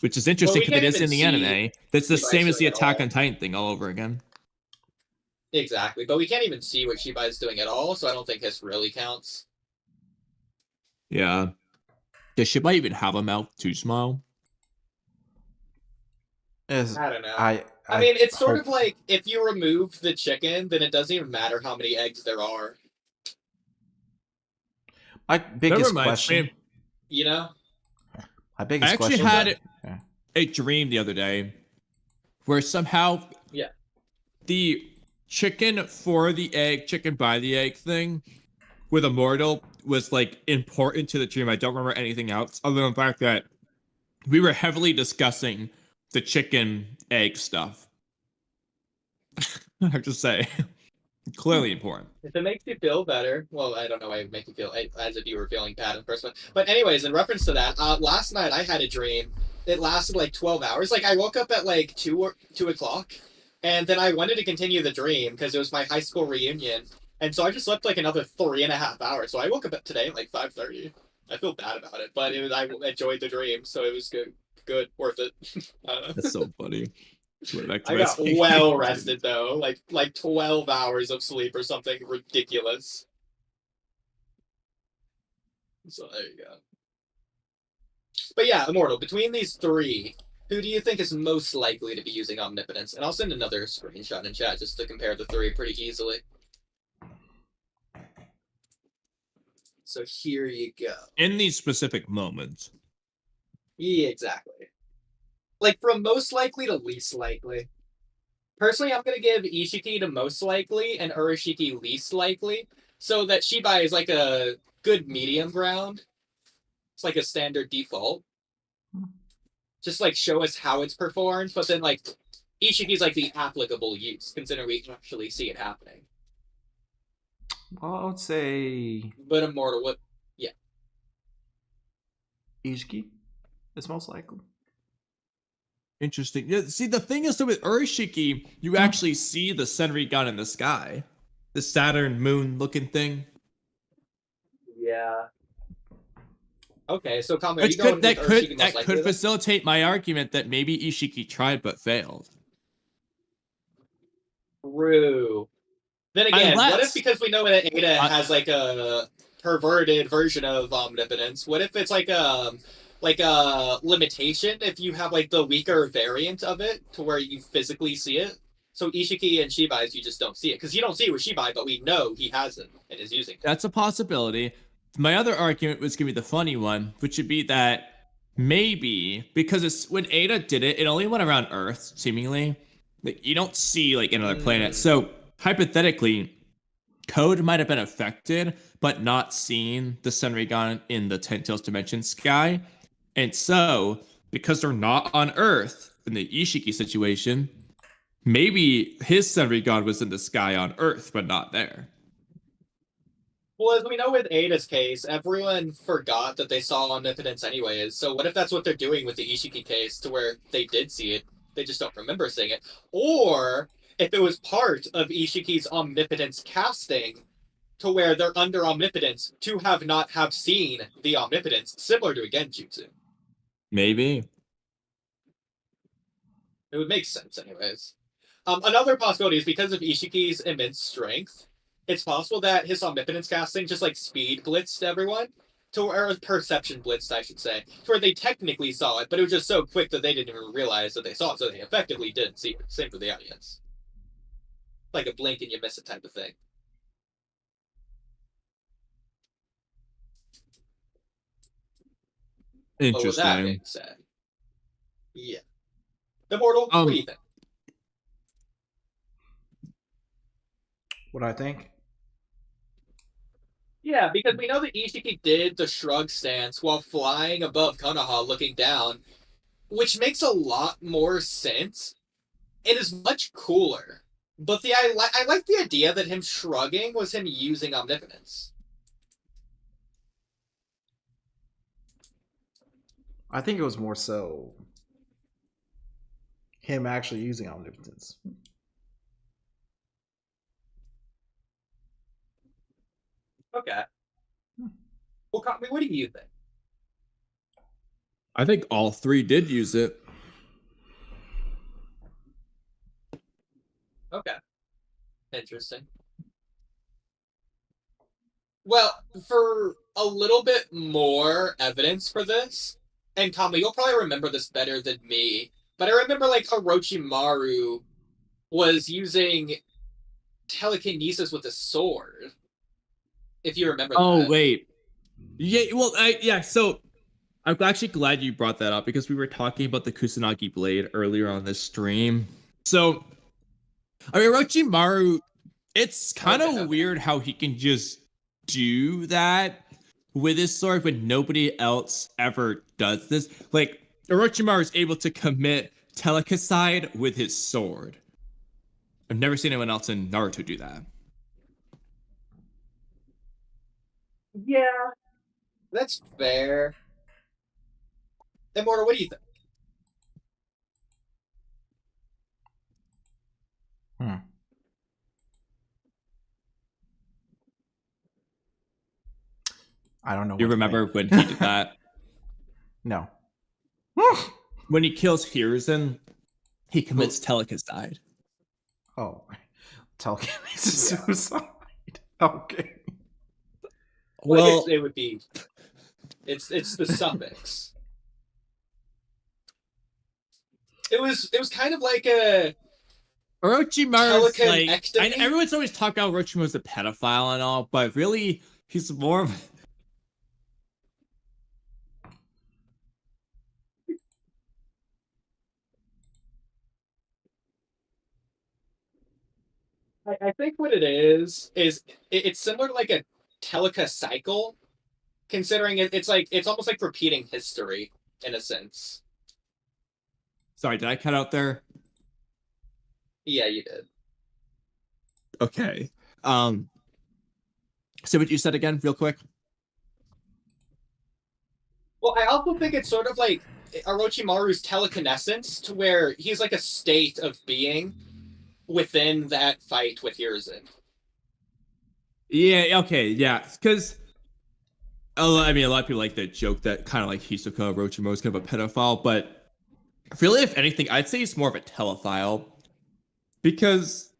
which is interesting Well, we because it can't is in even the see anime. That's the Shibai's same as the doing it Attack all. on Titan thing all over again. Exactly, but we can't even see what Shibai is doing at all, so I don't think this really counts. Yeah. Does Shibai even have a mouth to smile? I don't know. I mean, it's sort of hope- like if you remove the chicken, then it doesn't even matter how many eggs there are. my biggest Never mind. question. You know? My biggest I actually question. had a dream the other day where somehow the chicken for the egg, chicken by the egg thing with Immortal was like important to the dream. I don't remember anything else other than the fact that we were heavily discussing the chicken egg stuff. I have to say, clearly important. If it makes you feel better, well, I don't know why it would make you feel as if you were feeling bad in the first one. But anyways, in reference to that, last night I had a dream. It lasted like 12 hours. Like I woke up at like 2 o'clock, and then I wanted to continue the dream because it was my high school reunion. And so I just slept like another 3.5 hours. So I woke up today at like 5:30. I feel bad about it, but I enjoyed the dream, so it was good, worth it. I don't know. That's so funny. I got well rested though, like 12 hours of sleep or something ridiculous. So there you go. But yeah, Immortal, between these 3, Who do you think is most likely to be using omnipotence? And I'll send another screenshot in chat just to compare the three pretty easily. So here you go. In these specific moments. Yeah, exactly. Like from most likely to least likely. Personally, I'm gonna give Ishiki to most likely and Urashiki least likely, so that Shibai is like a good medium ground. It's like a standard default. Just like show us how it's performed, but then like Ishiki's like the applicable use, considering we actually see it happening. Well, I would say But Immortal, what? Yeah. Ishiki is most likely. Interesting. Yeah, see, the thing is that with Urashiki, you actually see the Senrigan in the sky. The Saturn moon looking thing. Yeah. Okay, so Kami, are Which you going that with Urashiki most that likely, could then? facilitate my argument that maybe Ishiki tried but failed. True. Then again, what if Unless because we know that Ada has like a perverted version of omnipotence, what if it's like a limitation if you have like the weaker variant of it to where you physically see it? So Ishiki and Shibai's, you just don't see it because you don't see it with Shibai, but we know he has it and is using it. that's a possibility. My other argument was gonna be the funny one, which would be that maybe because it's when Ada did it, it only went around Earth, seemingly. Like you don't see like another planet. So hypothetically, Code might have been affected, but not seen the Senrigan in the Ten Tails dimension sky. And so, because they're not on Earth in the Ishiki situation, maybe his Senrigan was in the sky on Earth, but not there. Well, as we know with Ada's case, everyone forgot that they saw omnipotence anyways. So what if that's what they're doing with the Ishiki case, to where they did see it, they just don't remember seeing it? Or if it was part of Ishiki's omnipotence casting, to where they're under omnipotence to not have seen the omnipotence, similar to a Genjutsu. Maybe. It would make sense anyways. Another possibility is because of Ishiki's immense strength, it's possible that his omnipotence casting just like speed blitzed everyone, or perception blitzed, I should say, to where they technically saw it, but it was just so quick that they didn't even realize that they saw it, so they effectively didn't see it. Same for the audience. Like a blink and you miss it type of thing. But with that being Interesting. said, yeah. Immortal, what do you think? What I think? Yeah, because we know that Ishiki did the shrug stance while flying above Konoha looking down, which makes a lot more sense. It is much cooler. But I like the idea that him shrugging was him using omnipotence. I think it was more so him actually using omnipotence. Okay. Well, Kami, what do you think? I think all three did use it. Okay. Interesting. Well, for a little bit more evidence for this, and Kami, you'll probably remember this better than me, but I remember like Orochimaru was using telekinesis with a sword. If you remember that. Wait. Yeah, well, yeah, so I'm actually glad you brought that up because we were talking about the Kusanagi blade earlier on this stream. So, I mean, Orochimaru, it's kind of weird how he can just do that with his sword when nobody else ever does this. Like, Orochimaru is able to commit telecocide with his sword. I've never seen anyone else in Naruto do that. Yeah. That's fair. Immortal, what do you think? I don't know. You remember when he did that? No. When he kills Hiruzen, he commits telecocide. Oh, telekinesis suicide. Okay. Well, it would be. It's the suffix. It was kind of like a Orochimaru's like, telekinectomy. everyone's always talking about Orochimaru's a pedophile and all, but really, he's more of. I think what it is it's similar to like a teleca cycle, considering it's almost like repeating history in a sense. Sorry, did I cut out there? Yeah, you did. Okay. So what you said again, real quick? Well, I also think it's sort of like Orochimaru's telekinescence, to where he's like a state of being within that fight with Hiruzen. Yeah. Okay. Yeah. Because. I mean, a lot of people like the joke that kind of like Hisoka Orochimaru is kind of a pedophile, but really, if anything, I'd say he's more of a telephile because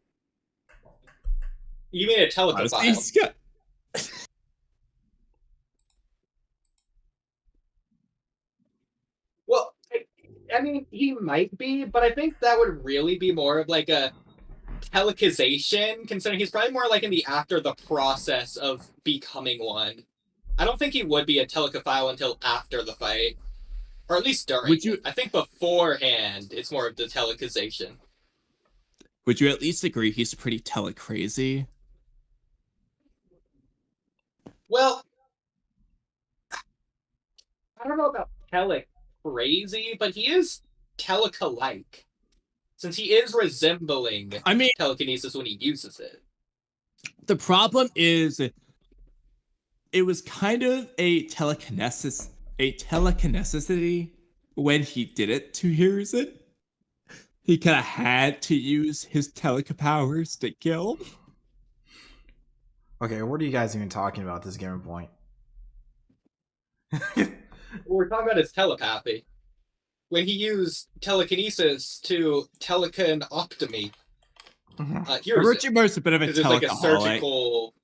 You mean a honestly, telecophile? he's got. Well, I mean, he might be, but I think that would really be more of like a telecization, considering he's probably more like in the after the process of becoming one. I don't think he would be a telecophile until after the fight, or at least during. Would you? I think beforehand, it's more of the telecization. Would you at least agree he's pretty telecrazy? Well, I don't know about crazy, but he is teleca-like, since he is resembling I mean, telekinesis when he uses it. the problem is it was kind of a telekinesicity when he did it to Hiruzen. He kind of had to use his telekinetic powers to kill. Okay, what are you guys even talking about at this given point? We're talking about his telepathy. When he used telekinesis to telekinoptomy, Hiruzen, Orochimaru's a bit of a because it's like a telekaholic. surgical.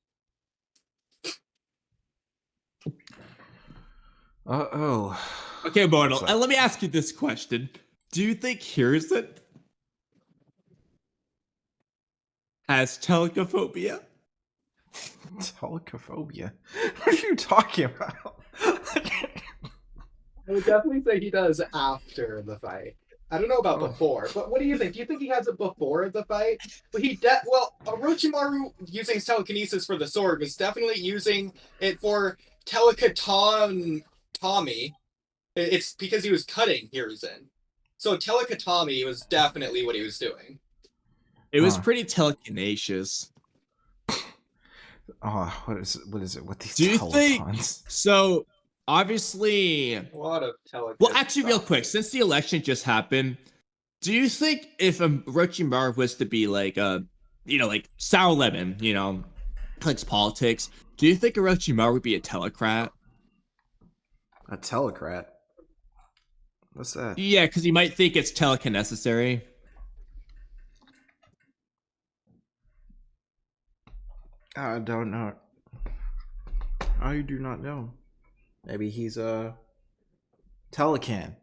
Okay, Immortal, let me ask you this question. Do you think Hiruzen has telecophobia? Telecophobia? What are you talking about? I would definitely say he does after the fight. I don't know about before, but what do you think? Do you think he has it before the fight? But well, Orochimaru using his telekinesis for the sword was definitely using it for telekatomy. It's because he was cutting Hiruzen. So telekatomy was definitely what he was doing. It was pretty telekinesis. What is it with these Do you think telepons? so? Obviously, A lot of telekinesis. well, actually, real quick, since the election just happened, do you think if Orochimaru was to be like like sour lemon, likes politics, do you think Orochimaru would be a telecrat? A telecrat? What's that? Yeah, because he might think it's telekinesis. I don't know. I do not know. Maybe he's a telecan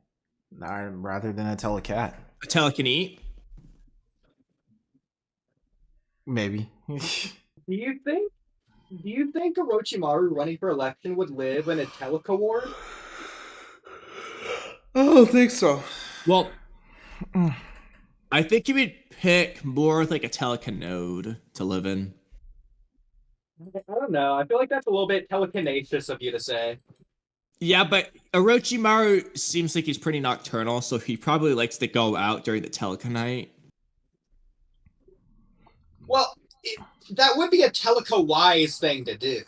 rather than a telecat. A telekinete? Maybe. Do you think Orochimaru running for election would live in a teleca ward? I don't think so. Well, I think he would pick more of like a telekinode to live in. I don't know. I feel like that's a little bit telekinesis of you to say. Yeah, but Orochimaru seems like he's pretty nocturnal, so he probably likes to go out during the telekinite. Well, that would be a teleca-wise thing to do.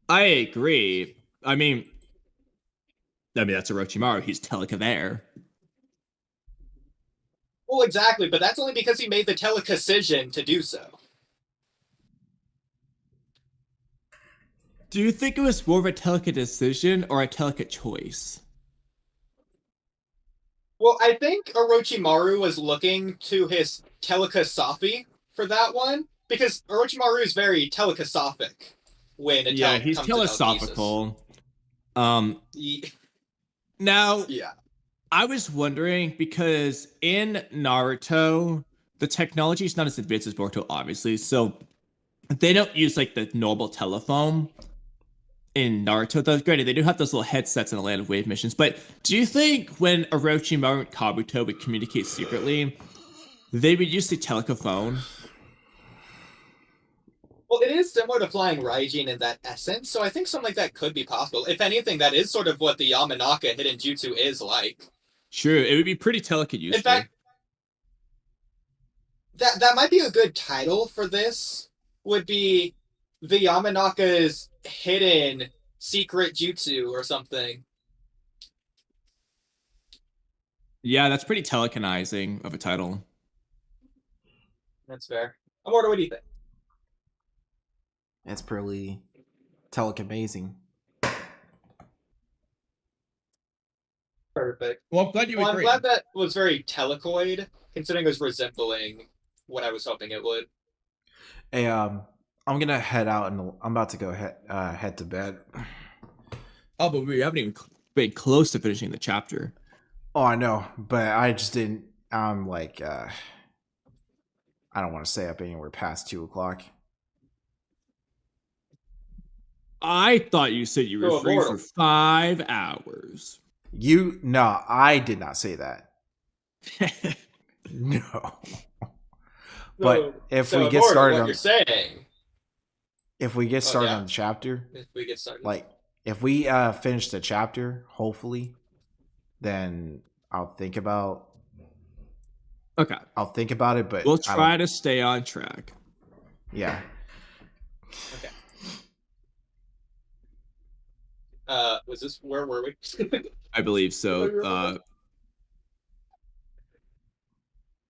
I agree. I mean that's Orochimaru. He's teleca there. Well, exactly, but that's only because he made the telecocision to do so. Do you think it was more of a teleca decision or a teleca choice? Well, I think Orochimaru was looking to his telecasafi for that one, because Orochimaru is very telekasophic when it he's comes to telesophical. telekinesis. Now, Yeah. I was wondering because in Naruto, the technology is not as advanced as Boruto, obviously. So they don't use like the normal telephone in Naruto. Though, granted, they do have those little headsets in the Land of Wave missions. But do you think when Orochimaru and Kabuto would communicate secretly, they would use the telephone? Well, it is similar to flying Raijin in that essence, so I think something like that could be possible. If anything, that is sort of what the Yamanaka hidden jutsu is like. Sure, it would be pretty useful. In fact, that might be a good title for this. Would be the Yamanaka's hidden secret jutsu or something. Yeah, that's pretty telekinizing of a title. That's fair. Immortal, what do you think? It's pretty amazing. Perfect. Well, I'm glad you Well, I'm agree. glad that was very telecoid, considering it was resembling what I was hoping it would. Hey, I'm gonna head out and I'm about to go head to bed. Oh, but we haven't even been close to finishing the chapter. Oh, I know, but I just didn't. I'm like, I don't want to stay up anywhere past 2:00. I thought you said you were Oh, free Immortal. for 5 hours. No, I did not say that. No. But if we get Immortal, started what on you're saying, if we get started yeah. on the chapter, if we get started, like if we finish the chapter, hopefully, then I'll think about Okay. it, but We'll try to stay on track. Yeah. okay. Was this where were we? I believe so.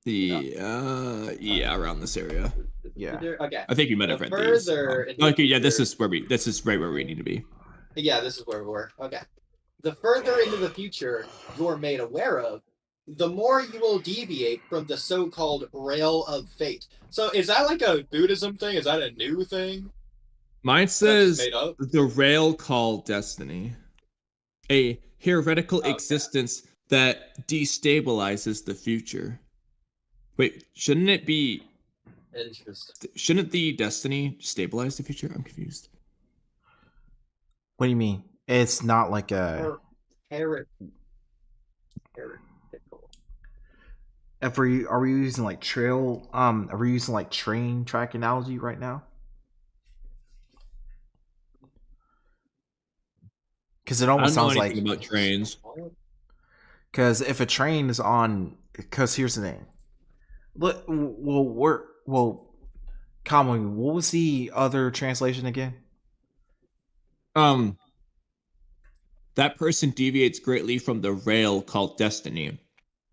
Yeah, around this area. Yeah. Okay. I think you might have read these. Okay, yeah, this is right where we need to be. Yeah, this is where we were. Okay. The further into the future you're made aware of, the more you will deviate from the so-called rail of fate. So is that like a Buddhism thing? Is that a new thing? Mine says made up? the rail called destiny. A heretical existence that destabilizes the future. Wait, shouldn't it be... Interesting. Shouldn't the destiny stabilize the future? I'm confused. What do you mean? It's not like a... Heretical. Are we using like are we using like train track analogy right now? Because it almost sounds like about trains. Because if a train is on, because here's the thing. Commonly, what was the other translation again? That person deviates greatly from the rail called destiny,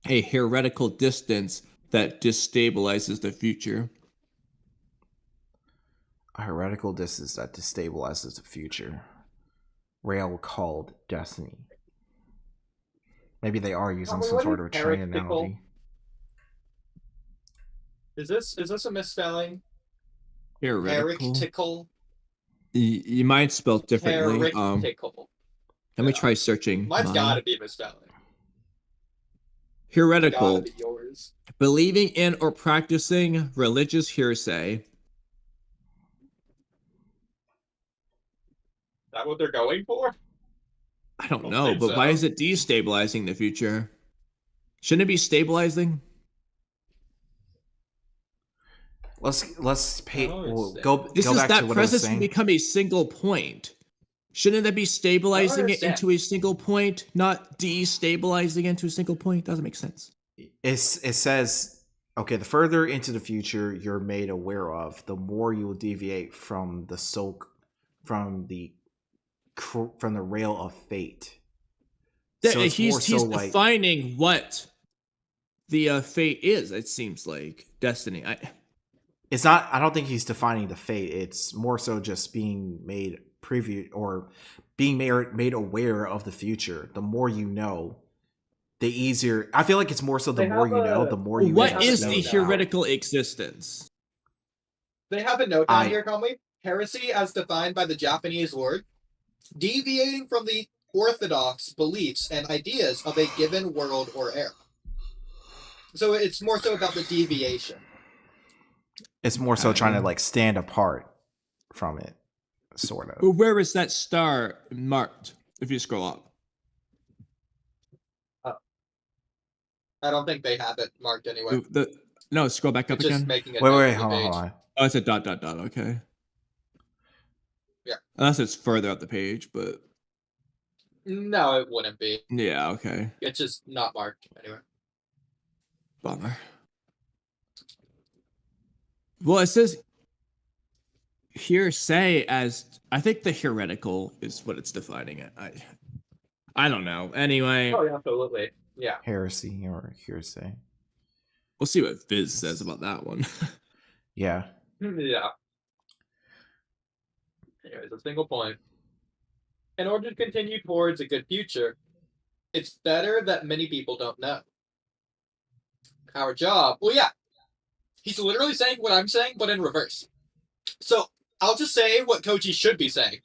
a heretical distance that destabilizes the future. A heretical distance that destabilizes the future. Rail called destiny. Maybe they are using some sort of a train analogy. Is this a misspelling? Heretical. You might spell differently. Heretical. Let me try searching. Mine's gotta be misspelling. Heretical. Gotta be yours. Believing in or practicing religious hearsay. Is that what they're going for? I don't know, but why is it destabilizing the future? Shouldn't it be stabilizing? Let's pay. Go back to what presence can become a single point. Shouldn't that be stabilizing it into a single point, not destabilizing into a single point? Doesn't make sense. It says, okay, the further into the future you're made aware of, the more you will deviate from the rail of fate. So he's defining what the fate is. It seems like destiny. It's not. I don't think he's defining the fate. It's more so just being made made aware of the future. The more you know, the easier. I feel like it's more so the more you know, the more you. What is the heretical existence? They have a note down here, Conley. Heresy, as defined by the Japanese word, deviating from the orthodox beliefs and ideas of a given world or era. So it's more so about the deviation. It's more so trying to like stand apart from it, sort of. Well, where is that star marked? If you scroll up. I don't think they have it marked anywhere. No, scroll back up It's just again. making a Wait, note wait, of the hold on, page. hold on. Oh, it's a dot. Okay. Yeah. Unless it's further up the page, but No, it wouldn't be. yeah, okay. It's just not marked anywhere. Bummer. Well, it says hearsay as I think the heretical is what it's defining it. I don't know. Anyway, Oh, yeah, absolutely. Yeah. Heresy or hearsay. we'll see what Viz says about that one. Yeah. Yeah. Anyways, a single point. In order to continue towards a good future, it's better that many people don't know. Our job. Well, yeah. He's literally saying what I'm saying, but in reverse. So I'll just say what Koji should be saying.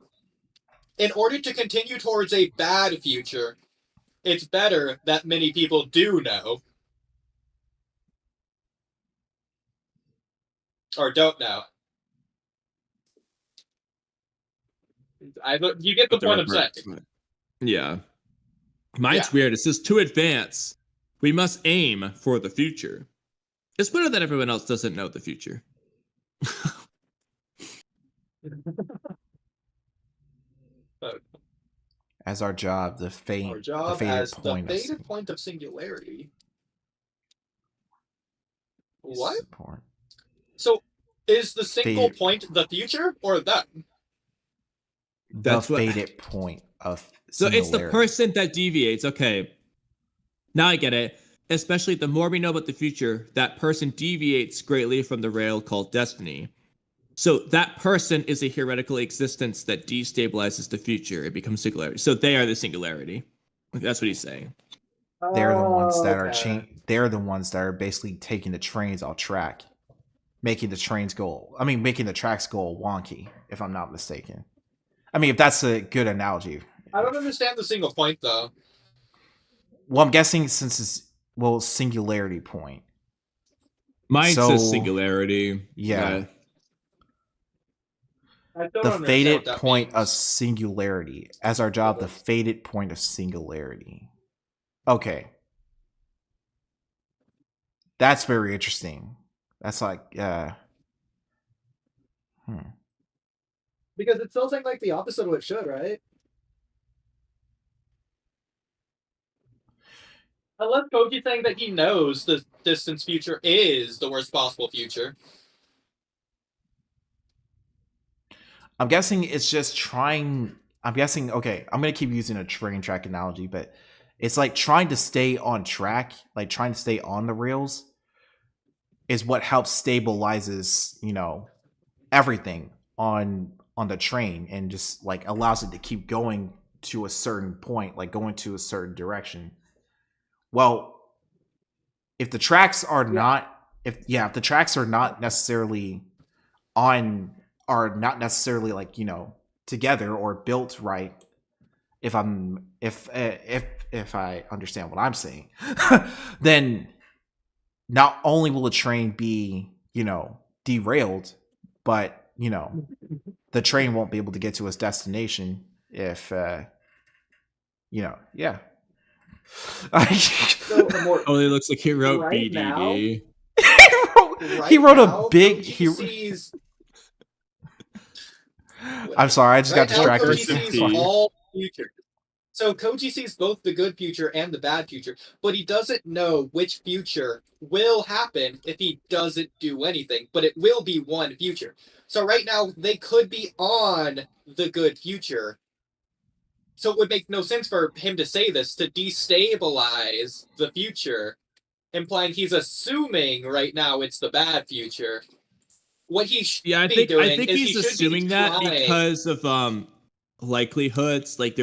In order to continue towards a bad future, it's better that many people do know. Or don't know. You get the point I'm saying. Yeah. Mine's weird. It says to advance, we must aim for the future. It's better that everyone else doesn't know the future. As our job, the Our fated job as point the fated point of singularity. What? Support. So, is the single Fated. point the future or them? The fated point of So singularity. it's the person that deviates. Okay. Now I get it. Especially the more we know about the future, that person deviates greatly from the rail called destiny. So that person is a heretical existence that destabilizes the future. It becomes singularity. So they are the singularity. That's what he's saying. They're the ones that are they're the ones that are basically taking the trains off track, making the tracks go wonky, if I'm not mistaken. I mean, if that's a good analogy. I don't understand the single point, though. Well, I'm guessing since it's singularity point. Mine says singularity. Yeah. The fated point of singularity. As our job, the fated point of singularity. Okay. That's very interesting. That's like, Because it's still saying like the opposite of what it should, right? Unless Koji's saying that he knows the distant future is the worst possible future. I'm guessing it's just trying. I'm guessing, okay, I'm going to keep using a train track analogy, but it's like trying to stay on track, like trying to stay on the rails is what helps stabilizes, everything on the train and just like allows it to keep going to a certain point, like going to a certain direction. Well, if the tracks are not if the tracks are not necessarily like, together or built right, if I understand what I'm saying, then not only will the train be, derailed, but, the train won't be able to get to its destination if, yeah. It looks like he wrote right BDD. He wrote a big. I'm sorry, I just got distracted. Koji sees all future. So Koji sees both the good future and the bad future, but he doesn't know which future will happen if he doesn't do anything, but it will be one future. So right now, they could be on the good future. So it would make no sense for him to say this, to destabilize the future, implying he's assuming right now it's the bad future. What he should be doing I think he's assuming that because of likelihoods. Like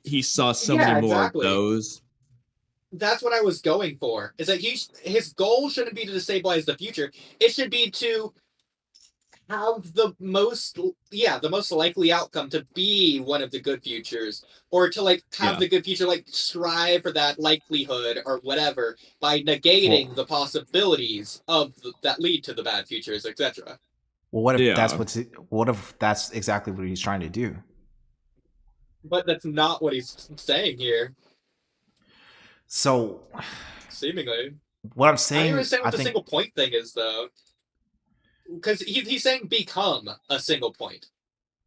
he saw so many more of those. That's what I was going for. Is that his goal shouldn't be to destabilize the future. It should be to have the most likely outcome to be one of the good futures, or to like have Yeah. the good future, like strive for that likelihood or whatever by negating Well- the possibilities of that lead to the bad futures, etc. Well, what if Yeah. what if that's exactly what he's trying to do? But that's not what he's saying here, So seemingly. what I'm I don't saying, understand I what the think, single point thing is, though. Because he's saying become a single point.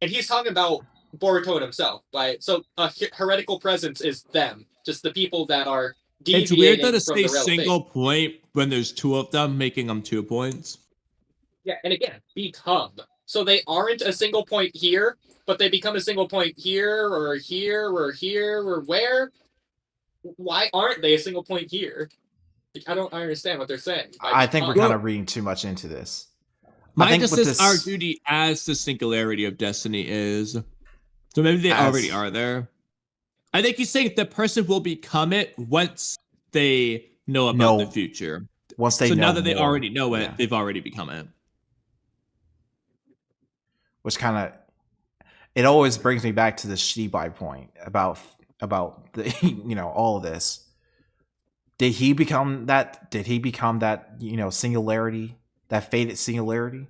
And he's talking about Boruto himself. So a heretical presence is them, just the people that are It's weird that deviating it's from a the real single thing. point when there's two of them, making them 2 points. Yeah, and again, become. So they aren't a single point here, but they become a single point here, or here, or here, or where? Why aren't they a single point here? I don't understand what they're saying. I think we're become. kind of reading too much into this. I Mine think just with says our this, duty as the singularity of destiny is. So maybe they As- already are there. I think he's saying the person will become it once they know about the No. future. once they So know now that they more, already know it, yeah. they've already become it. Which kind of, it always brings me back to the Shibai point about the all of this. Did he become that? Did he become that singularity, that fated singularity?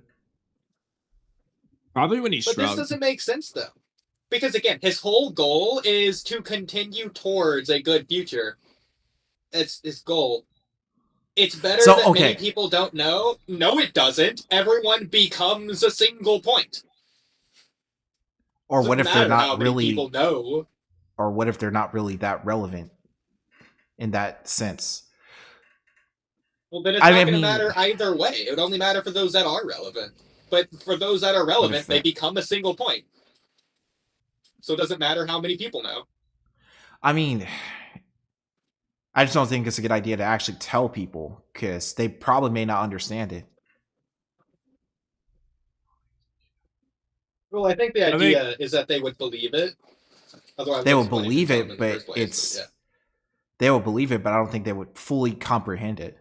Probably when he But this shrugged. doesn't make sense, though. Because again, his whole goal is to continue towards a good future. It's his goal. It's better So, that many okay. people don't know. No, it doesn't. Everyone becomes a single point. Or Doesn't what if they're matter how not many people really? know. Or what if they're not really that relevant in that sense? Well, then it's not going to matter either way. It would only matter for those that are relevant. But for those that are relevant, they become a single point. So it doesn't matter how many people know. I mean, I just don't think it's a good idea to actually tell people because they probably may not understand it. Well, I think the idea is that they would believe it. Otherwise, They what's would the point believe of telling them it, in the but first place? it's But yeah. they would believe it, but I don't think they would fully comprehend it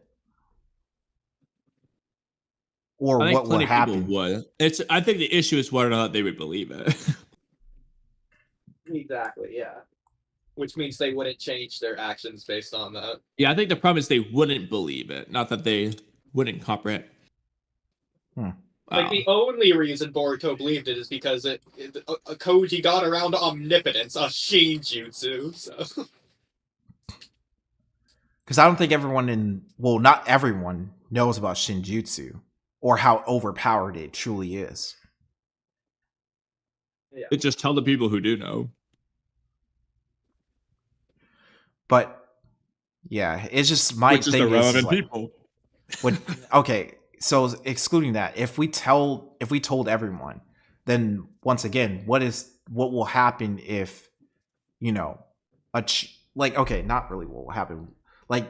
or I think what will plenty of people happen. would. I think the issue is whether or not they would believe it. Exactly, yeah. Which means they wouldn't change their actions based on that. Yeah, I think the problem is they wouldn't believe it, not that they wouldn't comprehend. Like, the only reason Boruto believed it is because Koji got around omnipotence, a Shinjutsu, so... Because I don't think not everyone knows about Shinjutsu or how overpowered it truly is. Yeah. It just tell the people who do know. But yeah, it's just my Which is thing the relevant like, people. Okay, so excluding that, if we told everyone, then once again, what will happen if okay, not really what will happen. Like,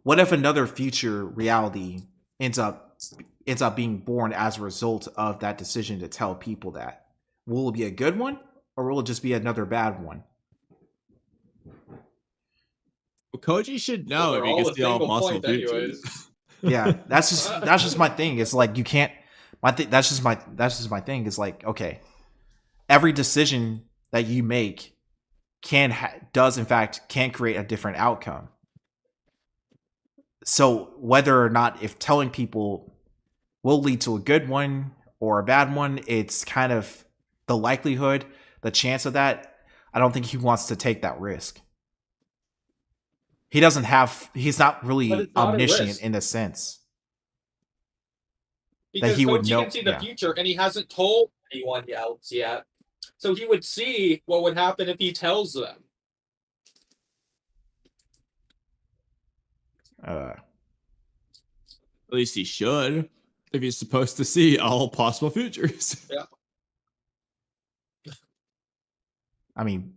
what if another future reality ends up being born as a result of that decision to tell people that? Will it be a good one or will it just be another bad one? Well, Koji should know Well, if he all can a see all single possible point futures. anyways. Yeah, that's just my thing. It's like you can't. That's just my thing. It's like, okay, every decision that you make can create a different outcome. So whether or not if telling people will lead to a good one or a bad one, it's kind of the likelihood, the chance of that. I don't think he wants to take that risk. He's not really But it's not a omniscient risk. in a sense. Because he would Koji know- can see the yeah. future, and he hasn't told anyone else yet. So he would see what would happen if he tells them. At least he should, if he's supposed to see all possible futures. Yeah. I mean,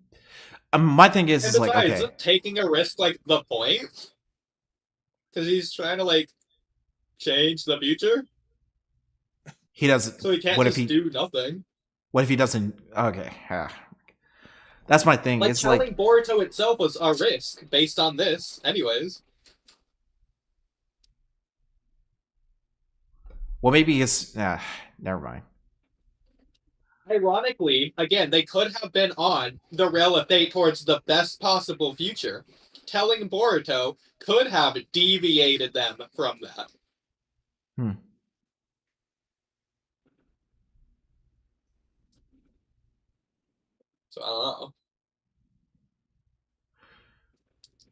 my thing is And like, besides, okay, isn't taking a risk like the point? Because he's trying to like change the future, he doesn't. so he can't What just if he? do nothing. What if he doesn't? Okay, that's my thing. Like, It's telling like, Boruto itself was a risk based on this, anyways. Well, maybe it's. Never mind. Ironically, again, they could have been on the rail of fate towards the best possible future. Telling Boruto could have deviated them from that. Hmm. So I don't know.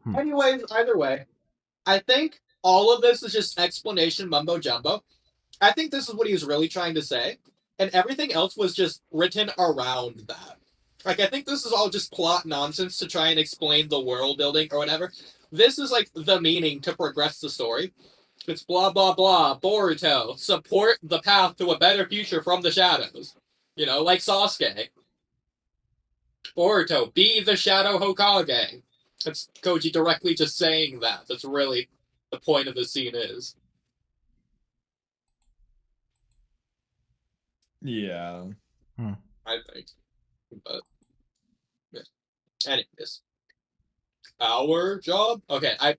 Hmm. Anyways, either way, I think all of this is just explanation mumbo jumbo. I think this is what he was really trying to say, and everything else was just written around that. Like, I think this is all just plot nonsense to try and explain the world building or whatever. This is like the meaning to progress the story. It's blah blah blah. Boruto, support the path to a better future from the shadows. You know, like Sasuke. Boruto, be the Shadow Hokage. That's Koji directly just saying that. That's really the point of the scene is. Yeah. I think. But yeah. Anyways. Our job? Okay, I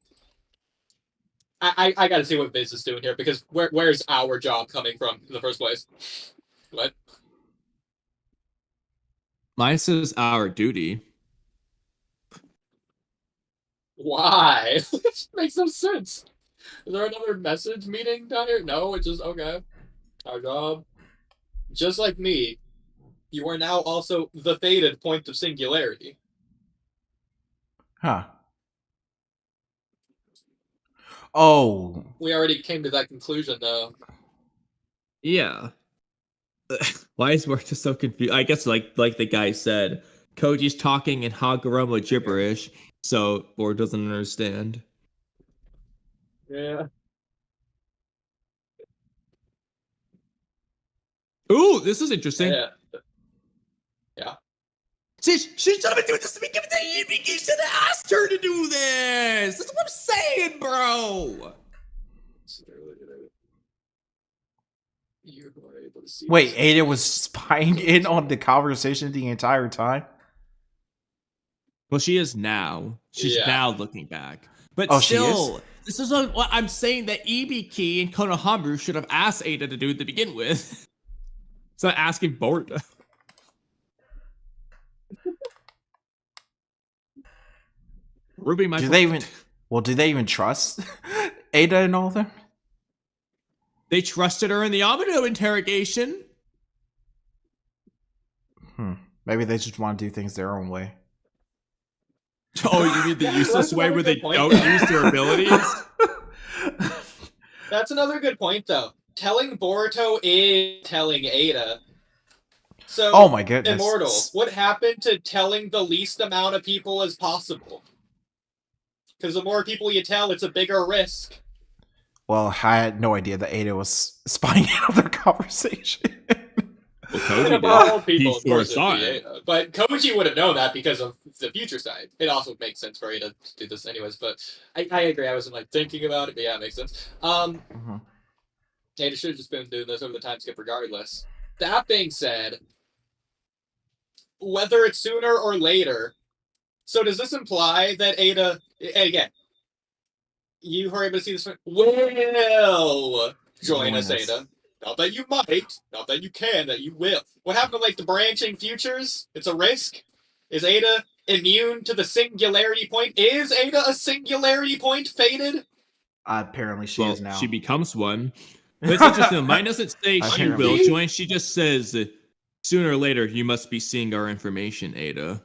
gotta see what Viz is doing here, because where's our job coming from in the first place? What? Mine says our duty. Why? This makes no sense. Is there another message meeting down here? No, it's just okay. Our job. Just like me, you are now also the fated point of singularity. Huh. Oh. We already came to that conclusion, though. Yeah. Why is Work just so confused? I guess like the guy said, Koji's talking in Hagoromo gibberish, so Boruto doesn't understand. Yeah. Ooh, this is interesting. Yeah. Yeah. She should have been doing this to begin with. You should have asked her to do this. That's what I'm saying, bro. You are able to see Wait, this. Ada was spying in on the conversation the entire time? Well, she is now. She's Yeah. now looking back. But Oh, she still, is? this is what I'm saying that Ibiki and Konohamaru should have asked Ada to do to begin with. It's not asking Boruto. Ruby, my Do they even trust Ada and all of them? They trusted her in the Amado interrogation. Maybe they just want to do things their own way. Oh, you mean the useless That's way another where they good point, don't though. use their abilities? That's another good point, though. Telling Boruto is telling Ada. So, Oh my goodness. Immortal, what happened to telling the least amount of people as possible? Because the more people you tell, it's a bigger risk. Well, I had no idea that Ada was spying in on their conversation. Well, And of Koji all did. people, He of course, foresaw it'd be it. Ada. But Koji would have known that because of the future side. It also makes sense for Ada to do this anyways, but I agree. I wasn't thinking about it, but yeah, it makes sense. Ada should have just been doing this over the time skip regardless. That being said, whether it's sooner or later, so does this imply that Ada, again, you are able to see this, will join us, Ada? Not that you might, not that you can, that you will. What happened to the branching futures? It's a risk. Is Ada immune to the singularity point? Is Ada a singularity point fated? Apparently she is now. She becomes one. But it's interesting. Mine doesn't say she will join. She just says, sooner or later, you must be seeing our information, Ada.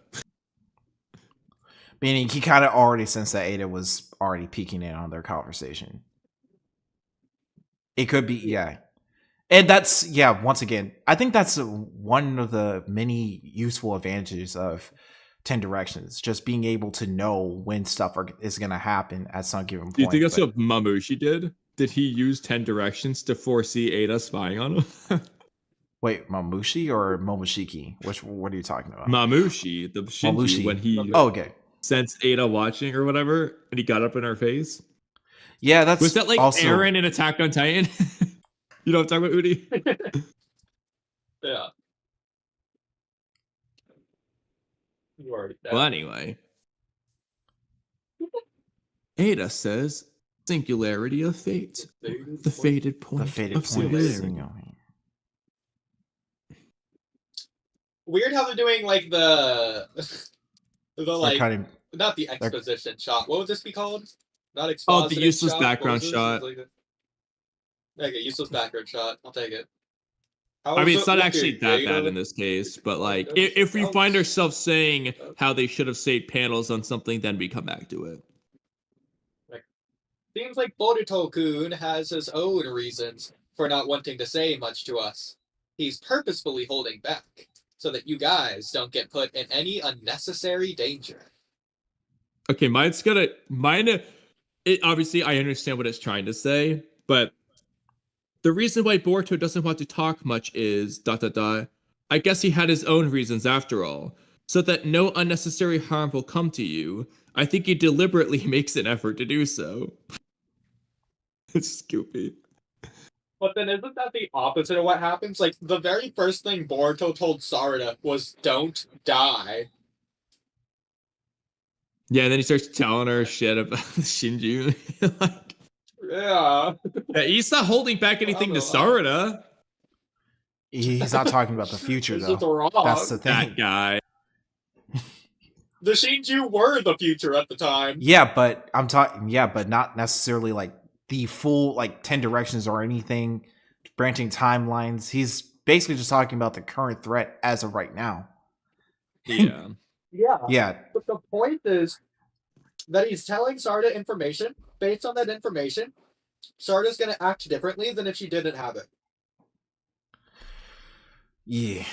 Meaning he kind of already sensed that Ada was already peeking in on their conversation. It could be, yeah. And that's, yeah, once again, I think that's one of the many useful advantages of 10 Directions. Just being able to know when stuff is going to happen at some given point. Do you think that's what Mamushi did? Did he use 10 Directions to foresee Ada spying on him? Wait, Mamushi or Momoshiki? What are you talking about? Mamushi, the Shinji, when he sensed Ada watching or whatever, and he got up in her face. Yeah, that's was that like also... Eren in Attack on Titan? You know what I'm talking about, Udi? Yeah. Well, anyway. Ada says, Singularity of fate. The fated point The fated of point of singularity. singularity. Weird how they're doing like the like cutting- not the exposition shot. What would this be called? Not Oh, exposition. the useless shot? background What was this? shot. Okay, useless background shot. I'll take it. I mean, it's not actually that bad in this case, but like, if we find ourselves saying how they should have saved panels on something, then we come back to it. Seems like Boruto-kun has his own reasons for not wanting to say much to us. He's purposefully holding back, so that you guys don't get put in any unnecessary danger. Okay, it obviously I understand what it's trying to say, but the reason why Boruto doesn't want to talk much is ... I guess he had his own reasons after all, so that no unnecessary harm will come to you. I think he deliberately makes an effort to do so. It's stupid. But then isn't that the opposite of what happens? Like, the very first thing Boruto told Sarada was, don't die. Yeah, and then he starts telling her shit about Shinju. Like, Yeah. he's not holding back anything to Sarada. He's not talking about the future, This is though. wrong. That's the thing. That guy. The Shinju were the future at the time. Yeah, but I'm talking. Yeah, but not necessarily like the full like 10 directions or anything, branching timelines. He's basically just talking about the current threat as of right now. Yeah. Yeah. Yeah, But the point is that he's telling Sarada information. Based on that information, Sarada's going to act differently than if she didn't have it. yeah.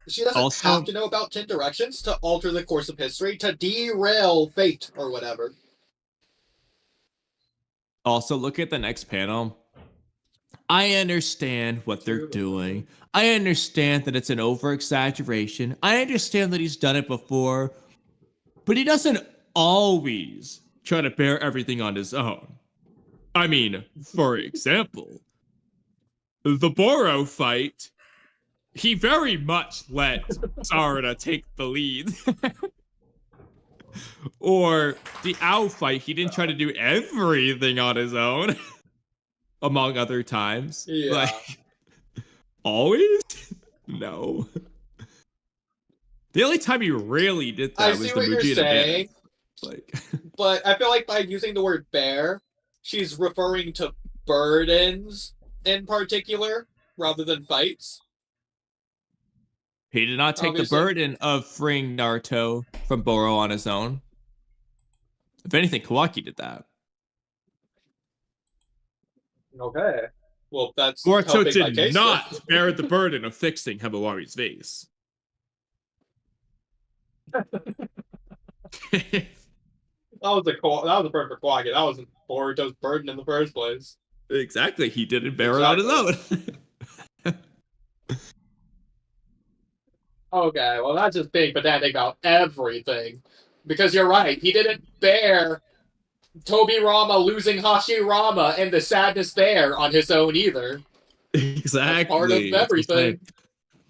She doesn't Also- have to know about 10 directions to alter the course of history, to derail fate or whatever. Also, look at the next panel. I understand what they're doing. I understand that it's an over-exaggeration. I understand that he's done it before. But he doesn't always try to bear everything on his own. I mean, for example, the Boro fight, he very much let Sarada take the lead. Or the Owl fight, he didn't try to do everything on his own. Among other times. Yeah. Like, always? No. The only time he really did that I was see the what you're Mujina saying, Band. Like, but I feel like by using the word bear, she's referring to burdens in particular, rather than fights. he did not take Obviously. the burden of freeing Naruto from Boro on his own. If anything, Kawaki did that. Okay. Well, that's Boruto helping my did case, not then. bear the burden of fixing Himawari's vase. That was a burden for Kwagi. That wasn't Boruto's burden in the first place. Exactly, he didn't bear it on his own. Okay, well, that's just being pedantic about everything. Because you're right, he didn't bear Tobirama losing Hashirama and the sadness there on his own either. Exactly. That's part of That's what I'm saying.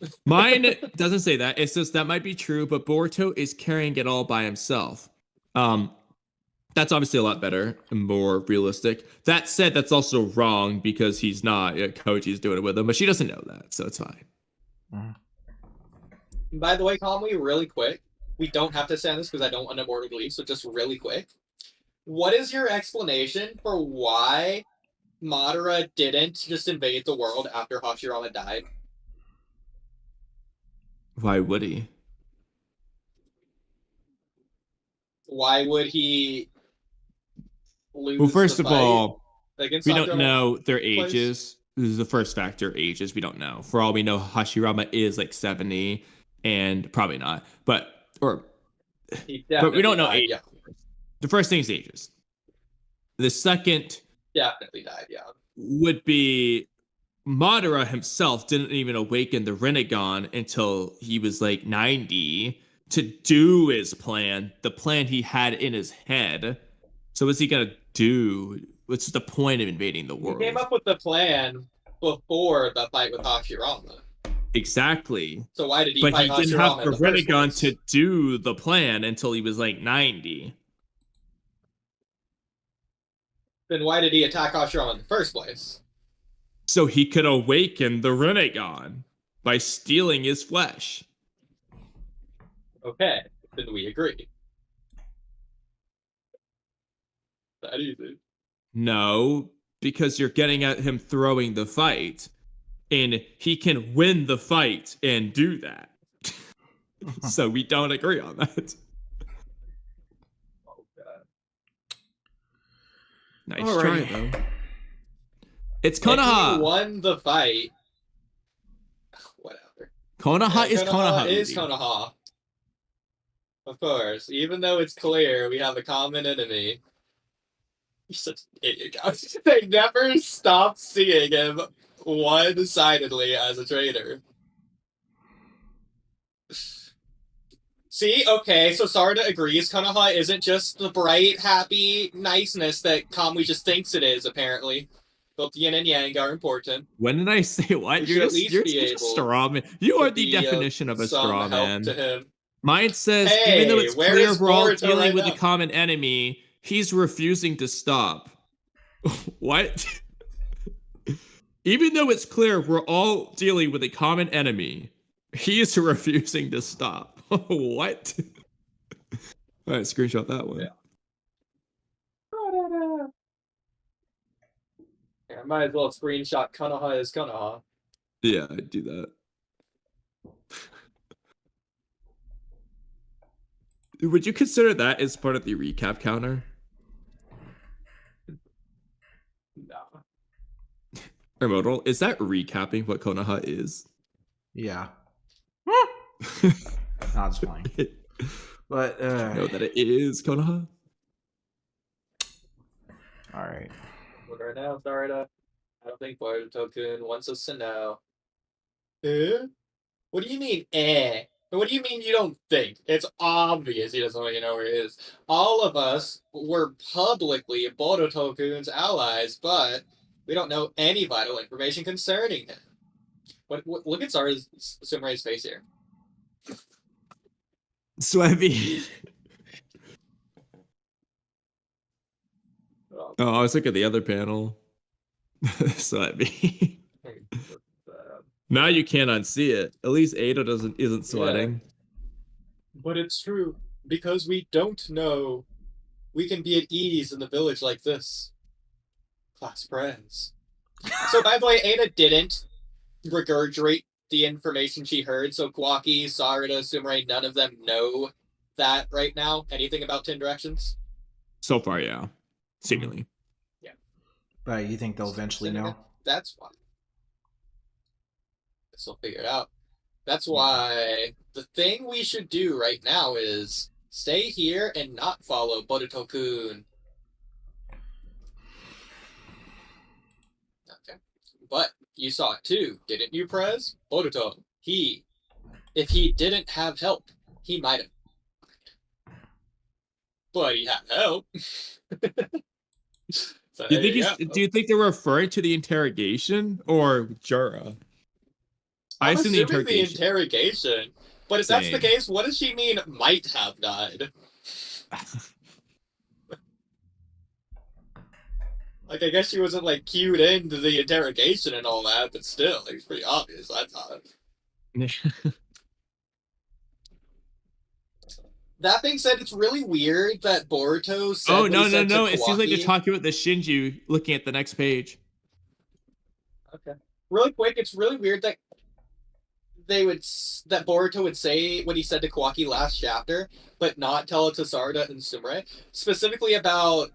everything. Mine doesn't say that. It says that might be true, but Boruto is carrying it all by himself. That's obviously a lot better and more realistic. That said, that's also wrong because he's not. Koji's doing it with him, but she doesn't know that, so it's fine. By the way, Conley, really quick, we don't have to say this because I don't want Immortal to leave, so just really quick. What is your explanation for why Madara didn't just invade the world after Hashirama died? Why would he? Why would he lose Well, first the of fight all, against we don't Hashirama? know their place? ages. This is the first factor, ages. We don't know. For all we know, Hashirama is like 70, and probably not. But He we don't know definitely died age. young. The first thing is ages. The second Definitely died young. would be Madara himself didn't even awaken the Rinnegan until he was like 90 to do his plan, the plan he had in his head. So what's he gonna do? What's the point of invading the world? He came up with the plan before the fight with Hashirama. Exactly. So why did he But fight he didn't have Hashirama the in the first Rinnegan place? to do the plan until he was like 90. Then why did he attack Hashirama in the first place? So he could awaken the Rinnegan by stealing his flesh. Okay, then we agree. That easy. No, because you're getting at him throwing the fight, and he can win the fight and do that. So we don't agree on that. Oh god. Nice Alrighty. try, though. It's If he Konoha. won the fight, whatever. Konoha is Konoha. is Udi. Konoha. Of course, even though it's clear we have a common enemy. You're such an idiot, guys. They never stopped seeing him one-sidedly as a traitor. See, okay, so Sarada agrees Konoha isn't just the bright, happy niceness that Kamui just thinks it is, apparently. Both yin and yang are important. When did I say what? We You're should at just least you're be such a able straw man. You to are the be definition of a some straw help man. to him. Mine says Hey, even though it's where clear is we're all Boruto dealing right with now? a common enemy, he's refusing to stop. What? Even though it's clear we're all dealing with a common enemy, he is refusing to stop. What? All right, screenshot that one. Yeah. I might as well screenshot Konoha is Konoha. Yeah, I'd do that. Would you consider that as part of the recap counter? No. Immortal, is that recapping what Konoha is? Yeah. Not just playing. But Know that it is Konoha? all right. Look right now, Sarada. I don't think Boruto-kun wants us to know. Eh? What do you mean, eh? What do you mean you don't think? It's obvious he doesn't want you to know where he is. All of us were publicly Boruto-kun's allies, but we don't know any vital information concerning him. Look at Sumre's face here. Swebby. Oh, I was looking at the other panel. Swebby. Now you can't unsee it. At least Ada isn't sweating. But it's true. Because we don't know, we can be at ease in the village like this. Class friends. So, by the way, Ada didn't regurgitate the information she heard, so Kwaki, Sarada, Sumire, none of them know that right now. Anything about 10 Directions? So far, yeah. Seemingly. But you think they'll eventually know? That's why. Guess we'll figure it out. That's why the thing we should do right now is stay here and not follow Boruto-kun. Okay. But you saw it too, didn't you, Prez? Boruto, if he didn't have help, he might have. But he had help. So Do you think they're referring to the interrogation or Jura? I I'm assume the assuming the interrogation. interrogation. But if that's the Same. case, what does she mean might have died? Like, I guess she wasn't, like, cued into the interrogation and all that, but still, it was pretty obvious, I thought. That being said, it's really weird that Boruto said Oh, what no, he said to It seems like they're Kawaki. talking about the Shinju looking at the next page. Okay. Really quick, it's really weird that Boruto would say what he said to Kawaki last chapter, but not tell it to Sarada and Sumire. Specifically about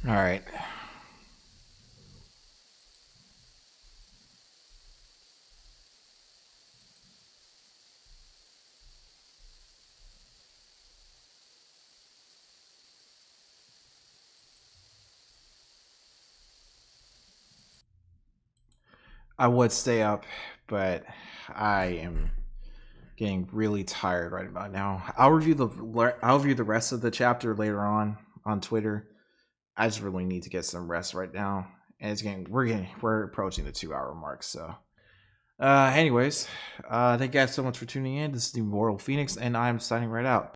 All right. I would stay up, but I am getting really tired right about now. I'll review the rest of the chapter later on Twitter. I just really need to get some rest right now, and we're approaching the 2 hour mark. So, anyways, thank you guys so much for tuning in. This is the Immortal Phoenix, and I'm signing right out.